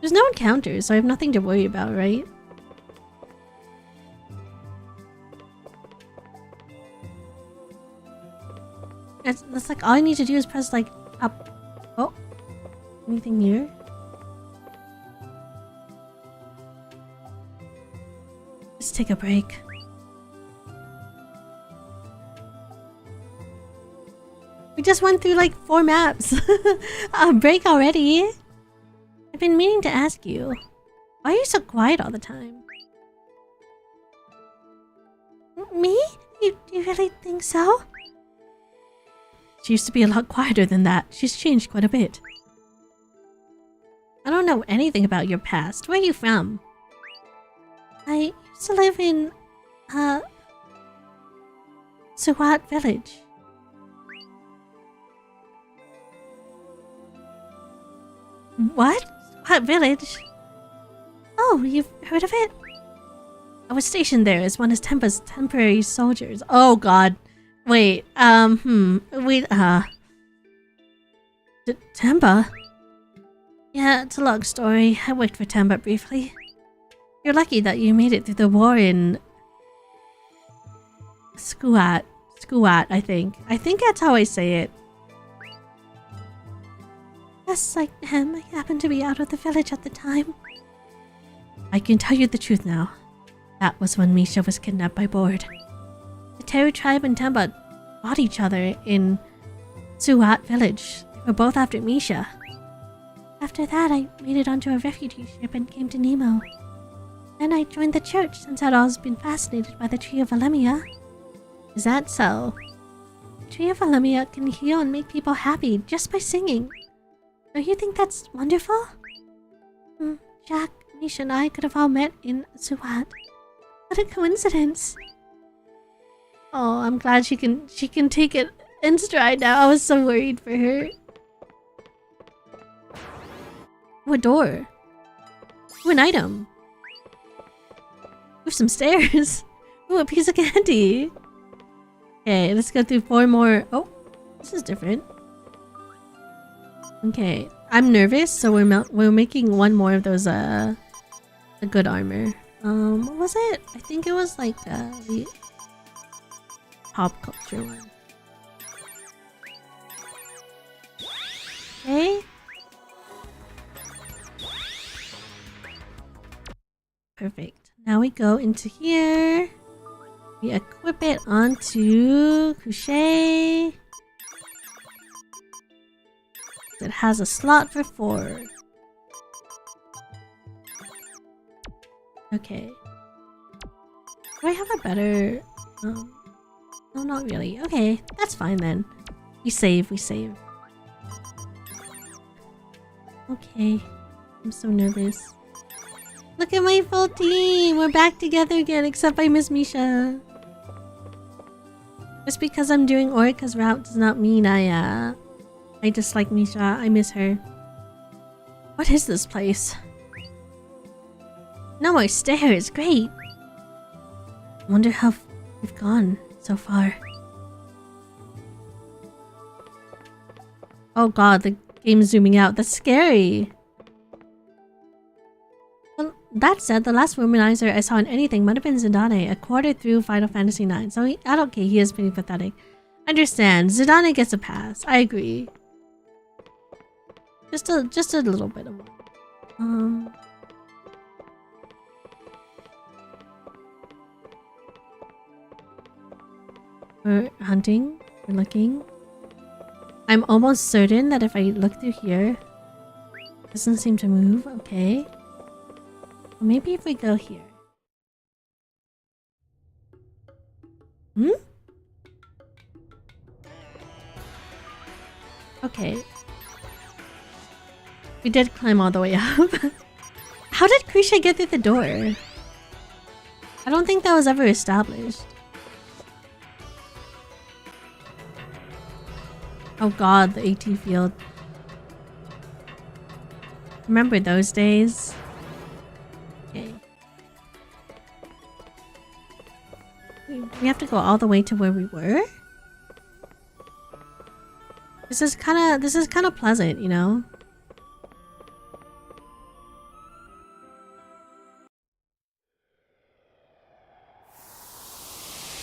There's no encounters, so I have nothing to worry about, right? That's like all I need to do is press like up. Oh, anything here? Let's take a break. We just went through like 4 maps. Break already. I've been meaning to ask you. Why are you so quiet all the time? Me? You really think so? She used to be a lot quieter than that. She's changed quite a bit. I don't know anything about your past. Where are you from? I used to live in, Suwat village. What? What village? Oh, you've heard of it? I was stationed there as one of Tempa's temporary soldiers. Oh god. Wait, wait, Tempa? Yeah, it's a long story. I worked for Tempa briefly. You're lucky that you made it through the war in... Skuat, I think. I think that's how I say it. Just like him, I happened to be out of the village at the time. I can tell you the truth now. That was when Misha was kidnapped by Board. The Teru tribe and Tempa fought each other in Suat village. They were both after Misha. After that, I made it onto a refugee ship and came to Nemo. Then I joined the church since I'd always been fascinated by the Tree of Alemia. Is that so? The Tree of Alemia can heal and make people happy just by singing. Don't you think that's wonderful? Jack, Misha and I could have all met in Suat. What a coincidence. Oh, I'm glad she can take it in stride now. I was so worried for her. Oh, a door. Oh, an item. Ooh, some stairs. Ooh, a piece of candy. Okay, let's go through 4 more. Oh, this is different. Okay, I'm nervous, so we're making 1 more of those a good armor. What was it? I think it was like the pop culture one. Okay. Perfect. Now we go into here. We equip it onto Couché. It has a slot for 4. Okay. Do I have a better... No, not really. Okay, that's fine then. We save. Okay. I'm so nervous. Look at my full team! We're back together again, except I miss Misha. Just because I'm doing Orica's route does not mean I dislike Misha. I miss her. What is this place? No more stairs. Great. I wonder how we've gone so far. Oh god, the game's zooming out. That's scary. Well, that said, the last womanizer I saw in anything might have been Zidane, a quarter through Final Fantasy IX. So okay, he is pretty pathetic. Understand. Zidane gets a pass. I agree. Just a little bit of one. We're hunting. We're looking. I'm almost certain that if I look through here, it doesn't seem to move. Okay. Maybe if we go here. Okay. We did climb all the way up. How did Krisha get through the door? I don't think that was ever established. Oh god, the AT field. Remember those days? Okay. We have to go all the way to where we were? This is kinda pleasant, you know?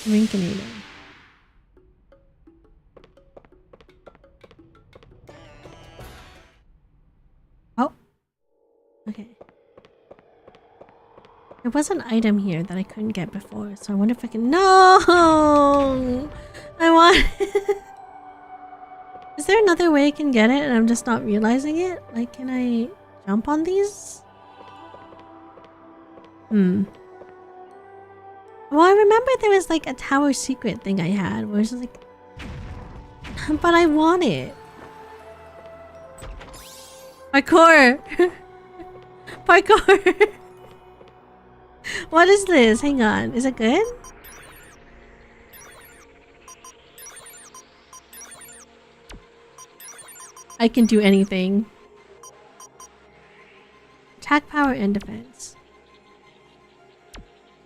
Rinkinator. Oh. Okay. There was an item here that I couldn't get before, so I wonder if I can... No! I want... there another way I can get it and I'm just not realizing it? Like, can I jump on these? Well, I remember there was like a tower secret thing I had where it's like... But I want it. Parkour! Parkour! What is this? Hang on. Is it good? I can do anything. Attack, power, and defense.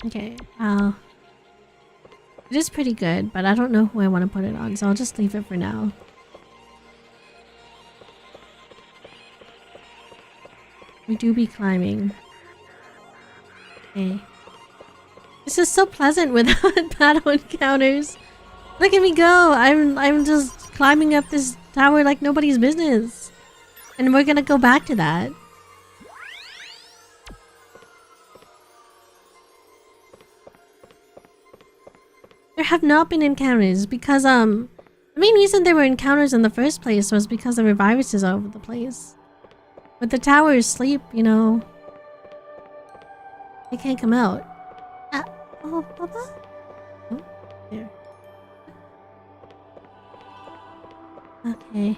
Okay, wow. It is pretty good, but I don't know who I want to put it on, so I'll just leave it for now. We do be climbing. Okay. This is so pleasant without battle encounters. Look at me go! I'm just climbing up this tower like nobody's business. And we're gonna go back to that. There have not been encounters because the main reason there were encounters in the first place was because there were viruses all over the place. But the towers sleep, you know. They can't come out. Oh, Papa? Oh, there. Okay.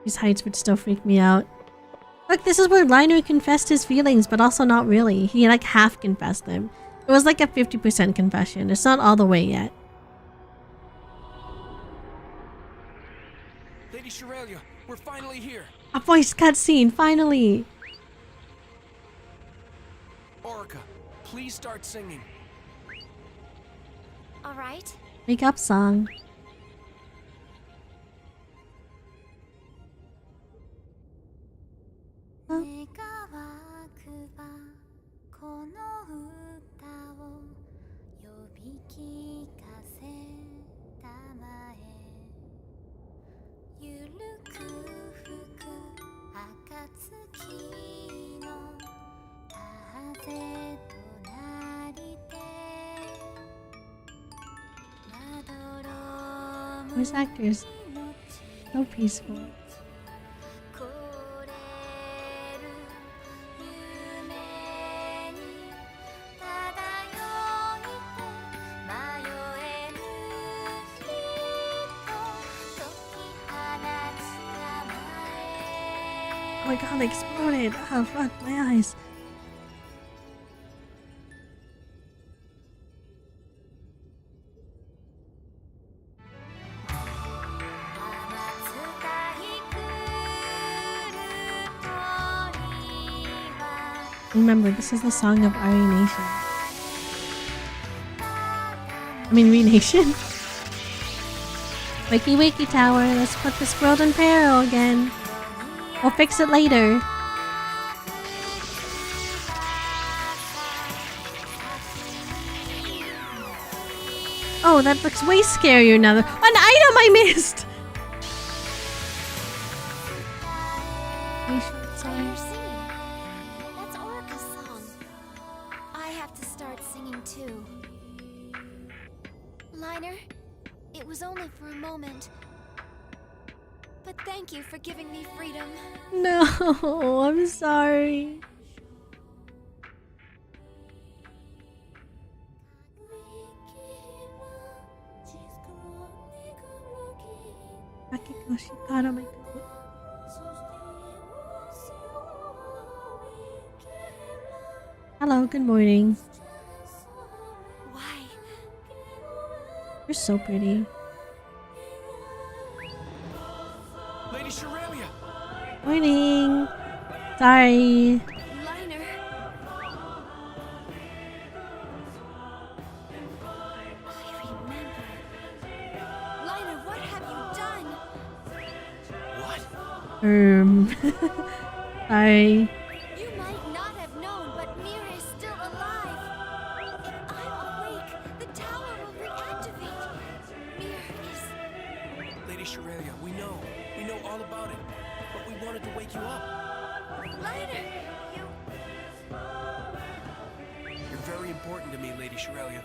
These heights would still freak me out. Look, this is where Liner confessed his feelings, but also not really. He like half confessed them. It was like a 50% confession. It's not all the way yet. Lady Shiralia, we're finally here. A voice cutscene, finally. Orica, please start singing. All right. Wake up song. Huh? Voice actors, so peaceful. Oh my god, they exploded! Oh fuck, my eyes. Remember, this is the song of Ari Nation. I mean, Re-Nation. Wakey wakey tower, let's put this world in peril again. We'll fix it later. Oh, that looks way scarier now. An item I missed! You're singing. That's Orica's song. I have to start singing too. Liner, it was only for a moment. But thank you for giving me freedom. No, I'm sorry. Hello, good morning. Why? You're so pretty. Lady Shiralia! Morning. Sorry. Liner. I remember. Liner, what have you done? What? Sorry. You might not have known, but Mir is still alive. If I'm awake, the tower will reactivate. Mir is... Lady Shiralia, we know. We know all about it. But we wanted to wake you up. Liner, You're very important to me, Lady Shiralia.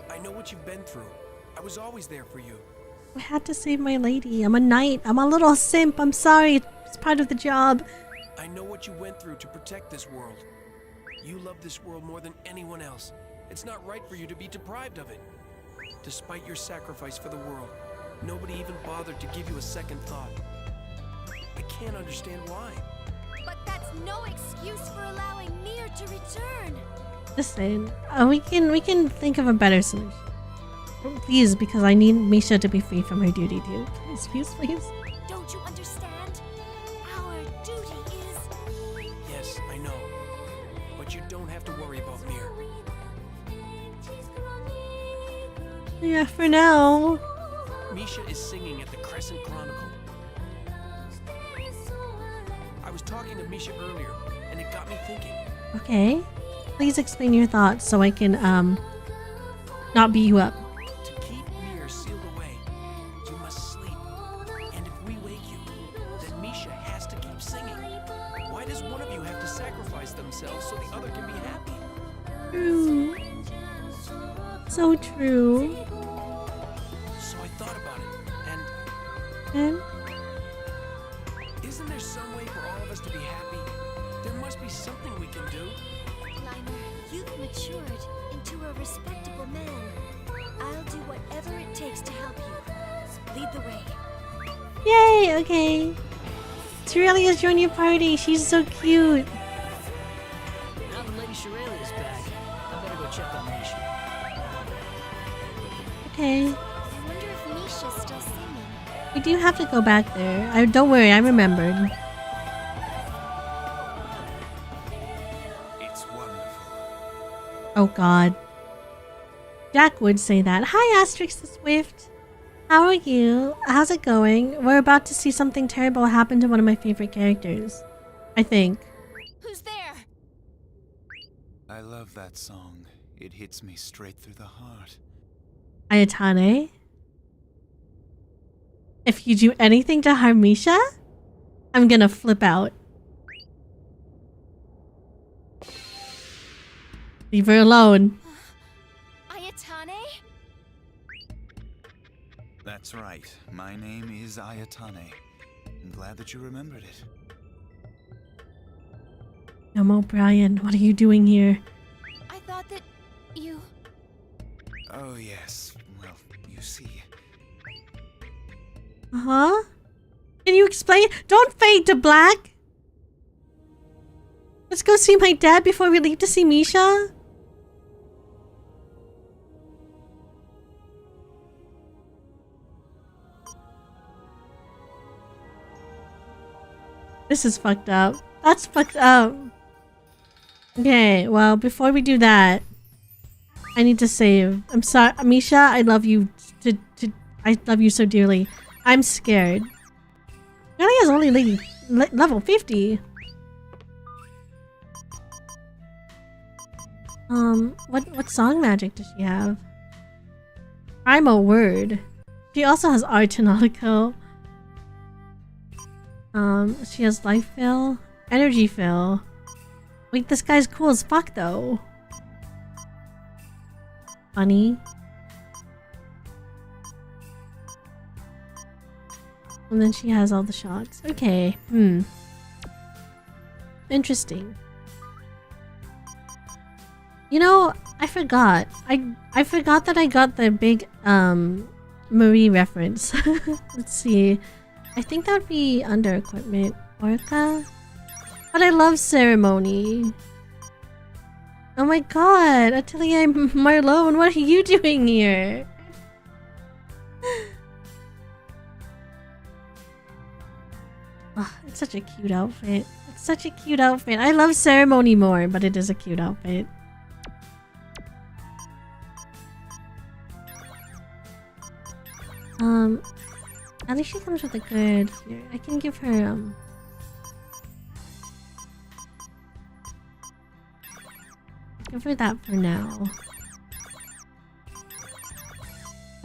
I I know what you've been through. I was always there for you. I had to save my lady. I'm a knight. I'm a little simp. I'm sorry. It's part of the job. I know what you went through to protect this world. You love this world more than anyone else. It's not right for you to be deprived of it. Despite your sacrifice for the world, nobody even bothered to give you a second thought. I can't understand why. But that's no excuse for allowing Mir to return. Listen, we can think of a better solution. Please, because I need Misha to be free from her duty, dude. Please, please, please. Don't you understand? Our duty is... Yes, I know. But you don't have to worry about Mir. Yeah, for now. Misha is singing at the Crescent Chronicle. I was talking to Misha earlier, and it got me thinking. Okay. Please explain your thoughts so I can, not beat you up. To keep Mir sealed away, you must sleep. And if we wake you, then Misha has to keep singing. Why does one of you have to sacrifice themselves so the other can be happy? True. So true. So I thought about it, And isn't there some way for all of us to be happy? There must be something we can do. Liner, you've matured into a respectable man. I'll do whatever it takes to help you. Lead the way. yay, okay. Cerelia's joining your party. She's so cute. Now that Lady Shirley's back, I better go check on Misha. Okay. I wonder if Misha's still singing. We do have to go back there. Don't worry, I remembered. It's wonderful. Oh god. Jack would say that. Hi, Asterix the Swift. How are you? How's it going? We're about to see something terrible happen to one of my favorite characters. I think. Who's there? I love that song. It hits me straight through the heart. Ayatane? If you do anything to harm Misha, I'm gonna flip out. Leave her alone. Ayatane? That's right. My name is Ayatane. I'm glad that you remembered it. Young O'Brien, what are you doing here? I thought that you... Oh, yes. Well, you see. Uh-huh? Can you explain? Don't fade to black! Let's go see my dad before we leave to see Misha. This is fucked up. That's fucked up. Okay, well, before we do that, I need to save. I'm sorry, Misha, I love you I love you so dearly. I'm scared. Elia's only level 50. What song magic does she have? Primal Word. She also has Ar Tonelico. She has Life Fill, Energy Fill. Wait, this guy's cool as fuck though. Funny. And then she has all the shots. Okay. Interesting. You know, I forgot. I forgot that I got the big Marie reference. Let's see. I think that would be under equipment. Orca? But I love ceremony. Oh my god, Atelier Marlone, what are you doing here? Oh, it's such a cute outfit. It's such a cute outfit. I love ceremony more, but it is a cute outfit. At least she comes with a good here. I can give her give her that for now.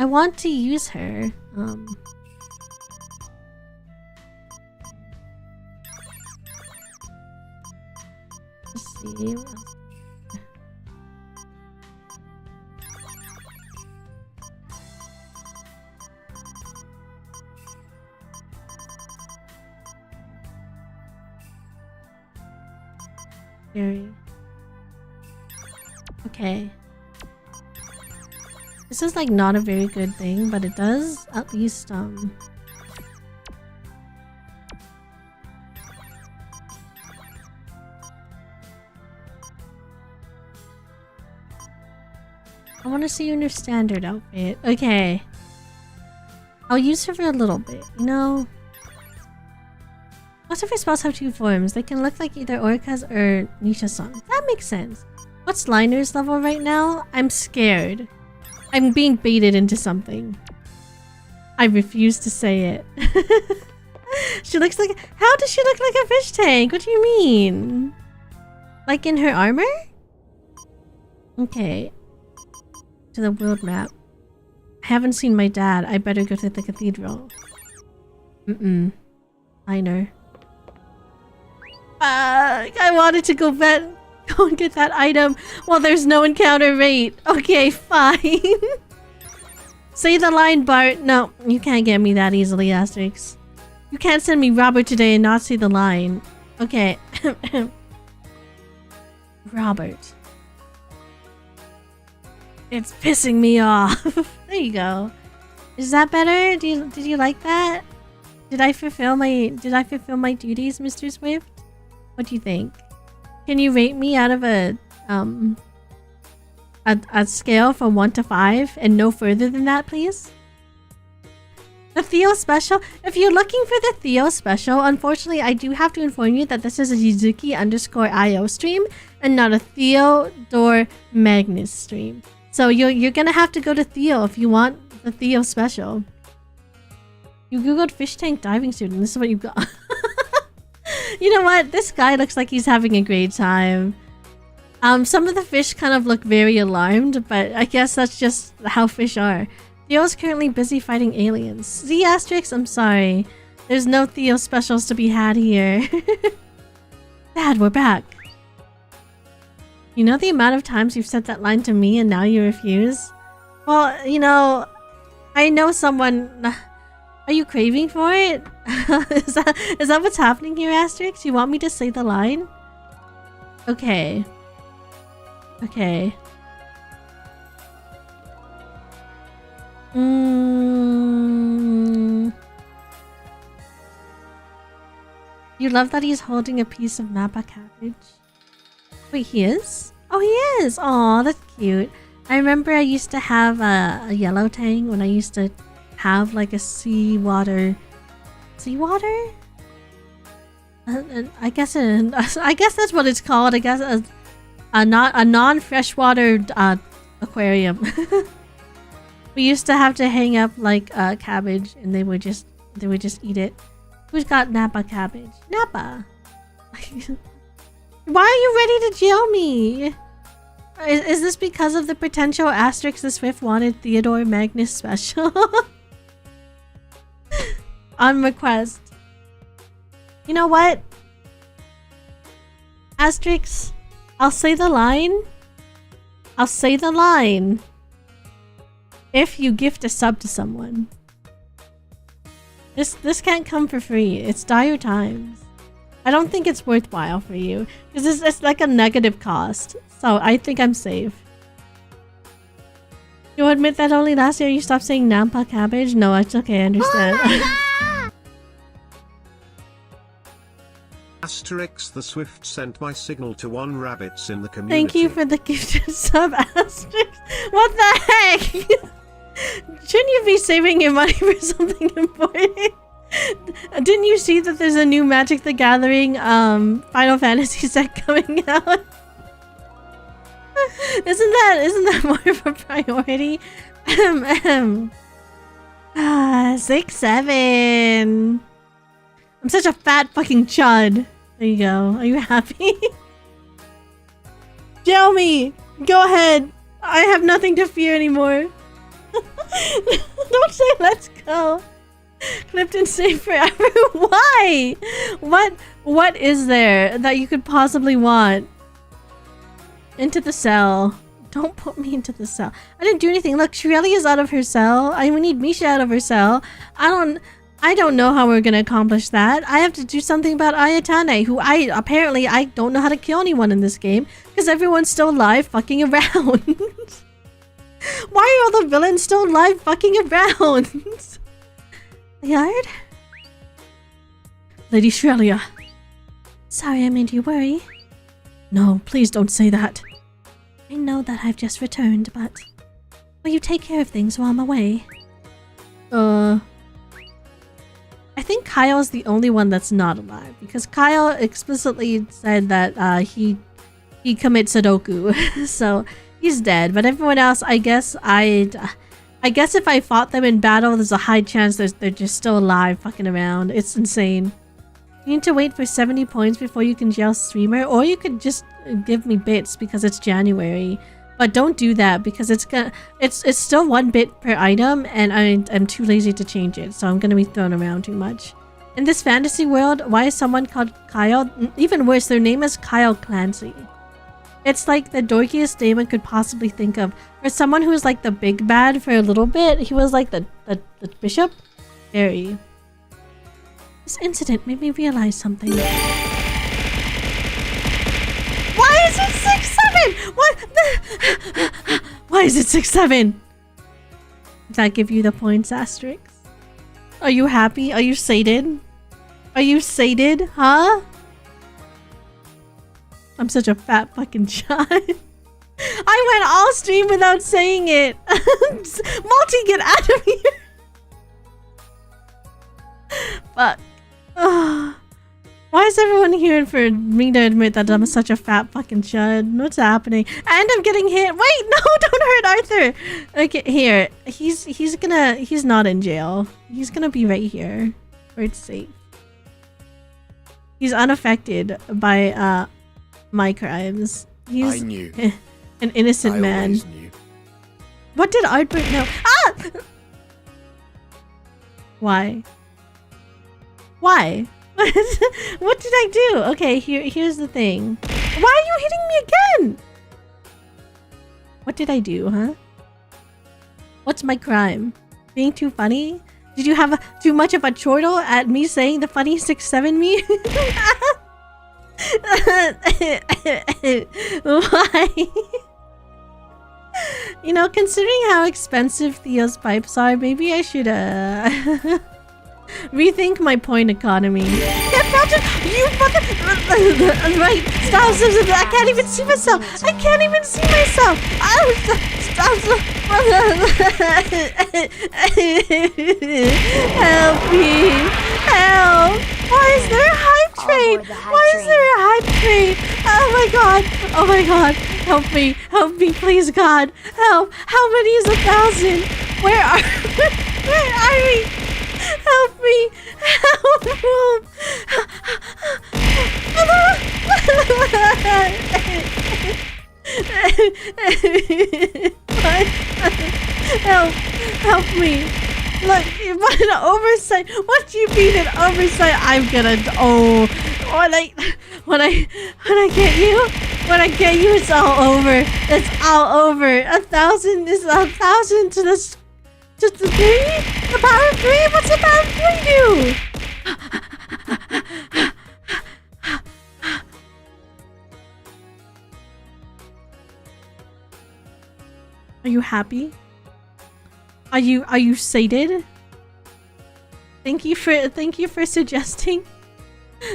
I want to use her. Let's see. Scary. Okay. This is like not a very good thing, but it does at least I want to see you in your standard outfit. Okay. I'll use her for a little bit, you know? Most of her spells have 2 forms. They can look like either Orca's or Nisha-san. That makes sense. What's Liner's level right now? I'm scared. I'm being baited into something. I refuse to say it. She looks like... How does she look like a fish tank? What do you mean? Like in her armor? Okay. To the world map. I haven't seen my dad. I better go to the cathedral. Liner. I wanted to go and get that item while there's no encounter rate. Okay, fine. Say the line, Bart. No, you can't get me that easily, Asterix. You can't send me Robert today and not say the line. Okay. Robert. It's pissing me off. There you go. Is that better? Did you like that? Did I fulfill my duties, Mr. Swift? What do you think? Can you rate me out of a scale from 1 to 5 and no further than that, please? The Theo special? If you're looking for the Theo special, unfortunately, I do have to inform you that this is a Yuzuki _IO stream and not a Theodore Magnus stream. So you're gonna have to go to Theo if you want the Theo special. You googled fish tank diving suit and this is what you got. You know what? This guy looks like he's having a great time. Some of the fish kind of look very alarmed, but I guess that's just how fish are. Theo's currently busy fighting aliens. Z Asterix, I'm sorry. There's no Theo specials to be had here. Dad, we're back. You know the amount of times you've said that line to me and now you refuse? Well, you know, I know someone... Are you craving for it? Is that what's happening here, Asterix? You want me to say the line? Okay. Okay. You love that he's holding a piece of Napa cabbage. Wait, he is? Oh, he is! Aw, that's cute. I remember I used to have a yellow tang when I used to have like a seawater? I guess that's what it's called. I guess a non-freshwater aquarium. We used to have to hang up like cabbage, and they would just eat it. Who's got Napa cabbage? Napa. Why are you ready to jail me? Is this because of the potential Asterix the Swift wanted Theodore Magnus special? On request. You know what? Asterix, I'll say the line. I'll say the line. If you gift a sub to someone. This can't come for free. It's dire times. I don't think it's worthwhile for you. Because it's like a negative cost. So I think I'm safe. You'll admit that only last year you stopped saying Nampa cabbage? No, it's okay, I understand. Asterix the Swift sent my signal to 1 rabbits in the community. Thank you for the gifted sub, Asterix. What the heck? Shouldn't you be saving your money for something important? Didn't you see that there's a new Magic the Gathering Final Fantasy set coming out? Isn't that more of a priority? 6, 7. I'm such a fat fucking chud. There you go. Are you happy? Jail me! Go ahead! I have nothing to fear anymore. Don't say let's go. Clipped and safe forever. Why? What is there that you could possibly want? Into the cell. Don't put me into the cell. I didn't do anything. Look, Shirley is out of her cell. We need Misha out of her cell. I don't know how we're gonna accomplish that. I have to do something about Ayatane, who I don't know how to kill anyone in this game because everyone's still alive fucking around. Why are all the villains still alive fucking around? Yard? Lady Shrelia. Sorry I made you worry. No, please don't say that. I know that I've just returned, but will you take care of things while I'm away? I think Kyle's the only one that's not alive because Kyle explicitly said that he commits Sudoku, so he's dead. But everyone else, I guess if I fought them in battle, there's a high chance they're just still alive, fucking around. It's insane. You need to wait for 70 points before you can jail streamer, or you could just give me bits because it's January. But don't do that because it's still 1 bit per item, and I'm too lazy to change it, so I'm gonna be thrown around too much. In this fantasy world, why is someone called Kyle? Even worse, their name is Kyle Clancy. It's like the dorkiest name I could possibly think of. For someone who was like the big bad for a little bit, he was like the bishop. Very. This incident made me realize something. Why is it 6-7? What? Why is it 6-7? Does that give you the points, Asterix? Are you happy? Are you sated? Are you sated? Huh? I'm such a fat fucking child. I went all stream without saying it. Multi, get out of here. Fuck. Why is everyone here for me to admit that I'm such a fat fucking chud? What's happening? And I'm getting hit. Wait, no, don't hurt Arthur. Okay, here. He's not in jail. He's gonna be right here where it's safe. He's unaffected by my crimes. He's I knew. An innocent man. Always knew. What did Arthur know? Ah! Why? Why? What did I do? Okay, here's the thing. Why are you hitting me again? What did I do, huh? What's my crime? Being too funny? Did you have too much of a chortle at me saying the funny 6-7 me? Why? You know, considering how expensive Theo's pipes are, maybe I should rethink my point economy. Get Belgian! You mother... Right, stop, I can't even see myself! I can't even see myself! Help me! Help! Why is there a hype train? Why is there a hype train? Oh my god! Oh my god! Help me! Help me, please, God! Help! How many is 1,000? Where are we? Help me! Help! Help! Help me! Look, what an oversight! What do you mean an oversight? I'm gonna when I get you, it's all over. It's all over. 1,000 is 1,000 to the. Just the 3? The power of 3? What's the power of 3 do? Are you happy? Are you sated? Thank you for suggesting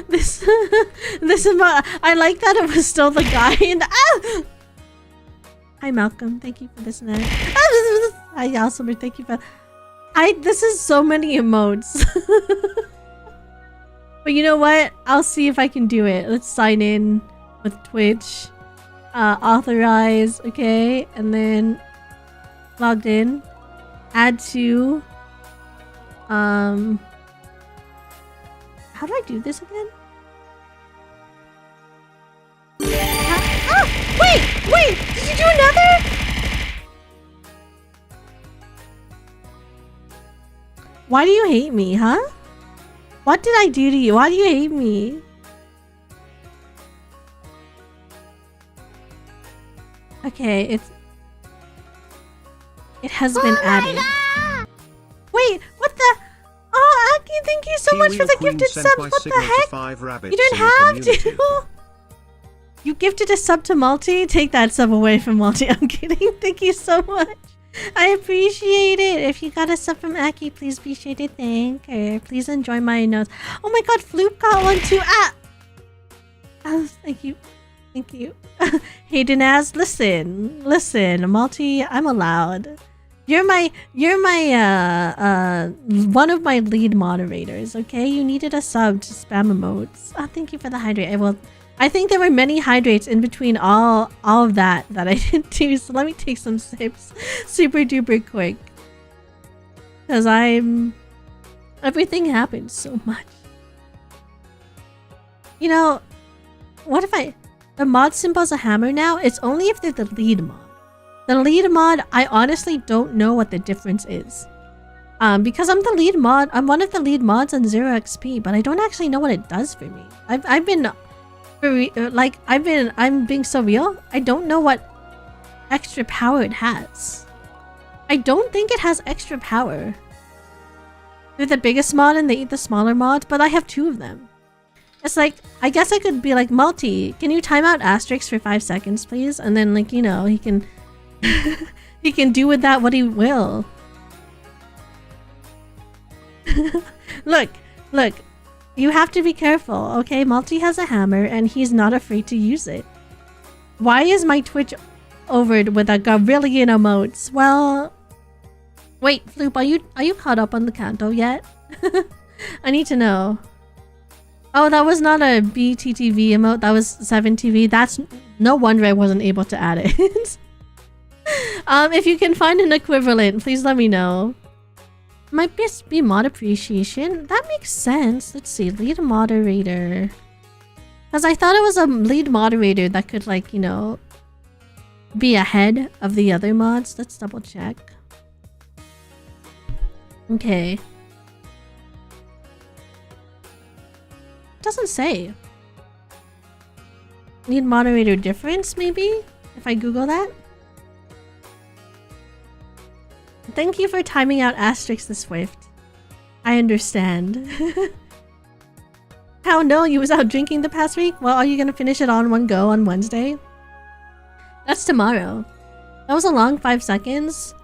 this. This is my. I like that it was still the guy and Hi Malcolm, thank you for this night. Hi Yasmer, thank you for. This is so many emotes. But you know what? I'll see if I can do it. Let's sign in with Twitch. Authorize, okay, and then logged in. Add to. How do I do this again? Wait! Did you do another? Why do you hate me, huh? What did I do to you? Why do you hate me? Okay, it has been added. God. Wait, what the? Oh, Aki, Thank you so much for the gifted subs. What the heck? 5 rabbits You didn't have to. You gifted a sub to Multi? Take that sub away from Multi. I'm kidding. Thank you so much. I appreciate it. If you got a sub from Aki, please be sure to thank her. Please enjoy my notes. Oh my god, Floop got one too. Ah! Thank you. Thank you. Hey, Dinaz, listen, Multi, I'm allowed. You're my one of my lead moderators, okay? You needed a sub to spam emotes. Oh, thank you for the hydrate. I think there were many hydrates in between all of that I didn't do, so let me take some sips super duper quick. Because everything happened so much. You know, what if the mod symbol's a hammer now? It's only if they're the lead mod. The lead mod, I honestly don't know what the difference is. Because I'm the lead mod, I'm one of the lead mods on 0 XP, but I don't actually know what it does for me. I'm being so real. I don't know what extra power it has. I don't think it has extra power. They're the biggest mod and they eat the smaller mods, but I have 2 of them. It's like, I guess I could be like, Multi, can you time out Asterix for 5 seconds, please? And then, like, you know, he can he can do with that what he will. Look, you have to be careful, okay? Multi has a hammer and he's not afraid to use it. Why is my Twitch overed with a gorillion emotes? Well, wait, Floop, are you caught up on the Kanto yet? I need to know. Oh, that was not a BTTV emote, that was 7TV. That's no wonder I wasn't able to add it. If you can find an equivalent, please let me know. Might just be mod appreciation. That makes sense. Let's see, lead moderator. Because I thought it was a lead moderator that could, like, you know, be ahead of the other mods. Let's double check. Okay. Doesn't say. Lead moderator difference, maybe? If I Google that? Thank you for timing out Asterix the Swift. I understand. How no, you was out drinking the past week? Well, are you gonna finish it all in one go on Wednesday? That's tomorrow. That was a long 5 seconds.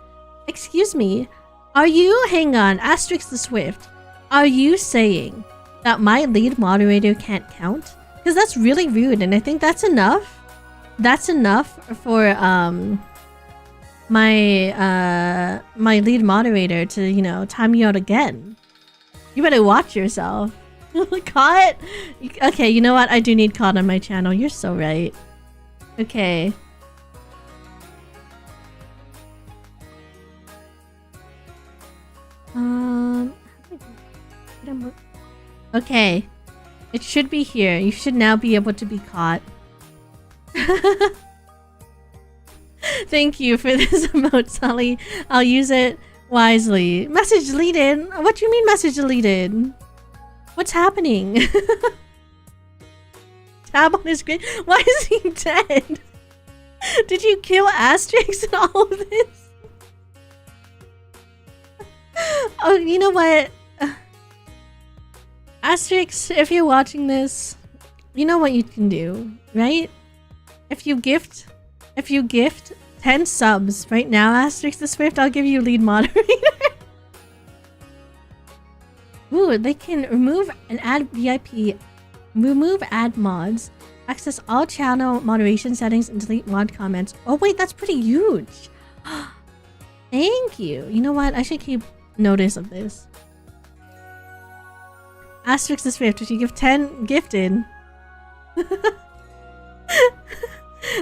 Excuse me. Are you, hang on, Asterix the Swift, are you saying that my lead moderator can't count? Because that's really rude and I think that's enough. That's enough for, my lead moderator to, you know, time you out again. You better watch yourself. Caught? Okay, you know what? I do need caught on my channel. You're so right. Okay. Okay. It should be here. You should now be able to be caught. Thank you for this emote, Sully. I'll use it wisely. Message deleted? What do you mean message deleted? What's happening? Tab on his screen? Why is he dead? Did you kill Asterix in all of this? Oh, you know what? Asterix, if you're watching this, you know what you can do, right? If you gift 10 subs right now, Asterix the Swift, I'll give you lead moderator. Ooh, they can remove and add VIP, remove ad mods, access all channel moderation settings, and delete mod comments. Oh wait, that's pretty huge. Thank you. You know what? I should keep notice of this. Asterix the Swift, if you give 10 gifted.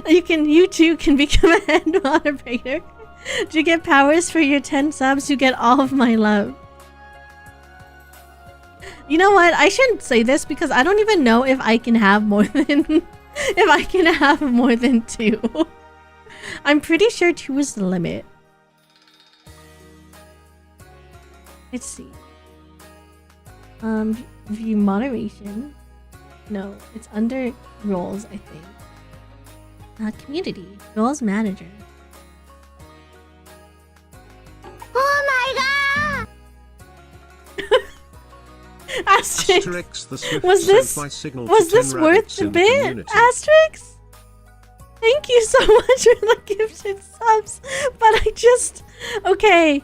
You too can become a head moderator. Do you get powers for your 10 subs? You get all of my love. You know what? I shouldn't say this because I don't even know if I can have more than if I can have more than 2. I'm pretty sure 2 is the limit. Let's see. View moderation. No, it's under roles, I think. Community. Roles manager. Oh my god! Asterix the Swift Was sent this my signal was to 10 this worth rabbits the in bit, community. Asterix? Thank you so much for the gifted subs, but I just okay.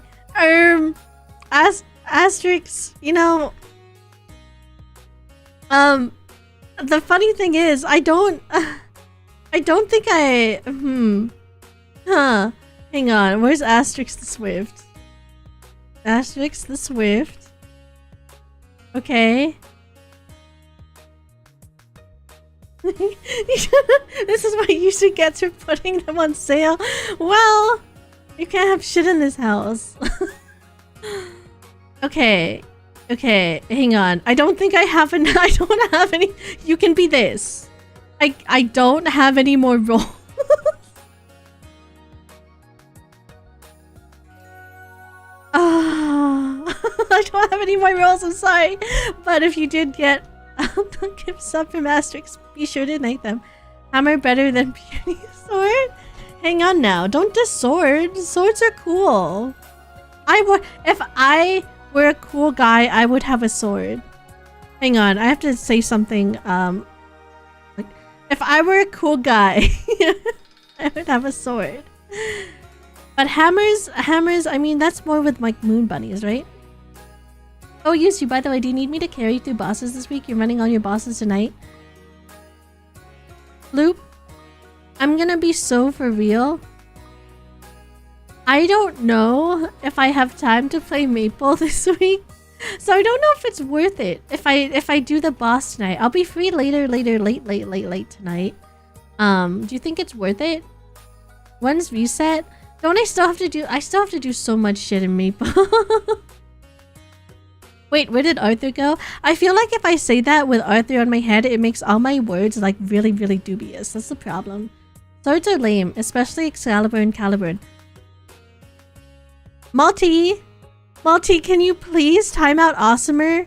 Asterix, you know, the funny thing is, I don't think hang on, where's Asterix the Swift? Asterix the Swift. Okay. This is what you should get for putting them on sale. Well, you can't have shit in this house. Okay. Okay, hang on. I don't think I have I don't have any. You can be this. I don't have any more rolls. I don't have any more rolls, I'm sorry. But if you did get gifts up from Asterix, be sure to thank them. Hammer better than puny sword? Hang on now, don't diss swords. Swords are cool. If I were a cool guy, I would have a sword. Hang on, I have to say something. Like, if I were a cool guy, I would have a sword. But hammers, I mean, that's more with like moon bunnies, right? Oh, Yuzu, by the way, do you need me to carry through bosses this week? You're running all your bosses tonight. Loop, I'm gonna be so for real. I don't know if I have time to play Maple this week. So I don't know if it's worth it if I do the boss tonight. I'll be free late tonight. Do you think it's worth it? When's reset? Don't I still have to do so much shit in Maple. Wait, where did Arthur go? I feel like if I say that with Arthur on my head, it makes all my words like really, really dubious. That's the problem. Swords are lame, especially Excalibur and Caliburn. Malty, can you please time out Awesomer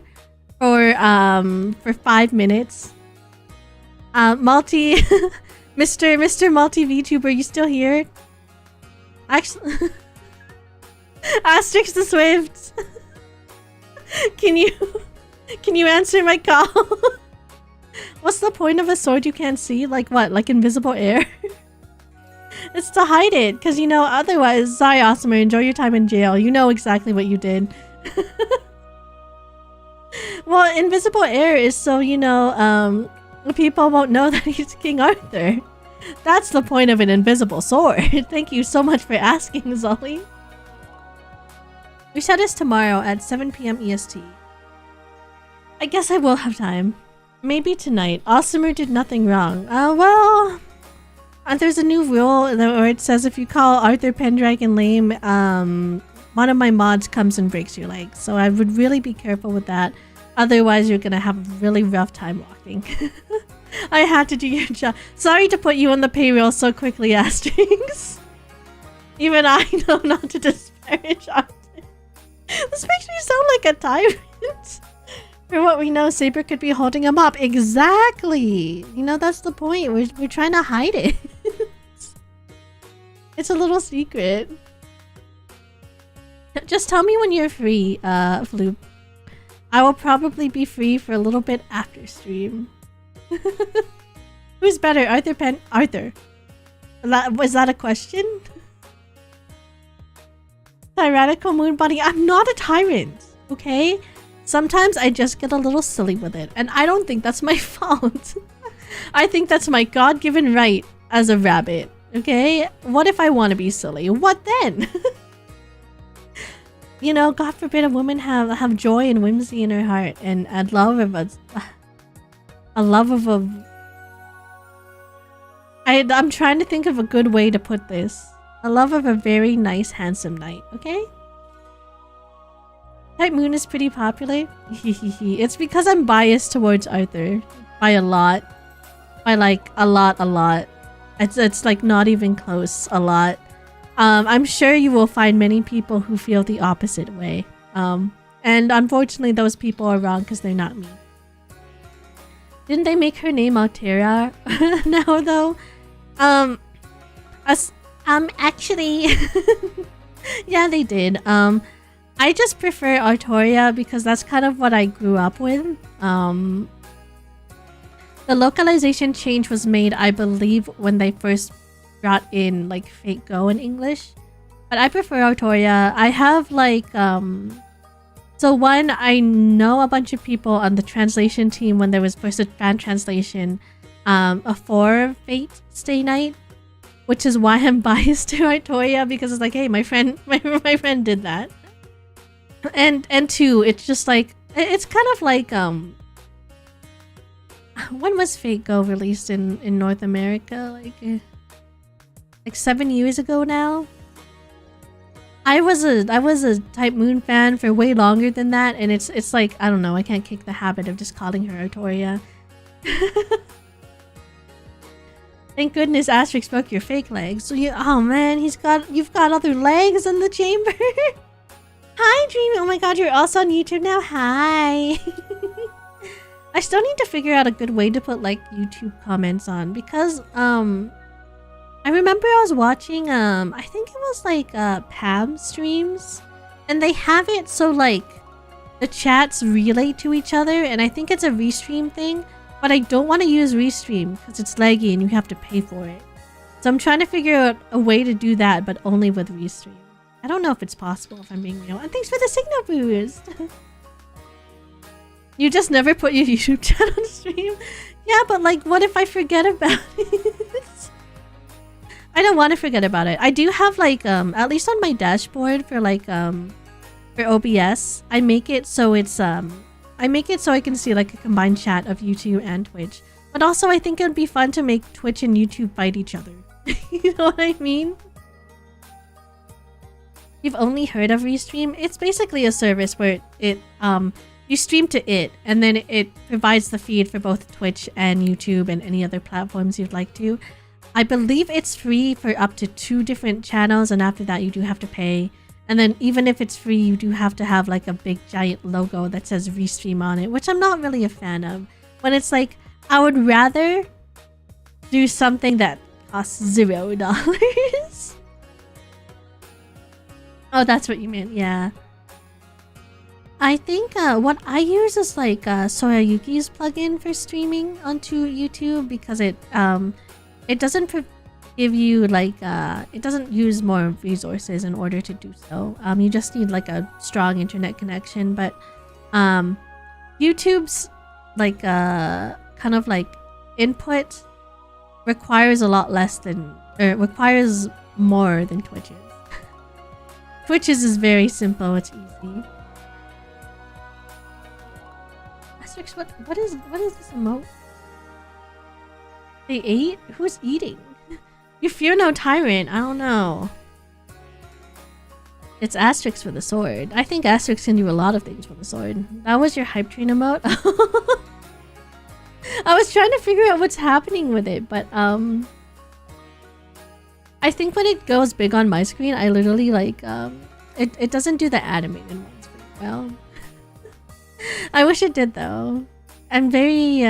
for 5 minutes? Malty, Mr. Malty VTuber, you still here? Actually, Asterix the Swift. Can you answer my call? What's the point of a sword you can't see? Like what? Like invisible air? It's to hide it, because you know, otherwise, sorry Awesomer, enjoy your time in jail. You know exactly what you did. Well, invisible air is so, you know, people won't know that he's King Arthur. That's the point of an invisible sword. Thank you so much for asking, Zolly. Reset is tomorrow at 7 PM EST. I guess I will have time. Maybe tonight. Awesomer did nothing wrong. Well... there's a new rule where it says if you call Arthur Pendragon lame, one of my mods comes and breaks your leg. So I would really be careful with that. Otherwise, you're gonna have a really rough time walking. I had to do your job. Sorry to put you on the payroll so quickly, Asterix. Even I know not to disparage Arthur. This makes me sound like a tyrant. For what we know, Saber could be holding him up. Exactly! You know, that's the point. We're trying to hide it. It's a little secret. Just tell me when you're free, Floop. I will probably be free for a little bit after stream. Who's better, Arthur? Was that a question? Tyrannical Moon Bunny. I'm not a tyrant, okay? Sometimes I just get a little silly with it, and I don't think that's my fault. I think that's my God-given right as a rabbit, okay? What if I want to be silly? What then? You know, God forbid a woman have joy and whimsy in her heart, and a love of I'm trying to think of a good way to put this. A love of a very nice, handsome knight, okay? Type Moon is pretty popular. It's because I'm biased towards Arthur. By a lot. By like a lot. It's like not even close. A lot. I'm sure you will find many people who feel the opposite way. And unfortunately those people are wrong because they're not me. Didn't they make her name Altera now though? Actually yeah, they did. I just prefer Artoria because that's kind of what I grew up with. The localization change was made, I believe, when they first brought in like Fate Go in English. But I prefer Artoria. I have like so one, I know a bunch of people on the translation team when there was first a fan translation for Fate Stay Night, which is why I'm biased to Artoria, because it's like, hey, my friend did that. And two, it's just like, it's kind of like when was Fate Go released in North America? Like 7 years ago now. I was a Type Moon fan for way longer than that, and it's like, I don't know, I can't kick the habit of just calling her Artoria. Thank goodness Asterix broke your fake legs. So oh man, you've got other legs in the chamber. Hi Dreamy, oh my god, you're also on YouTube now. Hi. I still need to figure out a good way to put like YouTube comments on, because I remember I was watching I think it was like Pam streams, and they have it so like the chats relate to each other, and I think it's a restream thing, but I don't want to use restream because it's laggy and you have to pay for it. So I'm trying to figure out a way to do that, but only with restream. I don't know if it's possible, if I'm being real. And thanks for the signal boost. You just never put your YouTube channel on stream? Yeah, but like, what if I forget about it? I don't want to forget about it. I do have like, at least on my dashboard for like, for OBS, I make it so it's, I make it so I can see like a combined chat of YouTube and Twitch. But also I think it would be fun to make Twitch and YouTube fight each other. You know what I mean? You've only heard of Restream? It's basically a service where you stream to it, and then it provides the feed for both Twitch and YouTube and any other platforms you'd like to. I believe it's free for up to 2 different channels, and after that you do have to pay. And then even if it's free, you do have to have like a big giant logo that says Restream on it, which I'm not really a fan of. When it's like, I would rather do something that costs $0. Oh, that's what you meant, yeah. I think what I use is like Soyayuki's plugin for streaming onto YouTube, because it doesn't give you like it doesn't use more resources in order to do so. You just need like a strong internet connection, but YouTube's like kind of like input requires a lot less than, or requires more than Twitch's. Twitch's is very simple, it's easy. Asterix, what is this emote? They ate? Who's eating? You fear no tyrant. I don't know. It's Asterix with a sword. I think Asterix can do a lot of things with a sword. That was your hype train emote? I was trying to figure out what's happening with it, but I think when it goes big on my screen, I literally like it doesn't do the animated ones very well. I wish it did though. I'm very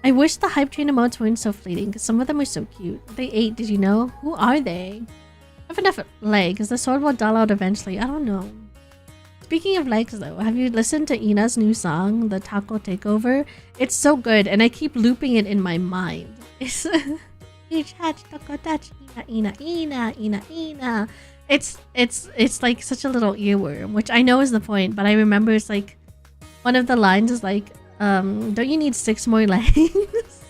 I wish the hype train emotes weren't so fleeting, because some of them are so cute. They ate, did you know? Who are they? I have enough legs. The sword will dull out eventually. I don't know. Speaking of legs though, have you listened to Ina's new song, the Taco Takeover? It's so good, and I keep looping it in my mind. It's Ina. It's like such a little earworm, which I know is the point, but I remember it's like one of the lines is like, don't you need 6 more legs?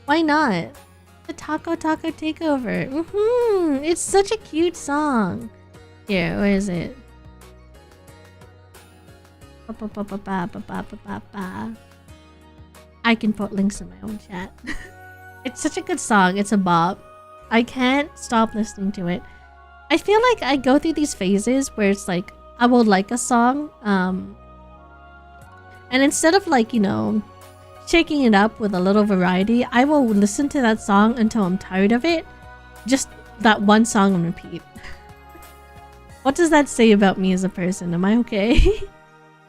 Why not? The Taco Takeover. It's such a cute song. Here, where is it? I can put links in my own chat. It's such a good song. It's a bop. I can't stop listening to it. I feel like I go through these phases where it's like, I will like a song, and instead of like, you know, shaking it up with a little variety, I will listen to that song until I'm tired of it. Just that one song on repeat. What does that say about me as a person? Am I okay?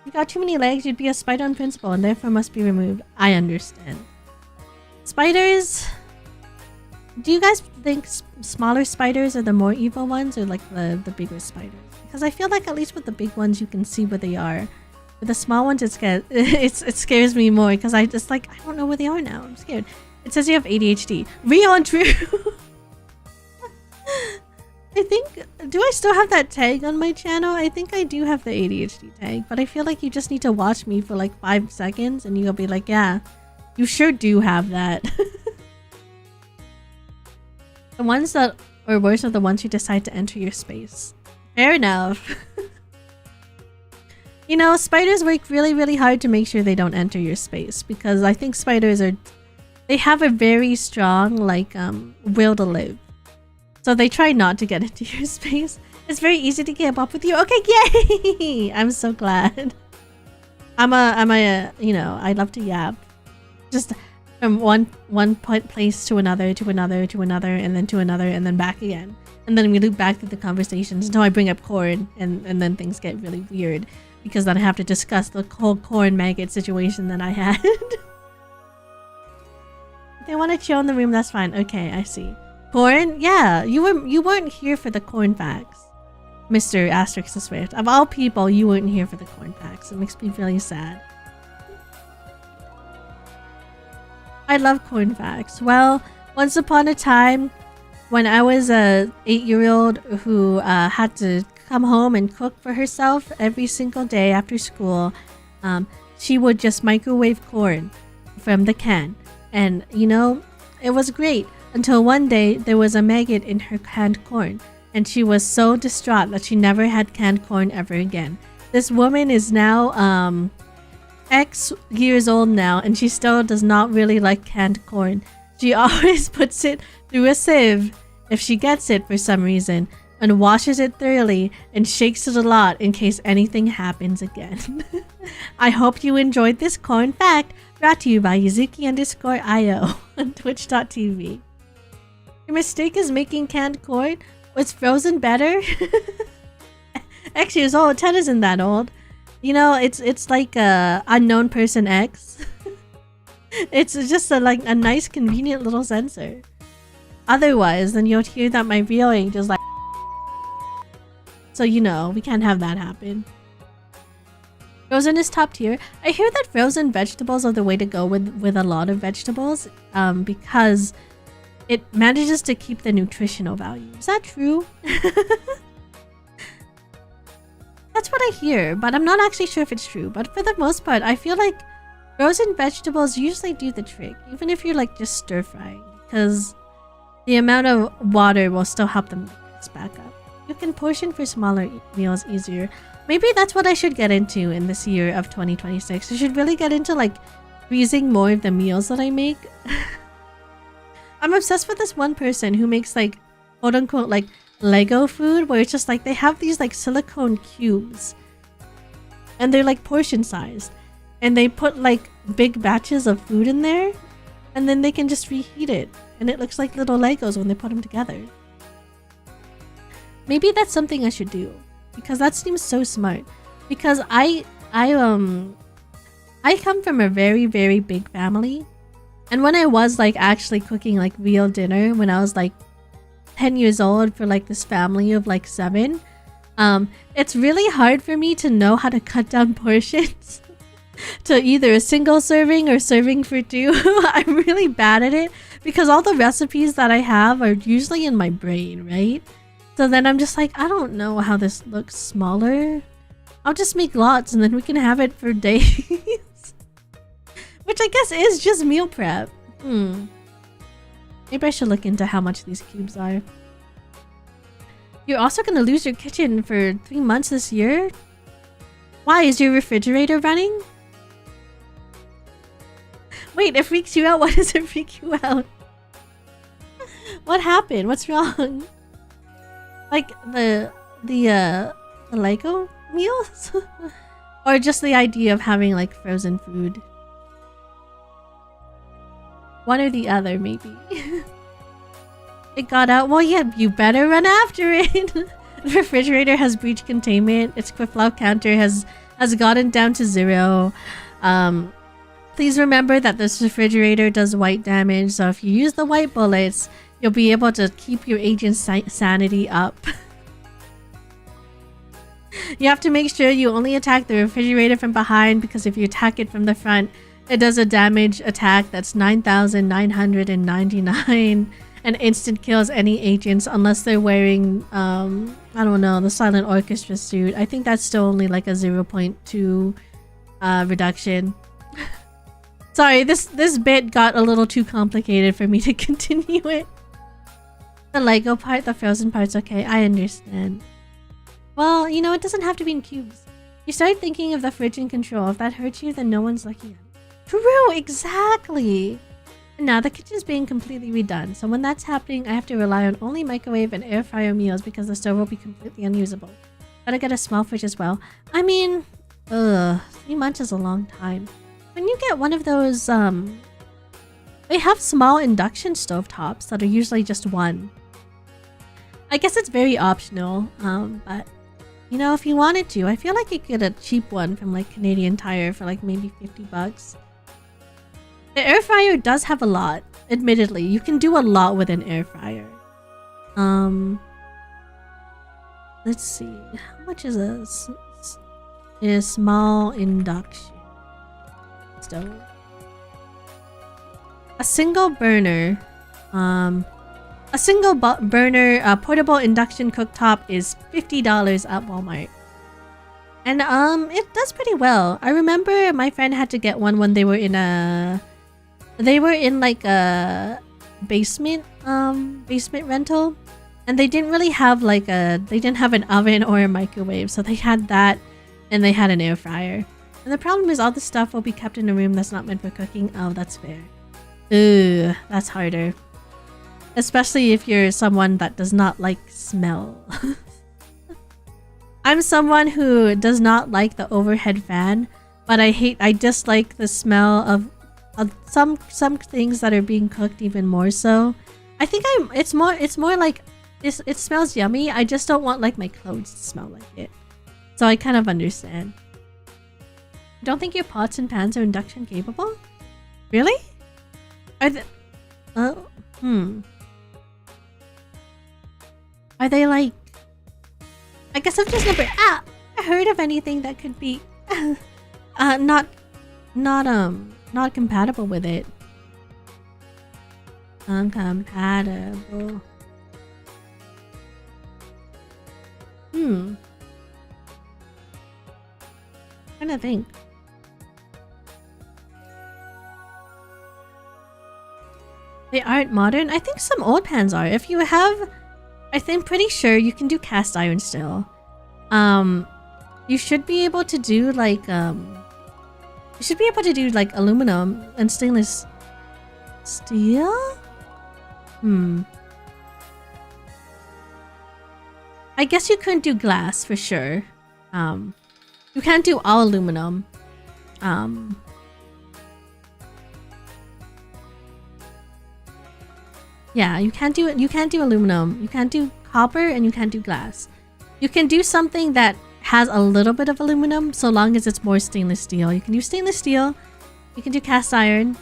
You've got too many legs, you'd be a spider on principle and therefore must be removed. I understand. Spiders do you guys think smaller spiders are the more evil ones, or like the bigger spiders? Because I feel like at least with the big ones you can see where they are. With the small ones, it scares me more because I just like I don't know where they are now. I'm scared. It says you have ADHD. Real and true. I think, do I still have that tag on my channel? I think I do have the ADHD tag, but I feel like you just need to watch me for like 5 seconds and you'll be like, yeah, you sure do have that. The ones that are worse are the ones who decide to enter your space. Fair enough. You know, spiders work really, really hard to make sure they don't enter your space because I think spiders they have a very strong, like, will to live. So they try not to get into your space. It's very easy to get up with you. Okay, yay! I'm so glad. I'm a, you know, I love to yap. Just from one place to another, to another, to another, and then to another, and then back again. And then we loop back through the conversations until I bring up corn, and then things get really weird. Because then I have to discuss the whole corn maggot situation that I had. If they want to chill in the room, that's fine. Okay, I see. Corn? Yeah, you weren't here for the corn facts, Mr. Asterix the Swift. Of all people, you weren't here for the corn facts. It makes me really sad. I love corn facts. Well, once upon a time, when I was a 8-year-old who had to come home and cook for herself every single day after school, she would just microwave corn from the can. And, you know, it was great. Until one day, there was a maggot in her canned corn, and she was so distraught that she never had canned corn ever again. This woman is now, X years old now, and she still does not really like canned corn. She always puts it through a sieve, if she gets it for some reason, and washes it thoroughly, and shakes it a lot in case anything happens again. I hope you enjoyed this corn fact, brought to you by Yuzuki_Io on Twitch.tv. Your mistake is making canned corn? Was frozen better? X years old. 10 isn't that old. You know, it's like unknown person X. It's just a nice, convenient little sensor. Otherwise, then you'll hear that my real age is like. So you know, we can't have that happen. Frozen is top tier. I hear that frozen vegetables are the way to go with a lot of vegetables, because it manages to keep the nutritional value. Is that true? That's what I hear, but I'm not actually sure if it's true. But for the most part, I feel like frozen vegetables usually do the trick, even if you're like just stir frying, because the amount of water will still help them mix back up. You can portion for smaller meals easier. Maybe that's what I should get into in this year of 2026. I should really get into like freezing more of the meals that I make. I'm obsessed with this one person who makes like quote unquote like Lego food, where it's just like they have these like silicone cubes and they're like portion sized, and they put like big batches of food in there, and then they can just reheat it, and it looks like little Legos when they put them together. Maybe that's something I should do, because that seems so smart. Because I come from a very, very big family, and when I was like actually cooking like real dinner when I was like 10 years old for like this family of like 7, it's really hard for me to know how to cut down portions to either a single serving or serving for 2. I'm really bad at it because all the recipes that I have are usually in my brain, right? So then I'm just like, I don't know how this looks smaller. I'll just make lots and then we can have it for days. Which I guess is just meal prep. Maybe I should look into how much these cubes are. You're also gonna lose your kitchen for 3 months this year? Why, is your refrigerator running? Wait, it freaks you out? Why does it freak you out? What happened? What's wrong? Like the Lego meals? Or just the idea of having like frozen food? One or the other, maybe. It got out. Well, yeah, you better run after it. The refrigerator has breached containment. Its quick flow counter has gotten down to 0. Please remember that this refrigerator does white damage, so if you use the white bullets, you'll be able to keep your agent's sanity up. You have to make sure you only attack the refrigerator from behind, because if you attack it from the front, it does a damage attack that's 9,999 and instant kills any agents unless they're wearing, I don't know, the Silent Orchestra suit. I think that's still only like a 0.2 reduction. Sorry, this bit got a little too complicated for me to continue it. The Lego part, the frozen part's okay, I understand. Well, you know, it doesn't have to be in cubes. You start thinking of the fridge in control. If that hurts you, then no one's looking at it. True, exactly! And now the kitchen's being completely redone, so when that's happening, I have to rely on only microwave and air fryer meals because the stove will be completely unusable. Gotta get a small fridge as well. I mean, 3 months is a long time. When you get one of those, they have small induction stove tops that are usually just one. I guess it's very optional, but you know, if you wanted to, I feel like you could get a cheap one from like Canadian Tire for like maybe 50 bucks. The air fryer does have a lot, admittedly. You can do a lot with an air fryer. Let's see. How much is a small induction stove? A single burner, portable induction cooktop is $50 at Walmart. And it does pretty well. I remember my friend had to get one when they were in like a basement rental, and they didn't really have like they didn't have an oven or a microwave, so they had that, and they had an air fryer. And the problem is all the stuff will be kept in a room that's not meant for cooking. Oh, that's fair. Ooh, that's harder. Especially if you're someone that does not like smell. I'm someone who does not like the overhead fan, but I dislike the smell of some things that are being cooked even more so. I think it's more like it smells yummy. I just don't want like my clothes to smell like it. So I kind of understand. Don't think your pots and pans are induction capable? Really? Are they Are they like, I guess I've just never heard of anything that could be not compatible with it. Uncompatible. Trying to think. They aren't modern? I think some old pans are. If you have, I'm pretty sure you can do cast iron still. You should be able to do like aluminum and stainless steel? I guess you couldn't do glass for sure. You can't do all aluminum. Yeah, you can't do it. You can't do aluminum. You can't do copper, and you can't do glass. You can do something that has a little bit of aluminum, so long as it's more stainless steel. You can do stainless steel. You can do cast iron.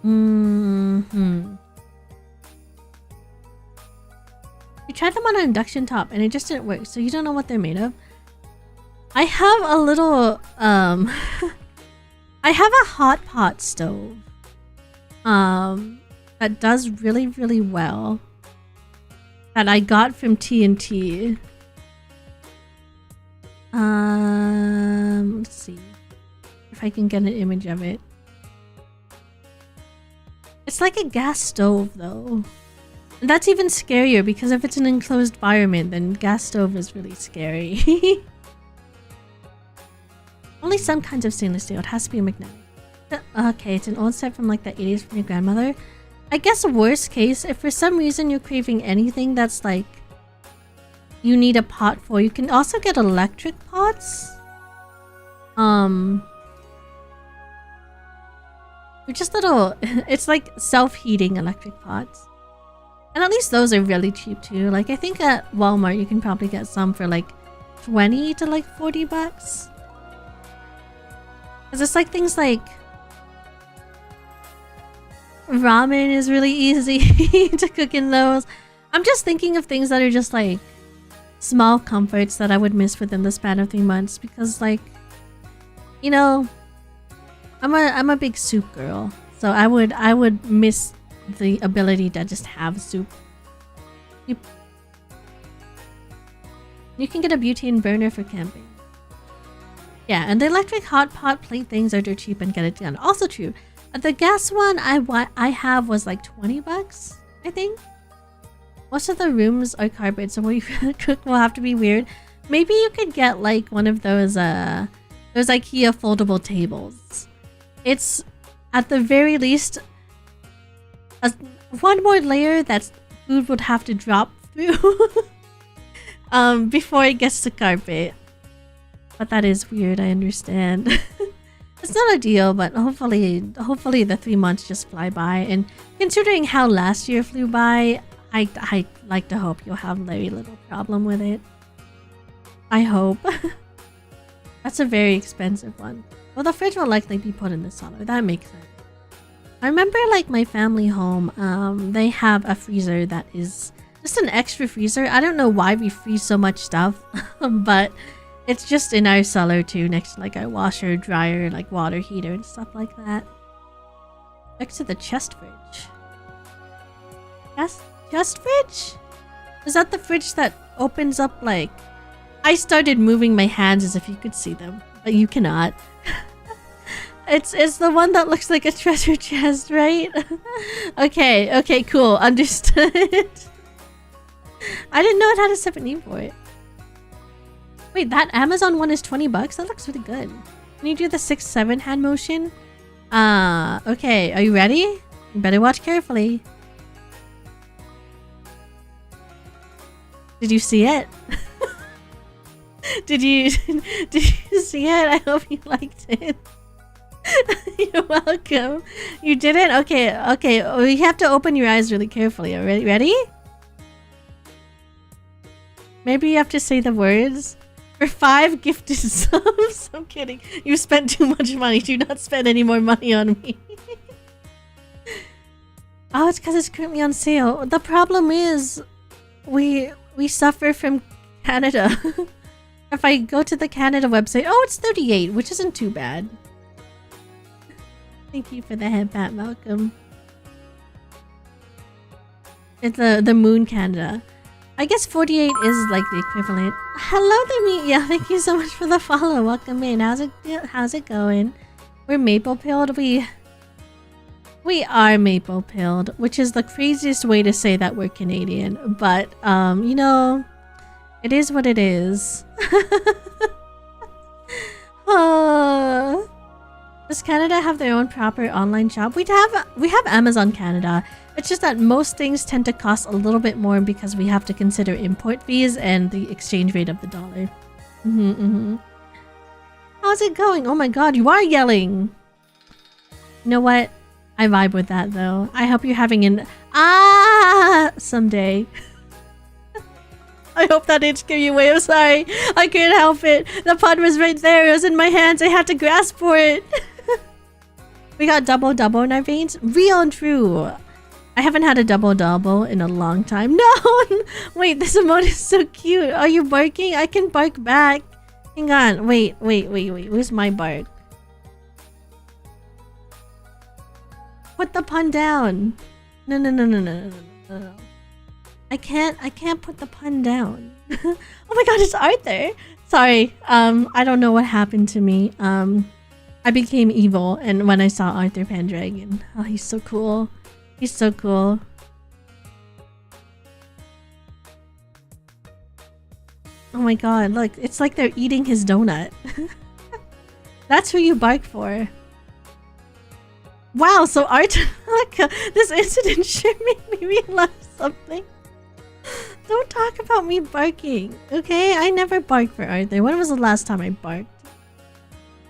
You tried them on an induction top, and it just didn't work. So you don't know what they're made of. I have a little I have a hot pot stove. That does really, really well. That I got from TNT. Let's see if I can get an image of it. It's like a gas stove though. And that's even scarier because if it's an enclosed environment, then gas stove is really scary. Only some kinds of stainless steel. It has to be magnetic. Okay, it's an old set from like the 80s from your grandmother. I guess worst case, if for some reason you're craving anything that's like you need a pot for, you can also get electric pots. They're just little, it's like self-heating electric pots. And at least those are really cheap too. Like I think at Walmart you can probably get some for like 20 to like 40 bucks. Cause it's like things like Ramen is really easy to cook in those. I'm just thinking of things that are just like small comforts that I would miss within the span of 3 months because, like, you know, I'm a big soup girl, so I would miss the ability to just have soup. You can get a butane burner for camping. Yeah, and the electric hot pot plate things are dirt cheap and get it done. Also true. The gas one I have was like 20 bucks, I think. Most of the rooms are carpet, so what you cook will have to be weird. Maybe you could get like one of those IKEA foldable tables. It's at the very least one more layer that food would have to drop through before it gets to carpet. But that is weird, I understand. It's not a deal, but hopefully the 3 months just fly by. And considering how last year flew by, I like to hope you'll have very little problem with it. I hope. That's a very expensive one. Well, the fridge will likely be put in the cellar. That makes sense. I remember, like, my family home, they have a freezer that is just an extra freezer. I don't know why we freeze so much stuff, but it's just in our cellar too, next to like our washer, dryer, like water heater and stuff like that. Next to the chest fridge. Chest fridge? Is that the fridge that opens up like... I started moving my hands as if you could see them, but you cannot. It's the one that looks like a treasure chest, right? Okay, cool, understood. I didn't know it had a separate name for it. Wait, that Amazon one is 20 bucks? That looks really good. Can you do the 6-7 hand motion? Okay, are you ready? You better watch carefully. Did you see it? Did you see it? I hope you liked it. You're welcome. You didn't? Okay. You have to open your eyes really carefully. Are you ready? Maybe you have to say the words. For 5 gifted subs. I'm kidding. You spent too much money. Do not spend any more money on me. Oh, it's because it's currently on sale. The problem is, we suffer from Canada. If I go to the Canada website, oh, it's 38, which isn't too bad. Thank you for the head pat, Malcolm. It's the Moon Canada. I guess 48 is like the equivalent. Hello there, Meet. Thank you so much for the follow. Welcome in. How's it going? We're maple pilled. We are maple pilled, which is the craziest way to say that we're Canadian. But you know, it is what it is. Does Canada have their own proper online shop? We have Amazon Canada. It's just that most things tend to cost a little bit more because we have to consider import fees and the exchange rate of the dollar. How's it going? Oh my god, you are yelling! You know what? I vibe with that though. I hope you're having an someday. I hope that didn't scare you away. I'm sorry. I couldn't help it. The pun was right there. It was in my hands. I had to grasp for it. We got double in our veins. Real and true. I haven't had a double in a long time. No! Wait, this emote is so cute. Are you barking? I can bark back. Hang on. Wait. Where's my bark? Put the pun down. No. I can't put the pun down. Oh my god, it's Arthur. Sorry. I don't know what happened to me. I became evil and when I saw Arthur Pendragon. Oh, he's so cool. He's so cool. Oh my god, look, it's like they're eating his donut. That's who you bark for. Wow, so Tonelico, this incident sure made me realize something. Don't talk about me barking, okay? I never bark for Arthur. When was the last time I barked?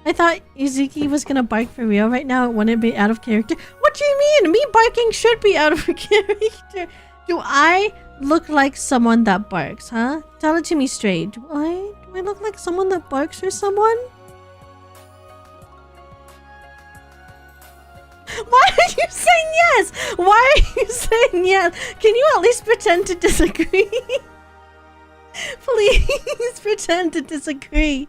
I thought Yuzuki was gonna bark for real right now. It wouldn't be out of character. What do you mean? Me barking should be out of character. Do I look like someone that barks, huh? Tell it to me straight. Do I look like someone that barks for someone? Why are you saying yes? Why are you saying yes? Can you at least pretend to disagree? Please pretend to disagree.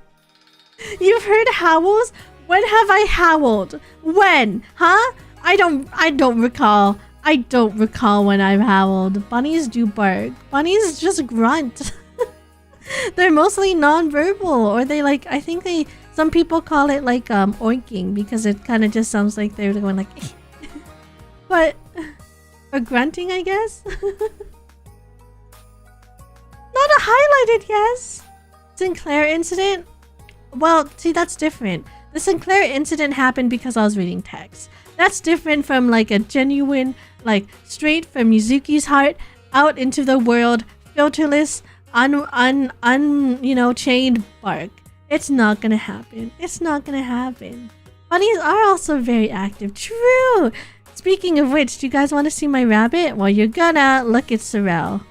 You've heard howls? When have I howled? When? Huh? I don't recall. I don't recall when I've howled. Bunnies do bark. Bunnies just grunt. They're mostly non-verbal, or they like, I think some people call it like oinking, because it kind of just sounds like they're going like but or grunting, I guess. Not a highlighted yes. Sinclair incident? Well, see, that's different. The Sinclair incident happened because I was reading text. That's different from like a genuine, like straight from Yuzuki's heart out into the world, filterless, chained bark. It's not gonna happen. It's not gonna happen. Bunnies are also very active. True! Speaking of which, do you guys want to see my rabbit? Well, you're gonna. Look at Sorrel.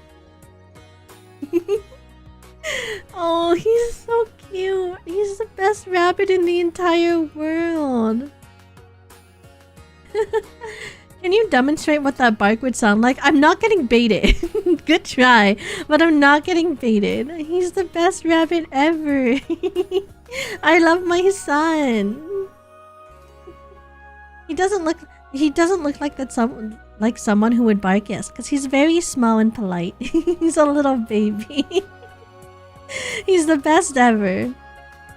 Oh, he's so cute. He's the best rabbit in the entire world. Can you demonstrate what that bark would sound like? I'm not getting baited. Good try, but I'm not getting baited. He's the best rabbit ever. I love my son. He doesn't look like that someone who would bark, yes, because he's very small and polite. He's a little baby. He's the best ever.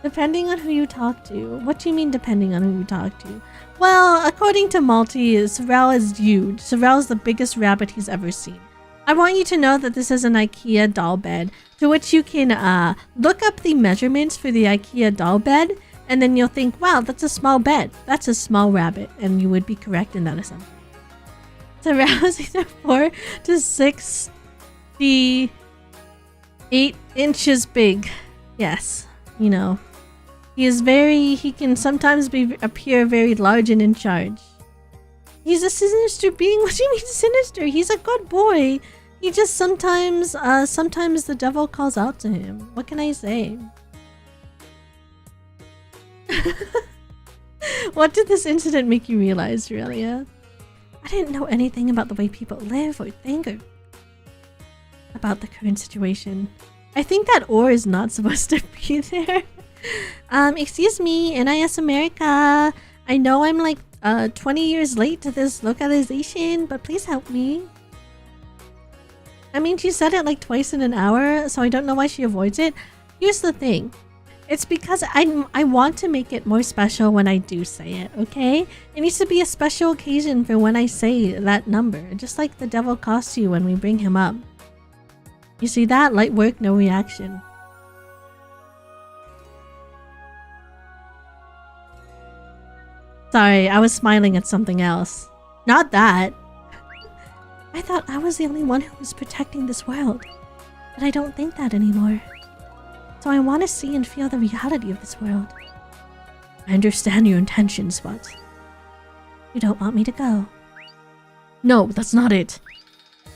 Depending on who you talk to. What do you mean depending on who you talk to? Well, according to Malty, Sorrel is huge. Sorrel is the biggest rabbit he's ever seen. I want you to know that this is an IKEA doll bed, to which you can look up the measurements for the IKEA doll bed, and then you'll think, wow, that's a small bed. That's a small rabbit, and you would be correct in that assumption. Sorrel is either 4 to 6 feet 8 inches big. Yes, you know. He can sometimes appear very large and in charge. He's a sinister being. What do you mean sinister? He's a good boy. He just sometimes the devil calls out to him. What can I say? What did this incident make you realize, Aurelia? I didn't know anything about the way people live or think or about the current situation. I think that ore is not supposed to be there. Excuse me, NIS America. I know I'm like 20 years late to this localization, but please help me. I mean, she said it like twice in an hour, so I don't know why she avoids it. Here's the thing. It's because I want to make it more special when I do say it, okay? It needs to be a special occasion for when I say that number, just like the devil costs you when we bring him up. You see that? Light work, no reaction. Sorry, I was smiling at something else. Not that. I thought I was the only one who was protecting this world. But I don't think that anymore. So I want to see and feel the reality of this world. I understand your intentions, but you don't want me to go. No, that's not it.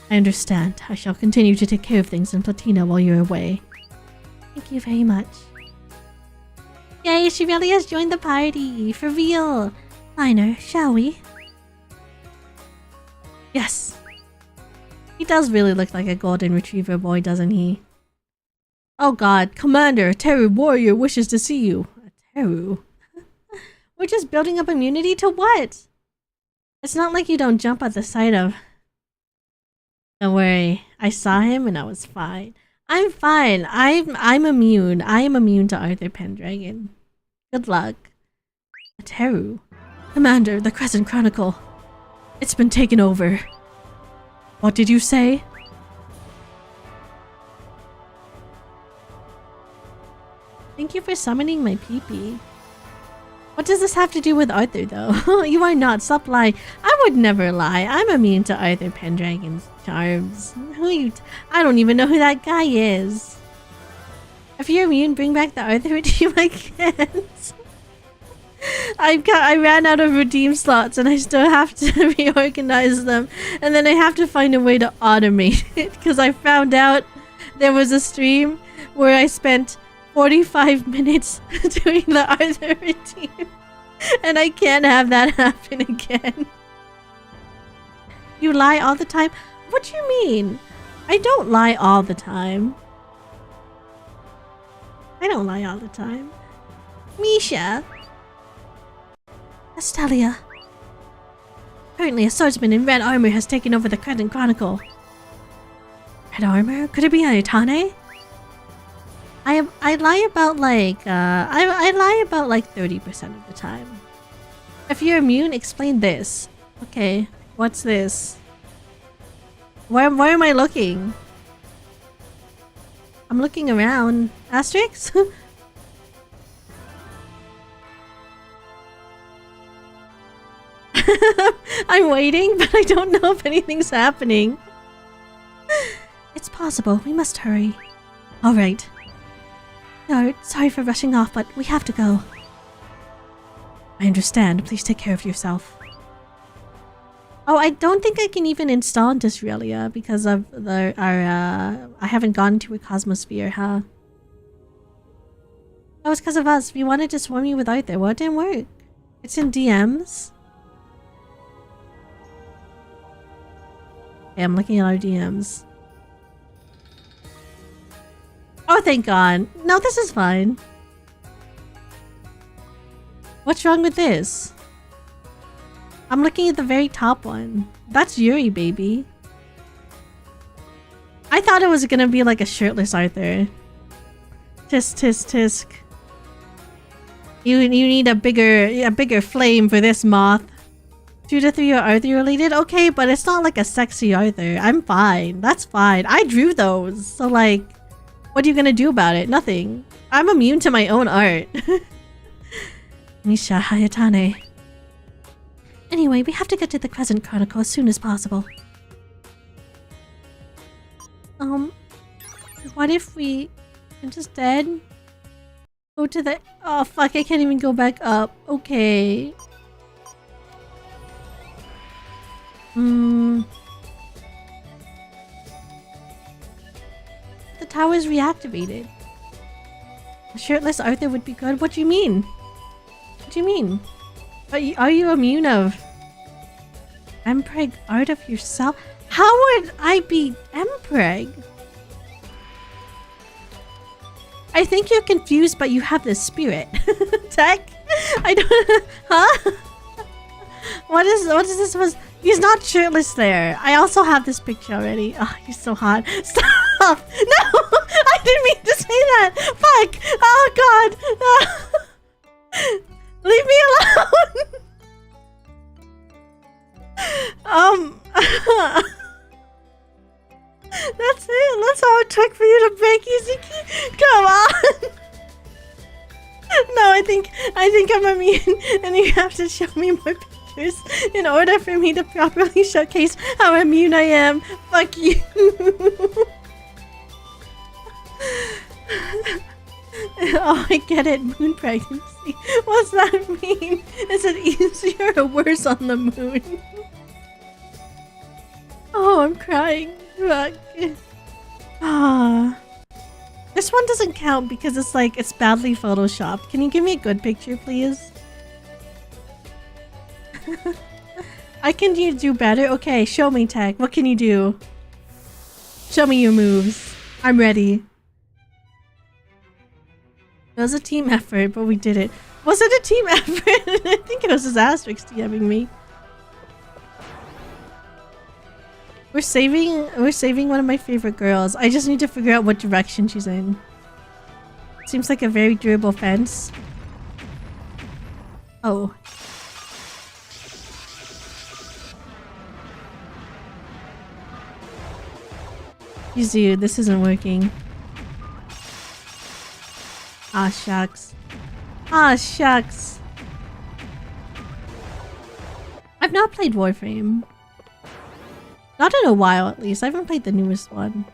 I understand. I shall continue to take care of things in Platina while you're away. Thank you very much. Yay, she really has joined the party. For real. Liner, shall we? Yes. He does really look like a golden retriever boy, doesn't he? Oh god, Commander, a Teru warrior wishes to see you. A Teru? We're just building up immunity to what? It's not like you don't jump at the sight of... Don't worry, I saw him and I was fine. I'm fine. I'm immune. I am immune to Arthur Pendragon. Good luck. A Teru. Commander, the Crescent Chronicle. It's been taken over. What did you say? Thank you for summoning my peepee. What does this have to do with Arthur, though? You are not. Stop lying. I would never lie. I'm immune to Arthur Pendragon's charms. Who are you? I don't even know who that guy is. If you're immune, bring back the Arthur redeem. I can't. I ran out of redeem slots and I still have to reorganize them. And then I have to find a way to automate it. Because I found out there was a stream where I spent 45 minutes doing the Arthur redeem. And I can't have that happen again. You lie all the time? What do you mean? I don't lie all the time. I don't lie all the time. Misha. Estelia. Apparently a swordsman in red armor has taken over the Crescent Chronicle. Red armor? Could it be Ayatane? I lie about like I lie about like 30% of the time. If you're immune, explain this. Okay, what's this? Where am I looking? I'm looking around. Asterix? I'm waiting, but I don't know if anything's happening. It's possible. We must hurry. Alright. No, sorry for rushing off, but we have to go. I understand. Please take care of yourself. Oh, I don't think I can even install Disraelia because of I haven't gone to a Cosmosphere, huh? That was because of us. We wanted to swarm you with Arthur. Well, it didn't work. It's in DMs. Okay, I'm looking at our DMs. Oh, thank God. No, this is fine. What's wrong with this? I'm looking at the very top one. That's Yuri, baby. I thought it was gonna be like a shirtless Arthur. Tisk, tisk, tisk. You need a bigger flame for this moth. 2 to 3 are Arthur related? Okay, but it's not like a sexy Arthur. I'm fine. That's fine. I drew those. So like, what are you gonna do about it? Nothing. I'm immune to my own art. Misha Hayatane. Anyway, we have to get to the Crescent Chronicle as soon as possible. What if we are just dead? Go to the... Oh, fuck, I can't even go back up. Okay. The tower's reactivated. A shirtless Arthur would be good. What do you mean? What do you mean? Are you immune of Mpreg art of yourself? How would I be Mpreg? I think you're confused, but you have the spirit. Tech? I don't... Huh? What is this supposed... He's not shirtless there. I also have this picture already. Oh, he's so hot. Stop! No! I didn't mean to say that! Fuck! Oh, God! Leave me alone! That's it. That's all it took for you to break Yuzuki. Come on. No, I think I'm immune, and you have to show me more pictures in order for me to properly showcase how immune I am. Fuck you. Oh, I get it. Moon pregnancy. What's that mean? Is it easier or worse on the moon? Oh, I'm crying. Fuck. Ah. This one doesn't count because it's badly photoshopped. Can you give me a good picture, please? I can do better? Okay, show me, Tech. What can you do? Show me your moves. I'm ready. It was a team effort, but we did it. Was it a team effort? I think it was his Asterix DMing me. We're saving one of my favorite girls. I just need to figure out what direction she's in. Seems like a very durable fence. Oh. Yuzu, this isn't working. Ah, shucks. Ah, shucks. I've not played Warframe. Not in a while, at least. I haven't played the newest one.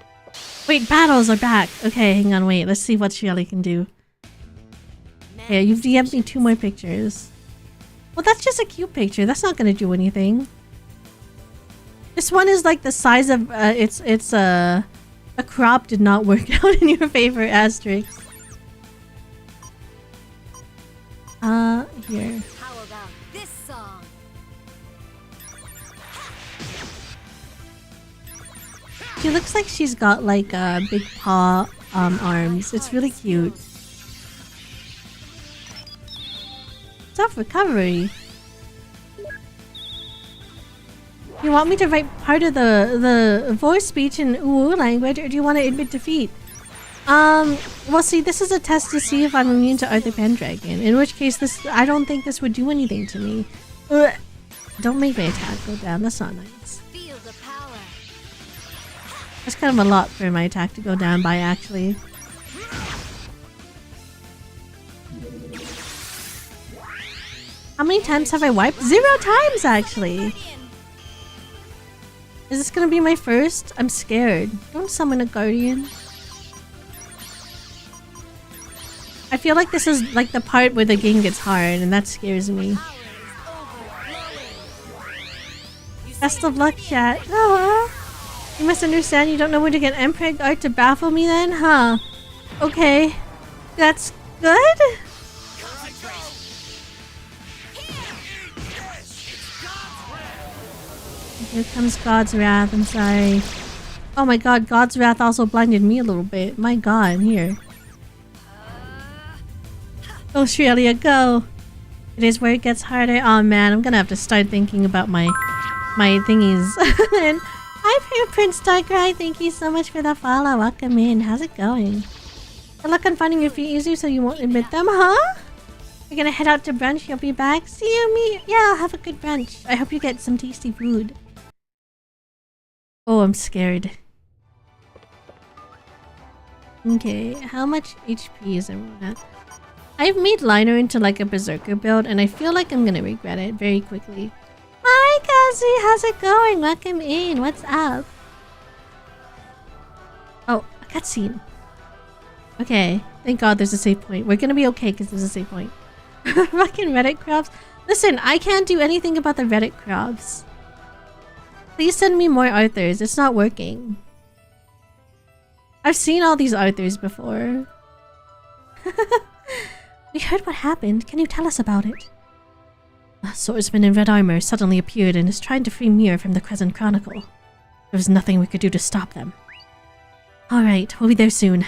Wait, battles are back. Okay, hang on, wait. Let's see what Shirley can do. Yeah, you've DM'd me 2 more pictures. Well, that's just a cute picture. That's not gonna do anything. This one is like the size of... a crop did not work out in your favor, Asterix. Here. How song. She looks like she's got like big paw arms. It's really cute. Self recovery. You want me to write part of the voice speech in Uwu language, or do you want to admit defeat? Well, see, this is a test to see if I'm immune to Arthur Pendragon. In which case, I don't think this would do anything to me. Ugh. Don't make my attack go down. That's not nice. Feel the power. That's kind of a lot for my attack to go down by, actually. How many times have I wiped? 0 times, actually. Is this gonna be my first? I'm scared. Don't summon a guardian. I feel like this is like the part where the game gets hard, and that scares me. Best of luck, chat. Aww. You must understand you don't know when to get Empreg art to baffle me then, huh? Okay. That's good? Here comes God's Wrath, I'm sorry. Oh my god, God's Wrath also blinded me a little bit. My god, here. Australia, go! It is where it gets harder. Oh man, I'm gonna have to start thinking about my thingies. And hi, Prince Darkrai. Thank you so much for the follow. Welcome in. How's it going? Good luck on finding your feet easier so you won't admit them, huh? You're gonna head out to brunch. You'll be back. See you, me. Yeah, I'll have a good brunch. I hope you get some tasty food. Oh, I'm scared. Okay, how much HP is everyone at? I've made Liner into like a berserker build, and I feel like I'm gonna regret it very quickly. Hi, Kazi! How's it going? Welcome in. What's up? Oh, a cutscene. Okay, thank God there's a save point. We're gonna be okay because there's a save point. Fucking Reddit crabs. Listen, I can't do anything about the Reddit crabs. Please send me more Arthurs. It's not working. I've seen all these Arthurs before. We heard what happened. Can you tell us about it? A swordsman in red armor suddenly appeared and is trying to free Mir from the Crescent Chronicle. There was nothing we could do to stop them. Alright, we'll be there soon.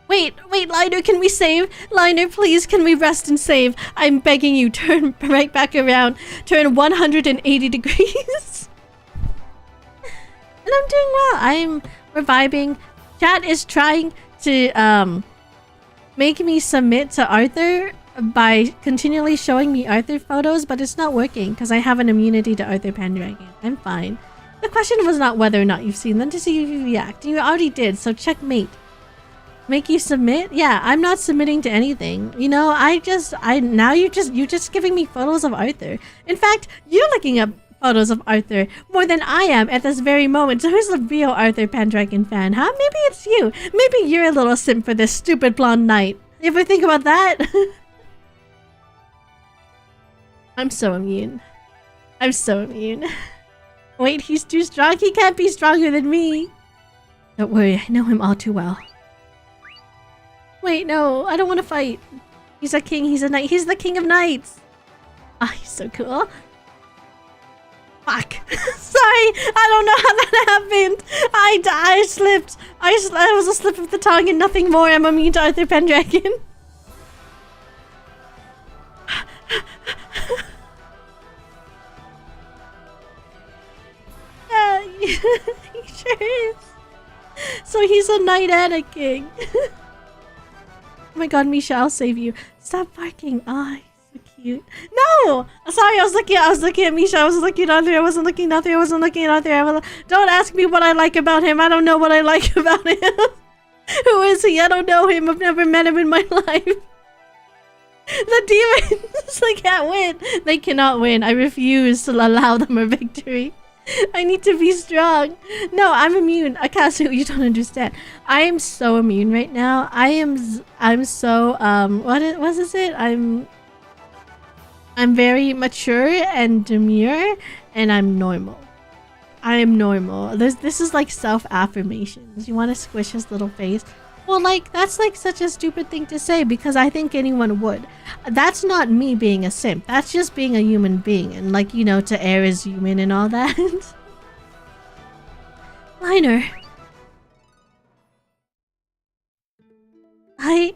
Wait, Liner, can we save? Liner, please, can we rest and save? I'm begging you, turn right back around. Turn 180 degrees. And I'm doing well. I'm reviving. Chat is trying to make me submit to Arthur by continually showing me Arthur photos, but it's not working because I have an immunity to Arthur Pendragon. I'm fine. The question was not whether or not you've seen them, to see if you react. You already did, so checkmate. Make you submit? Yeah, I'm not submitting to anything. You know, now you're just giving me photos of Arthur. In fact, you're looking up photos of Arthur more than I am at this very moment. So who's the real Arthur Pendragon fan, huh? Maybe it's you. Maybe you're a little simp for this stupid blonde knight. You ever think about that? I'm so immune. I'm so immune. Wait, he's too strong? He can't be stronger than me. Don't worry, I know him all too well. Wait, no, I don't want to fight. He's a king, he's a knight. He's the king of knights. Ah, he's so cool. Fuck. Sorry, I don't know how that happened. I slipped. I was a slip of the tongue and nothing more. I'm immune to Arthur Pendragon. Yeah, he sure is. So he's a knight and a king. Oh my god, Misha, I'll save you. Stop barking. Ah, he's so cute. No! Sorry, I was looking at Misha. I was looking at Arthur. I wasn't looking at Arthur. I wasn't looking at Arthur. Don't ask me what I like about him. I don't know what I like about him. Who is he? I don't know him. I've never met him in my life. The demons! They can't win. They cannot win. I refuse to allow them a victory. I need to be strong. No, I'm immune. Akasu, you don't understand. I am so immune right now. I'm so what is it? I'm very mature and demure, and I'm normal. I am normal. This is like self-affirmations. You want to squish his little face? Well, like, that's like such a stupid thing to say because I think anyone would. That's not me being a simp. That's just being a human being and, like, you know, to err is human and all that. Liner. I'm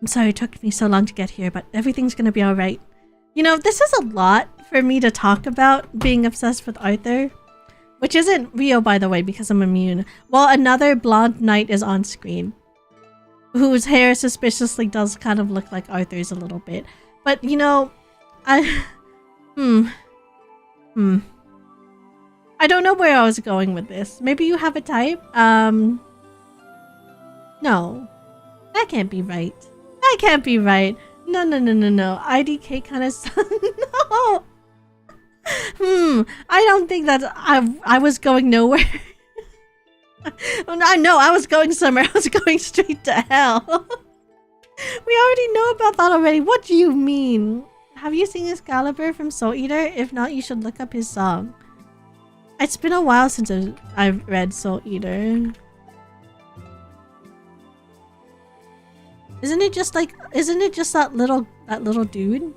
sorry it took me so long to get here, but everything's gonna be alright. You know, this is a lot for me to talk about being obsessed with Arthur. Which isn't Rio, by the way, because I'm immune. Well, another blonde knight is on screen. Whose hair suspiciously does kind of look like Arthur's a little bit. But, you know, I don't know where I was going with this. Maybe you have a type? No. That can't be right. That can't be right. No. IDK kind of no. I don't think that I was going nowhere. I know I was going somewhere. I was going straight to hell. We already know about that already. What do you mean? Have you seen Excalibur from Soul Eater? If not, you should look up his song. It's been a while since I've read Soul Eater. Isn't it just that little dude?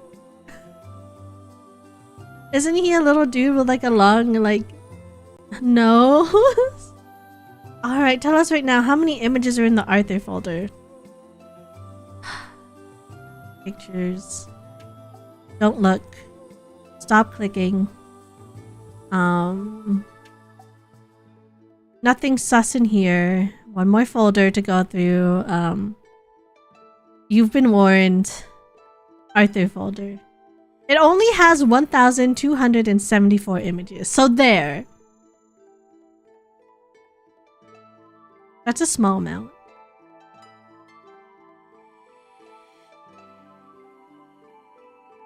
Isn't he a little dude with like a long, like, nose? Alright, tell us right now, how many images are in the Arthur folder? Pictures. Don't look. Stop clicking. Nothing sus in here. One more folder to go through. You've been warned. Arthur folder. It only has 1,274 images. So there. That's a small amount.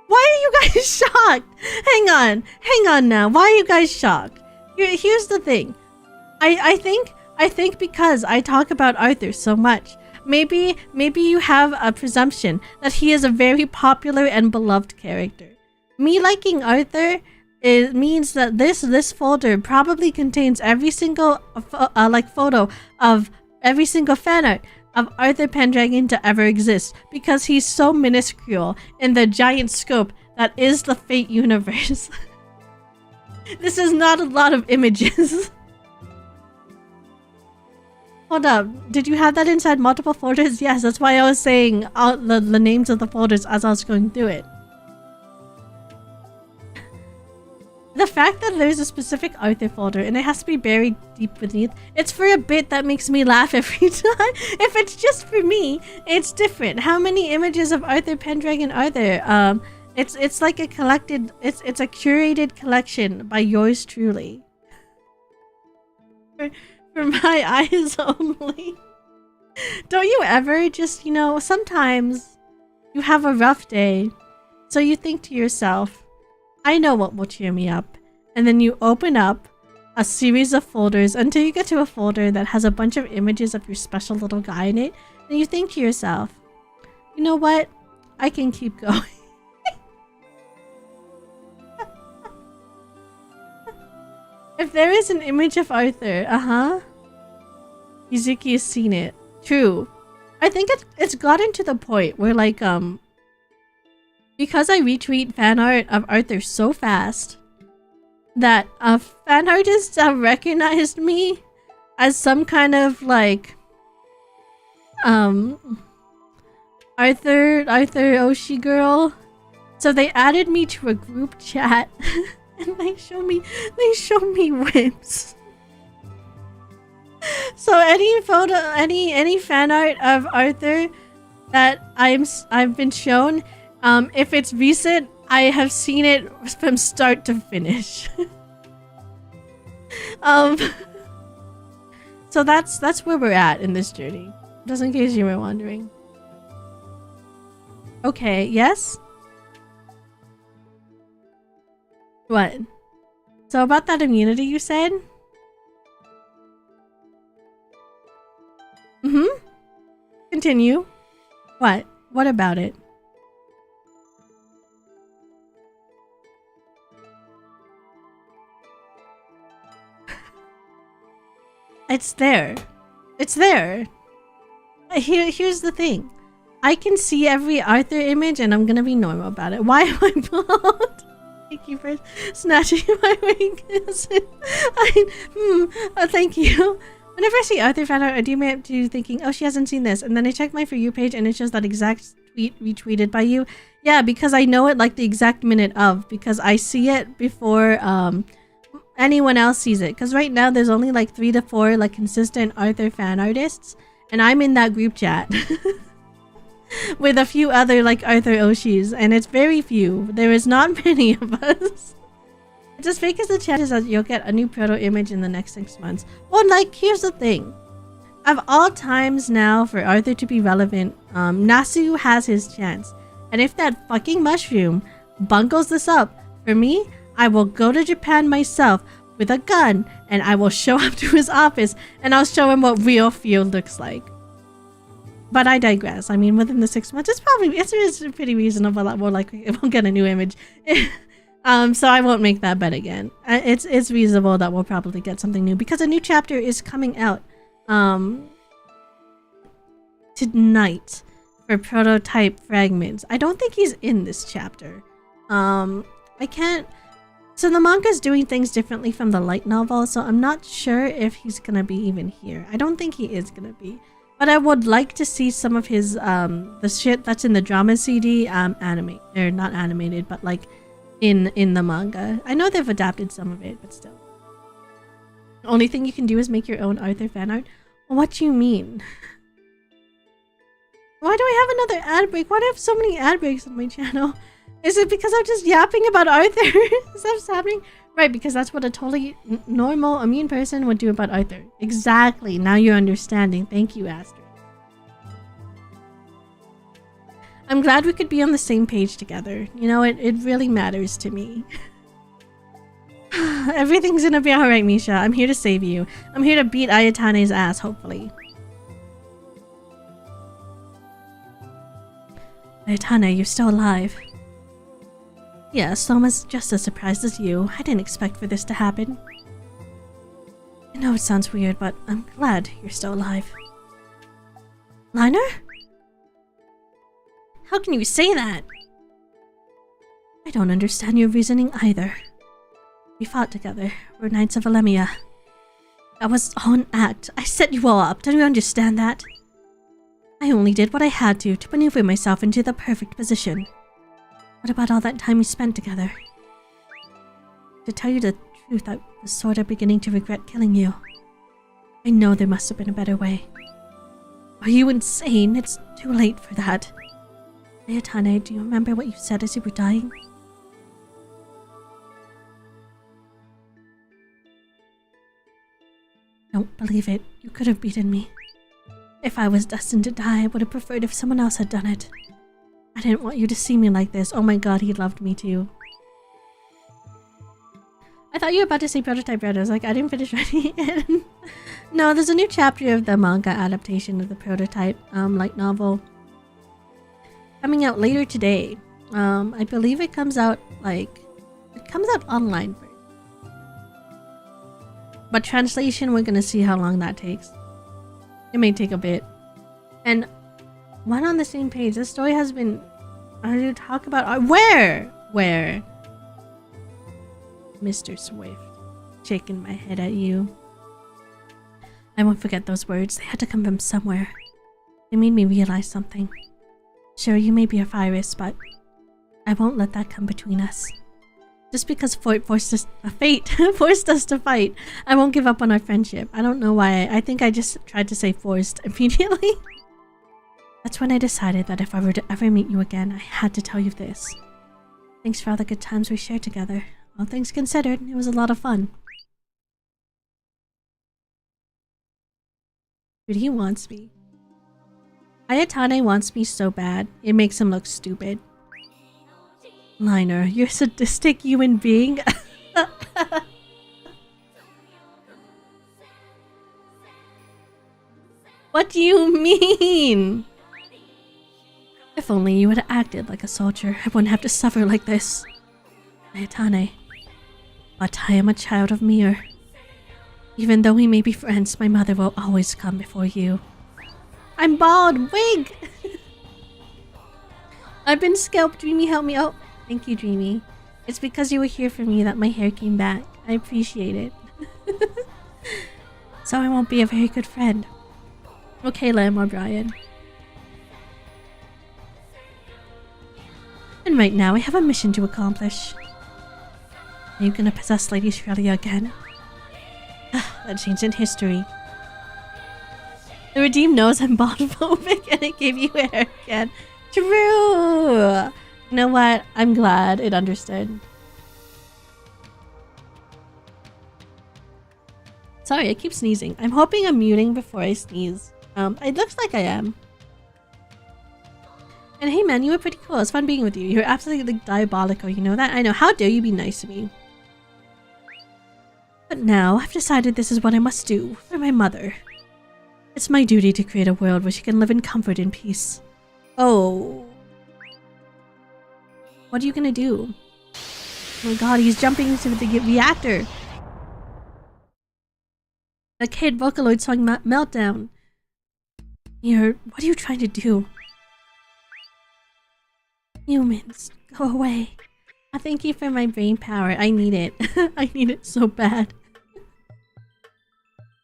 Why are you guys shocked? Hang on now. Why are you guys shocked? Here's the thing. I think because I talk about Arthur so much. Maybe you have a presumption that he is a very popular and beloved character. Me liking Arthur means that this folder probably contains every single photo of every single fan art of Arthur Pendragon to ever exist because he's so minuscule in the giant scope that is the Fate universe. This is not a lot of images. Hold up, did you have that inside multiple folders? Yes, that's why I was saying all the names of the folders as I was going through it. The fact that there's a specific Arthur folder and it has to be buried deep beneath, it's for a bit that makes me laugh every time. If it's just for me, it's different. How many images of Arthur Pendragon are there? It's like a collected, it's a curated collection by yours truly. For my eyes only. Don't you ever just, you know, sometimes you have a rough day, so you think to yourself, I know what will cheer me up. And then you open up a series of folders until you get to a folder that has a bunch of images of your special little guy in it. And you think to yourself, you know what? I can keep going. If there is an image of Arthur, Yuzuki has seen it. True. I think it's gotten to the point where, like, because I retweet fan art of Arthur so fast that fan artists have recognized me as some kind of, like, Arthur Oshi girl. So they added me to a group chat and they show me whips. So any photo, any fan art of Arthur that I've been shown, if it's recent, I have seen it from start to finish. So that's where we're at in this journey. Just in case you were wondering. Okay, yes? What? So about that immunity you said? Continue. What? What about it? It's there. It's there. Here's the thing. I can see every Arthur image and I'm gonna be normal about it. Why am I bald? Thank you for snatching my weakness. Thank you. Whenever I see Arthur fan art, I do make to thinking, oh, she hasn't seen this. And then I check my For You page and it shows that exact tweet retweeted by you. Yeah, because I know it like the exact minute of. Because I see it before anyone else sees it. Because right now there's only like 3 to 4 like consistent Arthur fan artists. And I'm in that group chat. With a few other like Arthur Oshis. And it's very few. There is not many of us. It's as fake as the chances that you'll get a new proto image in the next 6 months. Well, like, here's the thing. Of all times now for Arthur to be relevant, Nasu has his chance. And if that fucking mushroom bungles this up, for me, I will go to Japan myself with a gun and I will show up to his office and I'll show him what real field looks like. But I digress. I mean, within the 6 months, it's pretty reasonable that we'll get a new image. So I won't make that bet again. It's reasonable that we'll probably get something new because a new chapter is coming out tonight for prototype fragments. I don't think he's in this chapter. I can't. So the manga's doing things differently from the light novel, so I'm not sure if he's gonna be even here. I don't think he is gonna be. But I would like to see some of his the shit that's in the drama CD animate or not animated, but like in the manga. I know they've adapted some of it, but still. The only thing you can do is make your own Arthur fan art. What do you mean? Why do I have another ad break? Why do I have so many ad breaks on my channel? Is it because I'm just yapping about Arthur? Is that what's happening? Right, because that's what a totally normal, immune person would do about Arthur. Exactly. Now you're understanding. Thank you, Astrid. I'm glad we could be on the same page together. You know, it really matters to me. Everything's gonna be alright, Misha. I'm here to save you. I'm here to beat Ayatane's ass, hopefully. Ayatane, you're still alive. Yeah, Soma's just as surprised as you. I didn't expect for this to happen. I know it sounds weird, but I'm glad you're still alive. Liner? How can you say that? I don't understand your reasoning either. We fought together. We're Knights of Alemia. That was all an act. I set you all up. Don't you understand that? I only did what I had to maneuver myself into the perfect position. What about all that time we spent together? To tell you the truth, I was sort of beginning to regret killing you. I know there must have been a better way. Are you insane? It's too late for that. Ayatane, do you remember what you said as you were dying? Don't believe it. You could have beaten me. If I was destined to die, I would have preferred if someone else had done it. I didn't want you to see me like this. Oh my god, he loved me too. I thought you were about to say Prototype Red. I was like, I didn't finish writing it. No, there's a new chapter of the manga adaptation of the Prototype light novel coming out later today. I believe it comes out online first. But translation, we're gonna see how long that takes. It may take a bit. And one on the same page, this story has been... I did talk about... Where? Mr. Swift. Shaking my head at you. I won't forget those words. They had to come from somewhere. They made me realize something. Sure, you may be a virus, but I won't let that come between us. Just because fate forced us to fight, I won't give up on our friendship. I don't know why. I think I just tried to say forced immediately. That's when I decided that if I were to ever meet you again, I had to tell you this. Thanks for all the good times we shared together. All things considered, it was a lot of fun. Dude, he wants me. Ayatane wants me so bad, it makes him look stupid. Liner, you're a sadistic human being. What do you mean? If only you had acted like a soldier, I wouldn't have to suffer like this. Ayatane. But I am a child of Mir. Even though we may be friends, my mother will always come before you. I'm bald! Wig! I've been scalped. Dreamy, help me out. Thank you, Dreamy. It's because you were here for me that my hair came back. I appreciate it. So I won't be a very good friend. Okay, Lamb or Brian. And right now, I have a mission to accomplish. Are you gonna possess Lady Shrelia again? That changed in history. The Redeem knows I'm botphobic and it gave you a hair again. True! You know what? I'm glad it understood. Sorry, I keep sneezing. I'm hoping I'm muting before I sneeze. It looks like I am. And hey man, you were pretty cool. It's fun being with you. You're absolutely diabolical, you know that? I know. How dare you be nice to me? But now, I've decided this is what I must do for my mother. It's my duty to create a world where she can live in comfort and peace. Oh. What are you gonna do? Oh my god, he's jumping into the reactor. The kid Vocaloid song Meltdown. What are you trying to do? Humans, go away. Thank you for my brain power. I need it. I need it so bad.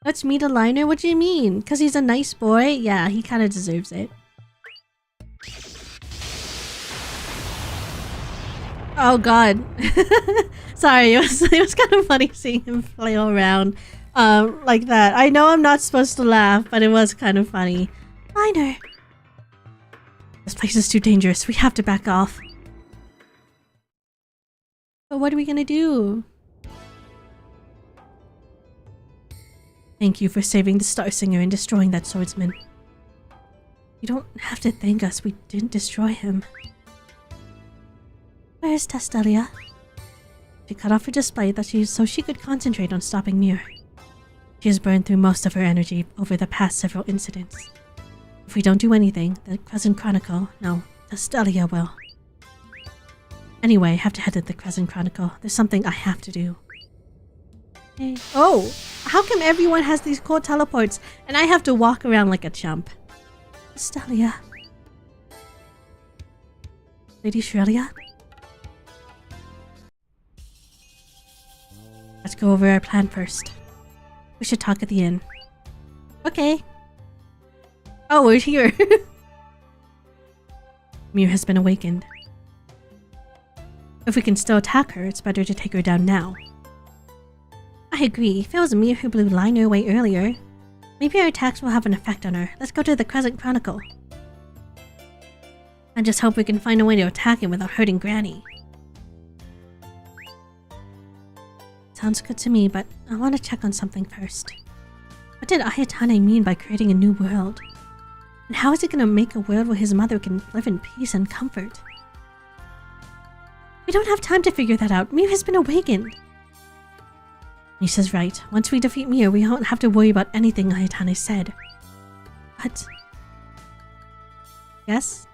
Let's meet a liner? What do you mean? Because he's a nice boy? Yeah, he kind of deserves it. Oh god. Sorry, it was kind of funny seeing him flail around like that. I know I'm not supposed to laugh, but it was kind of funny. Liner. This place is too dangerous. We have to back off. But what are we gonna do? Thank you for saving the Star Singer and destroying that swordsman. You don't have to thank us. We didn't destroy him. Where is Testelia? She cut off her display so she could concentrate on stopping Muir. She has burned through most of her energy over the past several incidents. If we don't do anything, the Crescent Chronicle, no, Testelia will. Anyway, I have to head to the Crescent Chronicle. There's something I have to do. Hey. Oh! How come everyone has these cool teleports and I have to walk around like a chump? Testelia. Lady Shrelia? Let's go over our plan first. We should talk at the inn. Okay. Oh, we're here. Muir has been awakened. If we can still attack her, it's better to take her down now. I agree. If it was Muir who blew Liner away earlier, maybe our attacks will have an effect on her. Let's go to the Crescent Chronicle. I just hope we can find a way to attack him without hurting Granny. Sounds good to me, but I want to check on something first. What did Ayatane mean by creating a new world? And how is it going to make a world where his mother can live in peace and comfort? We don't have time to figure that out. Muir has been awakened. Nisha's right. Once we defeat Muir, we won't have to worry about anything Ayatane said. But... yes?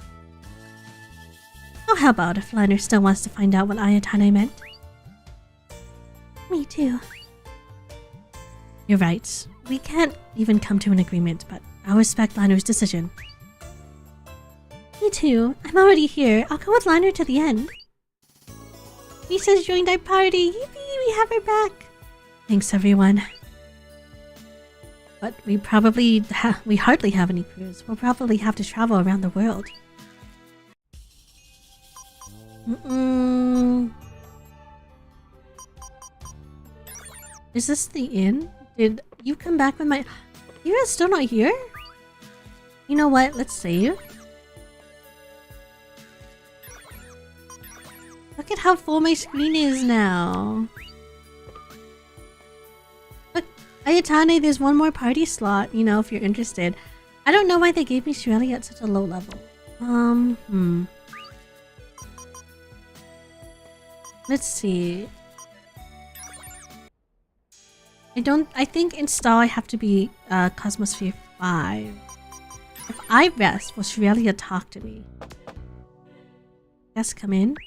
Oh, how about if Liner still wants to find out what Ayatane meant? Me too. You're right. We can't even come to an agreement, but I'll respect Liner's decision. Me too. I'm already here. I'll go with Liner to the end. Lisa's joined our party. Yippee, we have her back. Thanks, everyone. But we hardly have any crews. We'll probably have to travel around the world. Is this the inn? Did you come back with my... You're still not here? You know what? Let's save. Look at how full my screen is now. Look, Ayatane, there's one more party slot, you know, if you're interested. I don't know why they gave me Shrelia at such a low level. Let's see. I think install I have to be Cosmosphere 5. If I rest, will Shrelia talk to me? Yes, come in.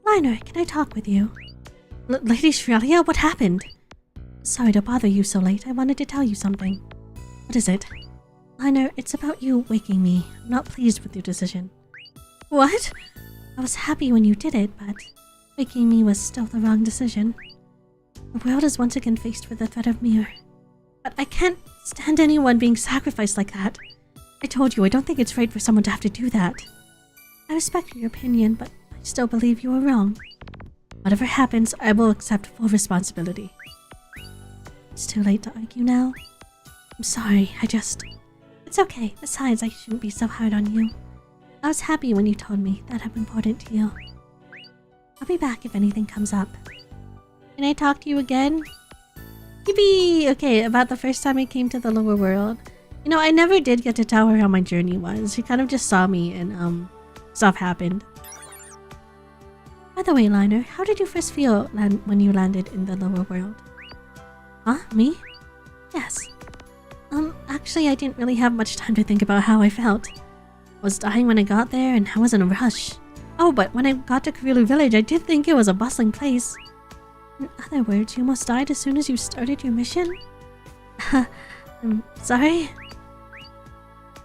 Liner, can I talk with you? Lady Shrelia, what happened? Sorry to bother you so late. I wanted to tell you something. What is it? Liner, it's about you waking me. I'm not pleased with your decision. What? I was happy when you did it, but waking me was still the wrong decision. The world is once again faced with the threat of Mir. But I can't stand anyone being sacrificed like that. I told you, I don't think it's right for someone to have to do that. I respect your opinion, but I still believe you were wrong. Whatever happens, I will accept full responsibility. It's too late to argue now. I'm sorry, It's okay. Besides, I shouldn't be so hard on you. I was happy when you told me that I'm important to you. I'll be back if anything comes up. Can I talk to you again? Yippee! Okay, about the first time I came to the lower world. You know, I never did get to tell her how my journey was. She kind of just saw me and, stuff happened. By the way, Liner, how did you first feel when you landed in the lower world? Huh? Me? Yes. Actually, I didn't really have much time to think about how I felt. I was dying when I got there, and I was in a rush. Oh, but when I got to Kurilu Village, I did think it was a bustling place. In other words, you almost died as soon as you started your mission? I'm sorry?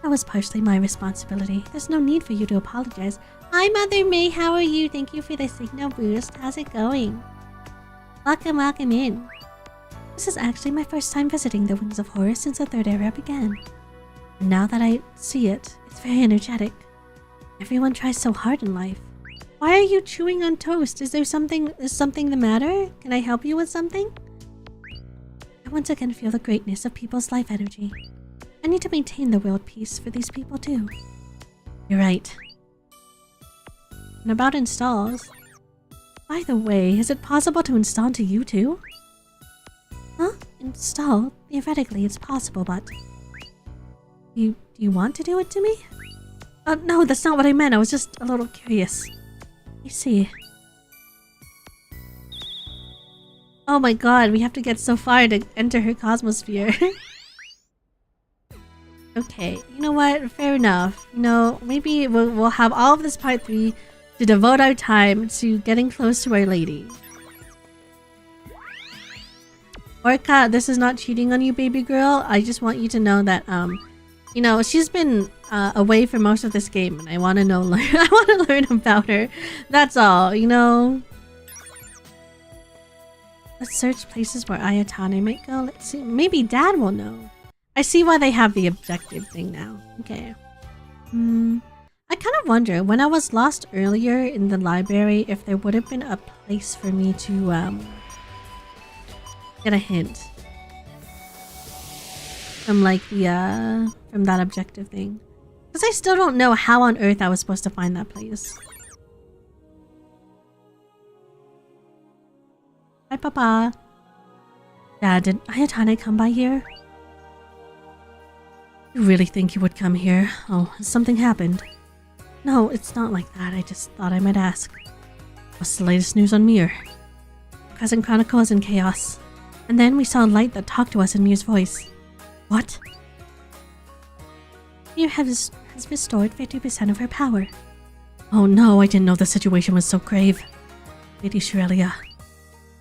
That was partially my responsibility. There's no need for you to apologize. Hi, Mother May, how are you? Thank you for the signal boost. How's it going? Welcome in. This is actually my first time visiting the Wings of Horror since the Third Era began. And now that I see it, it's very energetic. Everyone tries so hard in life. Why are you chewing on toast? Is something the matter? Can I help you with something? I once again feel the greatness of people's life energy. I need to maintain the world peace for these people too. You're right. And about installs. By the way, is it possible to install to you too? Huh? Install? Theoretically, it's possible, but... Do you want to do it to me? No, that's not what I meant. I was just a little curious. I see. Oh my god, we have to get so far to enter her cosmosphere. Okay, you know what? Fair enough. You know, maybe we'll have all of this part 3 to devote our time to getting close to Our Lady. Orca, this is not cheating on you, baby girl. I just want you to know that, you know, she's been away for most of this game, and I want to know, I want to learn about her. That's all, you know. Let's search places where Ayatane might go. Let's see. Maybe Dad will know. I see why they have the objective thing now. Okay. I kind of wonder, when I was lost earlier in the library, if there would have been a place for me to, get a hint. From like the, from that objective thing. Because I still don't know how on earth I was supposed to find that place. Hi, Papa. Dad, did Ayatane come by here? You really think you would come here? Oh, has something happened? No, it's not like that. I just thought I might ask. What's the latest news on Mir? Present Chronicle is in chaos. And then we saw a light that talked to us in Mir's voice. What? Mir has restored 50% of her power. Oh no, I didn't know the situation was so grave. Lady Shirelia.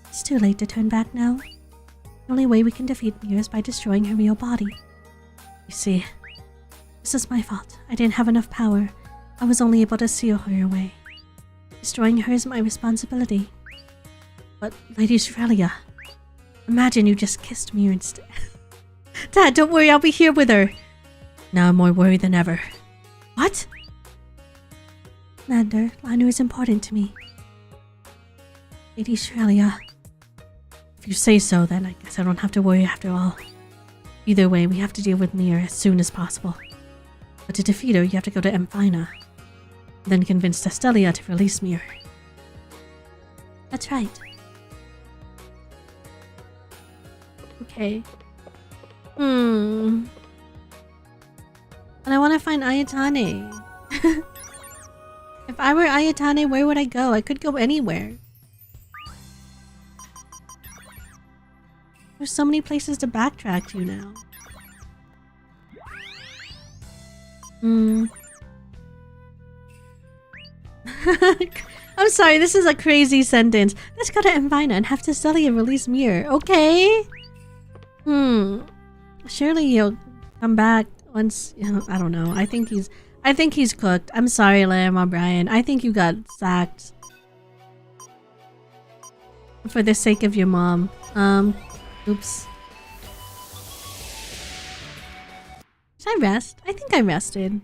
It's too late to turn back now. The only way we can defeat Mir is by destroying her real body. You see, this is my fault. I didn't have enough power. I was only able to seal her away. Destroying her is my responsibility. But Lady Shirelia, imagine you just kissed Mir instead. Dad, don't worry, I'll be here with her. Now I'm more worried than ever. What? Commander, Liner is important to me. Lady Shirelia. If you say so, then I guess I don't have to worry after all. Either way, we have to deal with Mir as soon as possible. But to defeat her, you have to go to Empina. Then convince Testelia to release Mir. That's right. Okay. But I want to find Ayatane. If I were Ayatane, where would I go? I could go anywhere. There's so many places to backtrack to now. I'm sorry, this is a crazy sentence. Let's go to Empina and have Testelia release Mir. Okay? Surely he'll come back once. I don't know. I think he's cooked. I'm sorry, Liam O'Brien. I think you got sacked for the sake of your mom. Oops. Should I rest? I think I rested.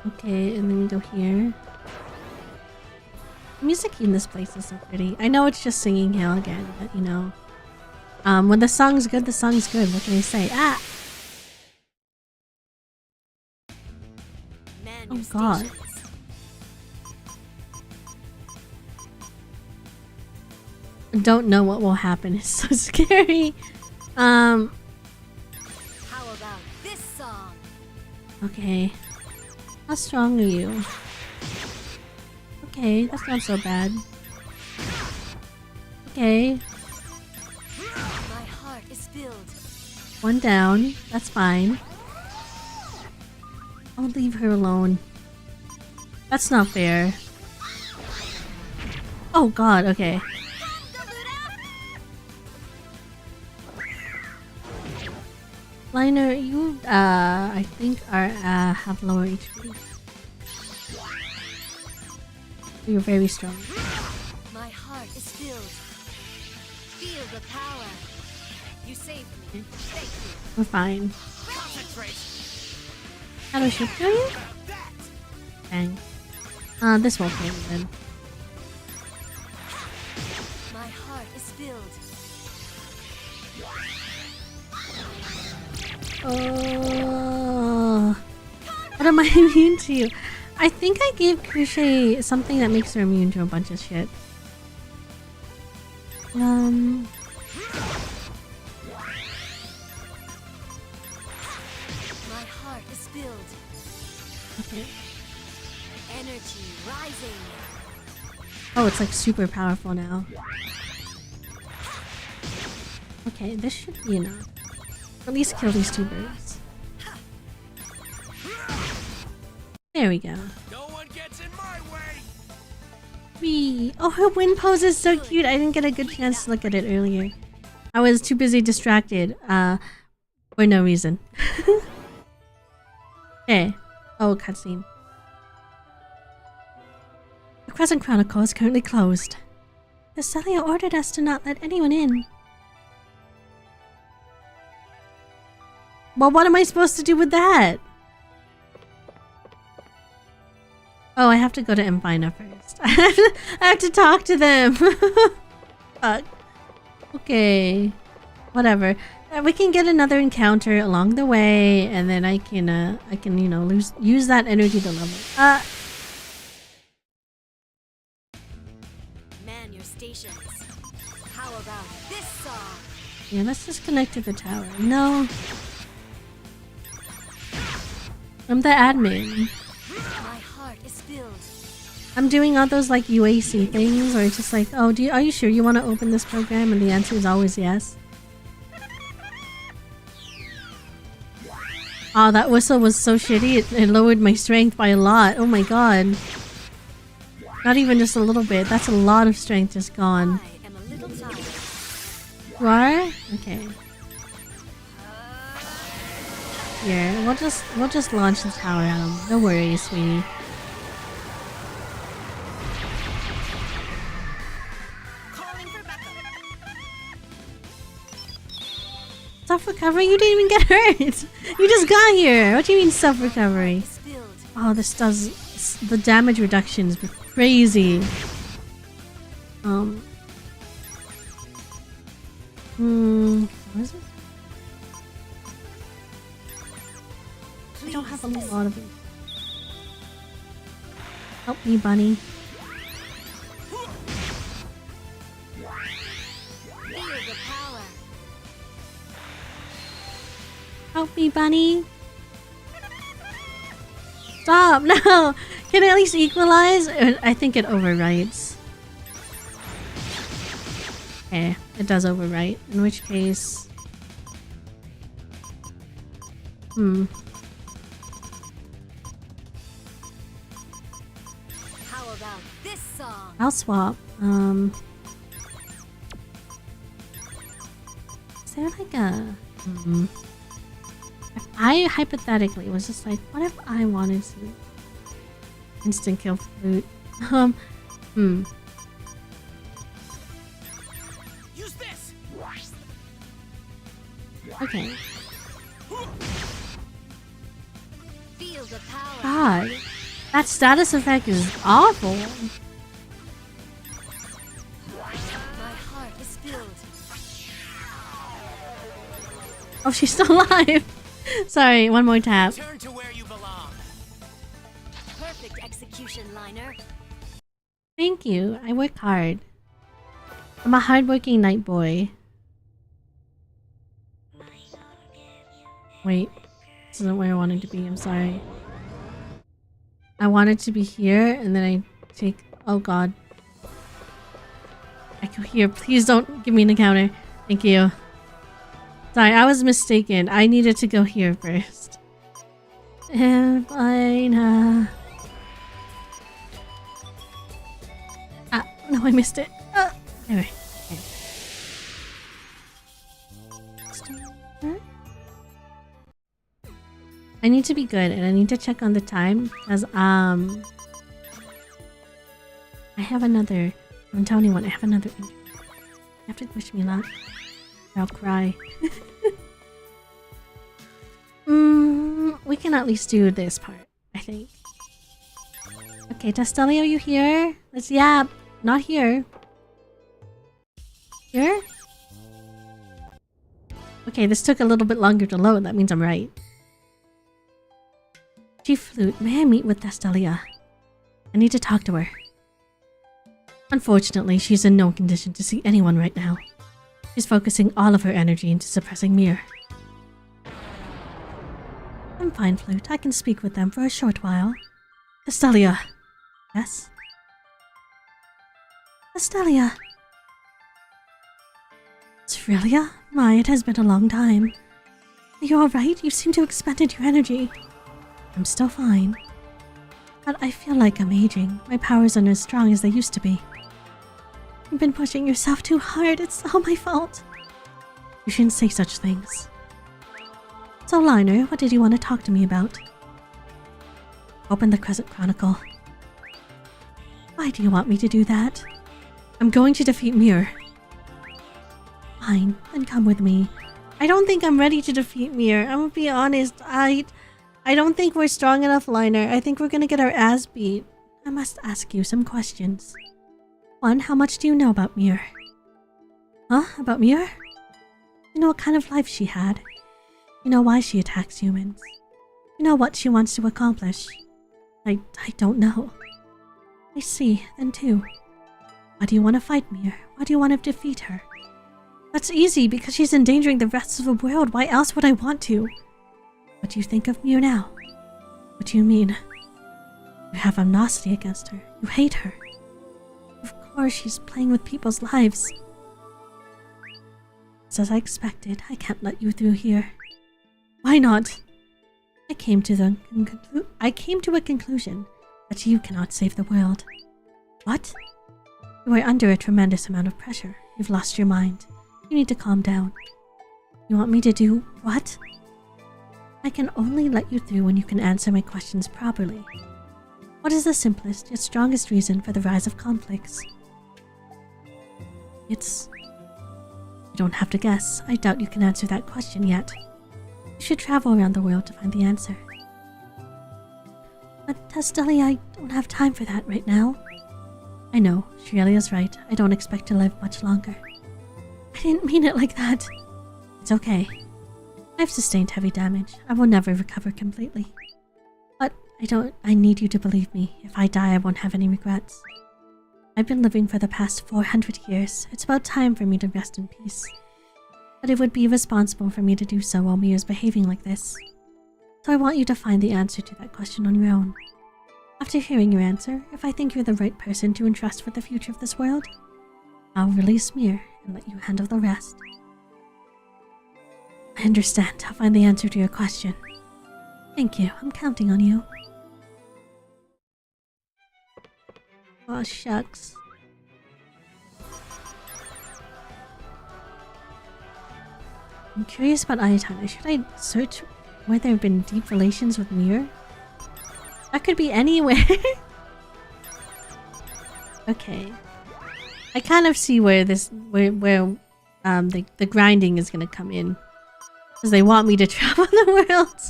Okay, and then we go here. The music in this place is so pretty. I know it's just Singing Hill again, but you know. When the song's good, the song's good. What can I say? Ah! Oh god. I don't know what will happen. It's so scary. How about this song? Okay. How strong are you? Okay, that's not so bad. Okay. My heart is filled. One down. That's fine. I'll leave her alone. That's not fair. Oh god, okay. Liner, you I think are have lower HP. You're very strong. My heart is filled. Feel the power. You saved me. Thank you. We're fine. Shadow shift on you? Bang. This won't kill me then. My heart is filled. Oh, what am I immune to? I think I gave Kushe something that makes her immune to a bunch of shit. My heart is filled. Okay. Energy rising. Oh, it's like super powerful now. Okay, this should be enough. At least kill these two birds. There we go. No one gets in my way. Wee. Oh, her wind pose is so cute. I didn't get a good chance to look at it earlier. I was too busy distracted. For no reason. Okay. Oh, cutscene. The Crescent Chronicle is currently closed. The Celia ordered us to not let anyone in. Well, what am I supposed to do with that? Oh, I have to go to Empina first. I have to talk to them. Fuck. Okay. Whatever. We can get another encounter along the way, and then I can you know, use that energy to level. Man your stations. How about this song? Yeah, let's just connect to the tower. No. I'm the admin. My heart is filled. I'm doing all those like UAC things where it's just like, oh, are you sure you want to open this program? And the answer is always yes. Oh, that whistle was so shitty. It lowered my strength by a lot. Oh my god. Not even just a little bit. That's a lot of strength just gone. I am a little tired. You are? Okay. Here, we'll just launch the tower at him. No worries, sweetie. Calling for backup. Self-recovery? You didn't even get hurt! You just got here! What do you mean self-recovery? Is filled. Oh, this does... the damage reduction is crazy. What is it? I don't have a lot of it. Help me, bunny. Feel the power. Help me, bunny. Stop! No! Can it at least equalize? I think it overwrites. Okay, it does overwrite. In which case... How about this song? I'll swap. Is there like a... If I hypothetically was just like, what if I wanted to instant kill flute? Use this. Okay. Feel the power. God. That status effect is awful. My heart is filled. Oh, she's still alive. Sorry, one more tap. Turn to where you belong. Perfect execution, Liner. Thank you. I work hard. I'm a hardworking night boy. Wait. This isn't where I wanted to be. I'm sorry. I wanted to be here, and then I take... Oh, God. I go here. Please don't give me an encounter. Thank you. Sorry, I was mistaken. I needed to go here first. And fine. Ah, no, I missed it. Anyway. Okay. I need to be good, and I need to check on the time because I have another. Don't tell anyone. I have another injury. You have to wish me luck. Or I'll cry. We can at least do this part, I think. Okay, Testelli, are you here? Let's yap. Not here. Here? Okay, this took a little bit longer to load. That means I'm right. Chief Flute, may I meet with Testellia? I need to talk to her. Unfortunately, she's in no condition to see anyone right now. She's focusing all of her energy into suppressing Mir. I'm fine, Flute. I can speak with them for a short while. Testellia. Yes? Testellia. Aurelia? My, it has been a long time. Are you alright? You seem to have expended your energy. I'm still fine. But I feel like I'm aging. My powers aren't as strong as they used to be. You've been pushing yourself too hard. It's all my fault. You shouldn't say such things. So, Liner, what did you want to talk to me about? Open the Crescent Chronicle. Why do you want me to do that? I'm going to defeat Mir. Fine, then come with me. I don't think I'm ready to defeat Mir. I'm gonna be honest. I don't think we're strong enough, Liner. I think we're gonna get our ass beat. I must ask you some questions. One, how much do you know about Mir? Huh? About Mir? You know what kind of life she had. You know why she attacks humans. You know what she wants to accomplish. I don't know. I see, then two. Why do you want to fight Mir? Why do you want to defeat her? That's easy, because she's endangering the rest of the world. Why else would I want to? What do you think of Mir now? What do you mean? You have animosity against her. You hate her. Of course, she's playing with people's lives. It's as I expected. I can't let you through here. Why not? I came to a conclusion that you cannot save the world. What? You are under a tremendous amount of pressure. You've lost your mind. You need to calm down. You want me to do what? I can only let you through when you can answer my questions properly. What is the simplest yet strongest reason for the rise of conflicts? It's... You don't have to guess. I doubt you can answer that question yet. You should travel around the world to find the answer. But Testelli, I don't have time for that right now. I know, Shirelia's right. I don't expect to live much longer. I didn't mean it like that. It's okay. I've sustained heavy damage. I will never recover completely. But I need you to believe me. If I die, I won't have any regrets. I've been living for the past 400 years. It's about time for me to rest in peace. But it would be irresponsible for me to do so while Mir is behaving like this. So I want you to find the answer to that question on your own. After hearing your answer, if I think you're the right person to entrust with the future of this world, I'll release Mir and let you handle the rest. I understand. I'll find the answer to your question. Thank you. I'm counting on you. Oh, shucks. I'm curious about Ayatana. Should I search where there have been deep relations with Mir? That could be anywhere. Okay. I kind of see where this the grinding is gonna come in. Because they want me to travel the world.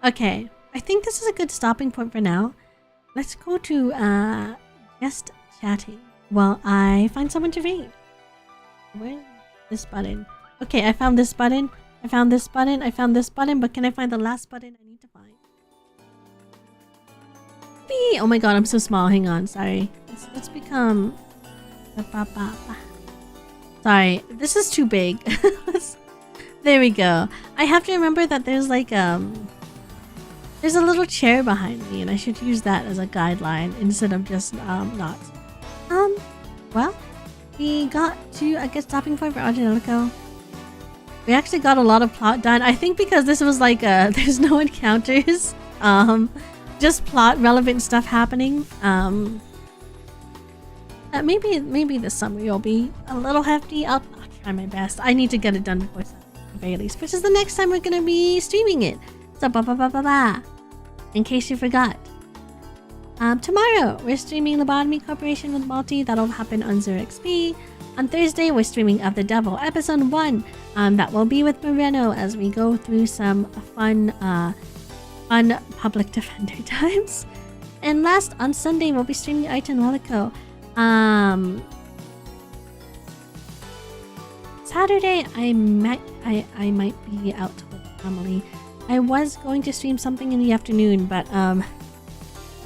Okay. I think this is a good stopping point for now. Let's go to guest chatting while I find someone to raid. Where's this button? Okay, I found this button. I found this button. I found this button. But can I find the last button I need to find? Oh my god, I'm so small. Hang on. Sorry. Let's become... Sorry. This is too big. There we go. I have to remember that there's like there's a little chair behind me and I should use that as a guideline instead of just not. Well, we got to, I guess, stopping point for Ar Tonelico. We actually got a lot of plot done. I think because this was like there's no encounters. Just plot relevant stuff happening. Maybe the summary will be a little hefty. I'll try my best. I need to get it done before Sunday, at the very least, which is the next time we're gonna be streaming it. So in case you forgot. Tomorrow we're streaming Lobotomy Corporation with Malty. That'll happen on XP. On Thursday we're streaming Of the Devil episode 1. That will be with Moreno as we go through some fun public defender times. And last, on Sunday we'll be streaming Ar Tonelico. Saturday I might be out with family. I was going to stream something in the afternoon, but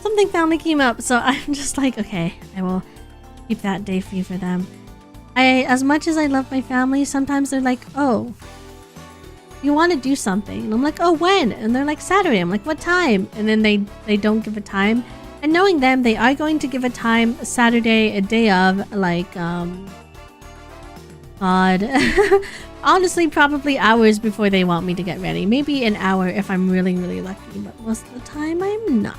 something family came up, so I'm just like, okay, I will keep that day free for them. As much as I love my family, sometimes they're like, oh, you want to do something, and I'm like, oh, when? And they're like, Saturday. I'm like, what time? And then they don't give a time. And knowing them, they are going to give a time Saturday, a day of, like, God. Honestly, probably hours before they want me to get ready. Maybe an hour if I'm really, really lucky, but most of the time I'm not.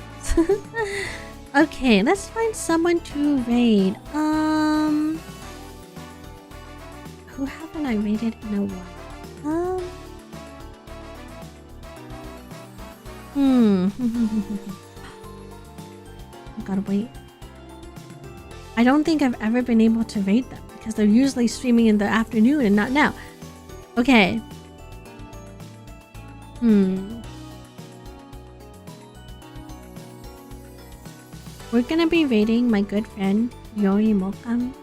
Okay, let's find someone to raid. Who haven't I raided in a while? I gotta wait. I don't think I've ever been able to raid them because they're usually streaming in the afternoon and not now. Okay. We're gonna be raiding my good friend Yori Mokami.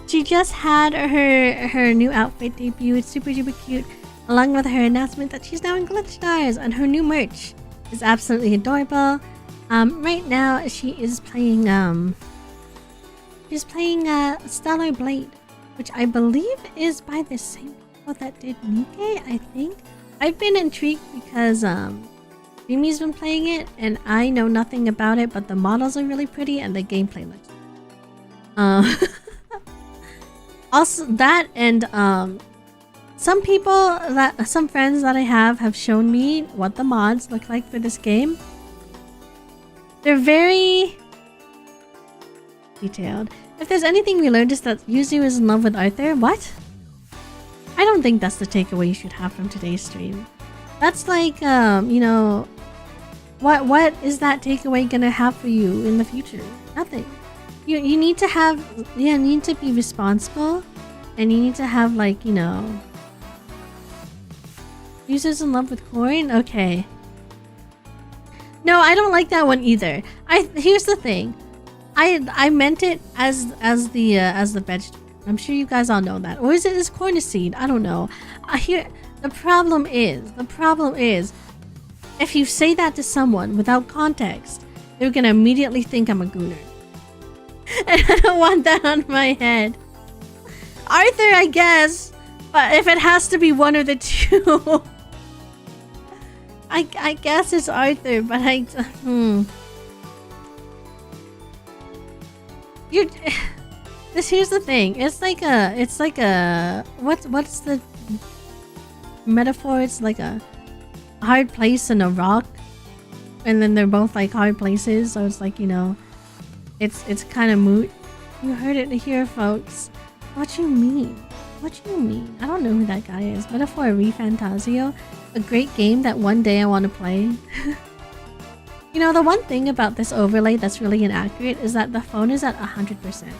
She just had her new outfit debut. It's super cute, along with her announcement that she's now in Glitch Stars, and her new merch is absolutely adorable. Right now she is playing Stellar Blade, which I believe is by the same people that did Nikke, I think. I've been intrigued because Mimi's been playing it and I know nothing about it, but the models are really pretty and the gameplay looks also that, and some friends that I have shown me what the mods look like for this game. They're very detailed. If there's anything we learned is that Yuzu is in love with Arthur. What? I don't think that's the takeaway you should have from today's stream. That's like, you know, what is that takeaway gonna have for you in the future? Nothing. You need to have, you need to be responsible, and you need to have, like, you know, Yuzu's in love with corn? Okay. No, I don't like that one either. Here's the thing. I meant it as the vegetable. I'm sure you guys all know that. Or is it as corn seed? I don't know. The problem is if you say that to someone without context, they're gonna immediately think I'm a gooner. And I don't want that on my head. Arthur, I guess. But if it has to be one of the two, I guess it's Arthur, but here's the thing. It's like a what's the metaphor? It's like a hard place and a rock. and then they're both like hard places, so it's like, you know, it's kind of moot. You heard it here, folks. What you mean? What you mean? I don't know who that guy is. Metaphor Refantasio, a great game that one day I want to play. You know, the one thing about this overlay that's really inaccurate is that the phone is at 100%.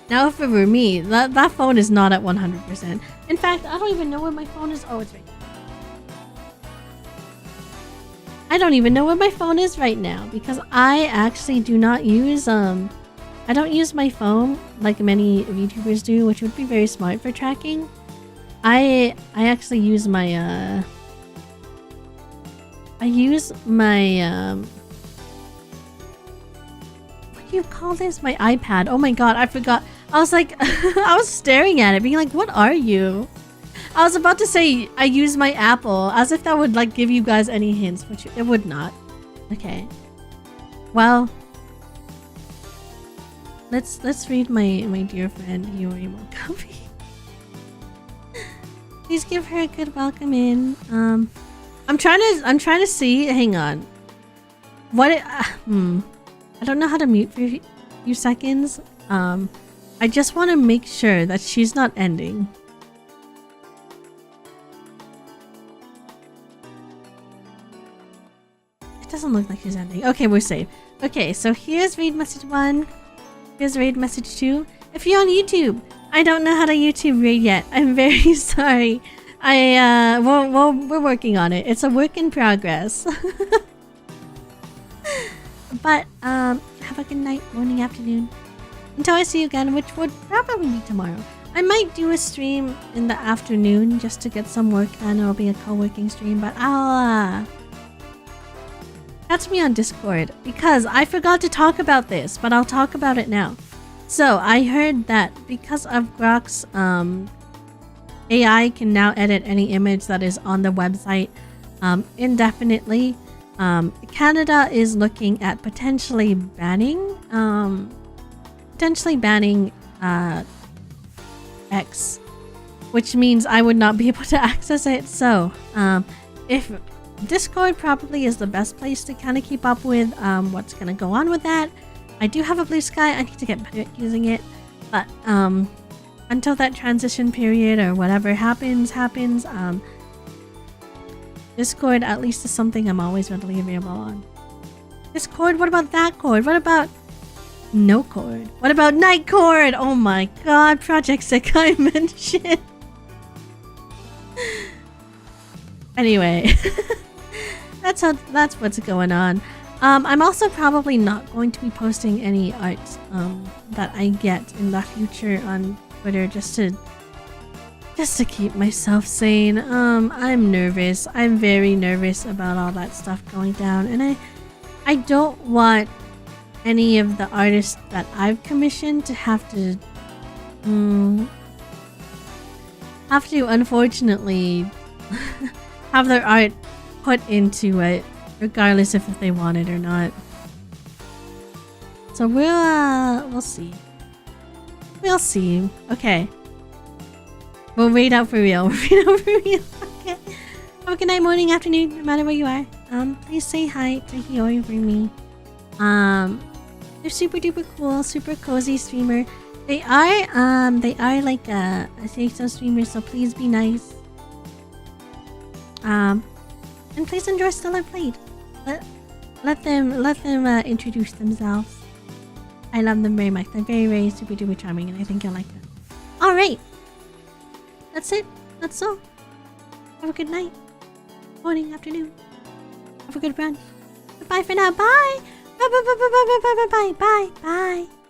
Now, if it were me, that phone is not at 100%. In fact, I don't even know where my phone is. Oh, it's right. I don't even know where my phone is right now because I actually do not use I don't use my phone like many YouTubers do, which would be very smart for tracking. I actually use my what do you call this? My iPad. Oh my god, I forgot. I was like I was staring at it being like, what are you? I was about to say I use my Apple, as if that would like give you guys any hints, which it would not. Okay. Well, let's read my dear friend Yuri Mokobi. Please give her a good welcome in. I'm trying to see. Hang on. What? I don't know how to mute for a few seconds. I just want to make sure that she's not ending. It doesn't look like she's ending. Okay, we're safe. Okay, so here's read message 1. Here's read message 2. If you're on YouTube, I don't know how to YouTube read yet. I'm very sorry. We're working on it. It's a work in progress. But have a good night, morning, afternoon. Until I see you again, which would probably be tomorrow. I might do a stream in the afternoon just to get some work done. It'll be a co-working stream, but I'll catch me on Discord because I forgot to talk about this, but I'll talk about it now. So I heard that because of Grok's AI can now edit any image that is on the website indefinitely. Canada is looking at potentially banning X, which means I would not be able to access it. So if Discord probably is the best place to kind of keep up with what's going to go on with that. I do have a Blue Sky. I need to get better at using it, but until that transition period or whatever happens, Discord at least is something I'm always readily available on. Discord, what about that cord? What about no cord? What about night cord? Oh my god, Project Sekai mentioned. Anyway, that's what's going on. I'm also probably not going to be posting any art that I get in the future on Twitter just to keep myself sane. I'm nervous. I'm very nervous about all that stuff going down, and I don't want any of the artists that I've commissioned to have to unfortunately have their art put into it, regardless if they want it or not. So we'll see. We'll see. Okay. We'll read out for real. We'll read out for real. Okay. Have a good night, morning, afternoon, no matter where you are. Please say hi to Hiyori for me. They're super duper cool, super cozy streamer. They are like a Seiso streamer, so please be nice. And please enjoy Stellar Blade. Let them introduce themselves. I love them very much. They're very, very super duper charming, and I think you'll like them. Alright. That's it. That's all. Have a good night. Morning, afternoon. Have a good run. Bye for now. Bye. Bye bye bye bye bye bye bye bye bye bye.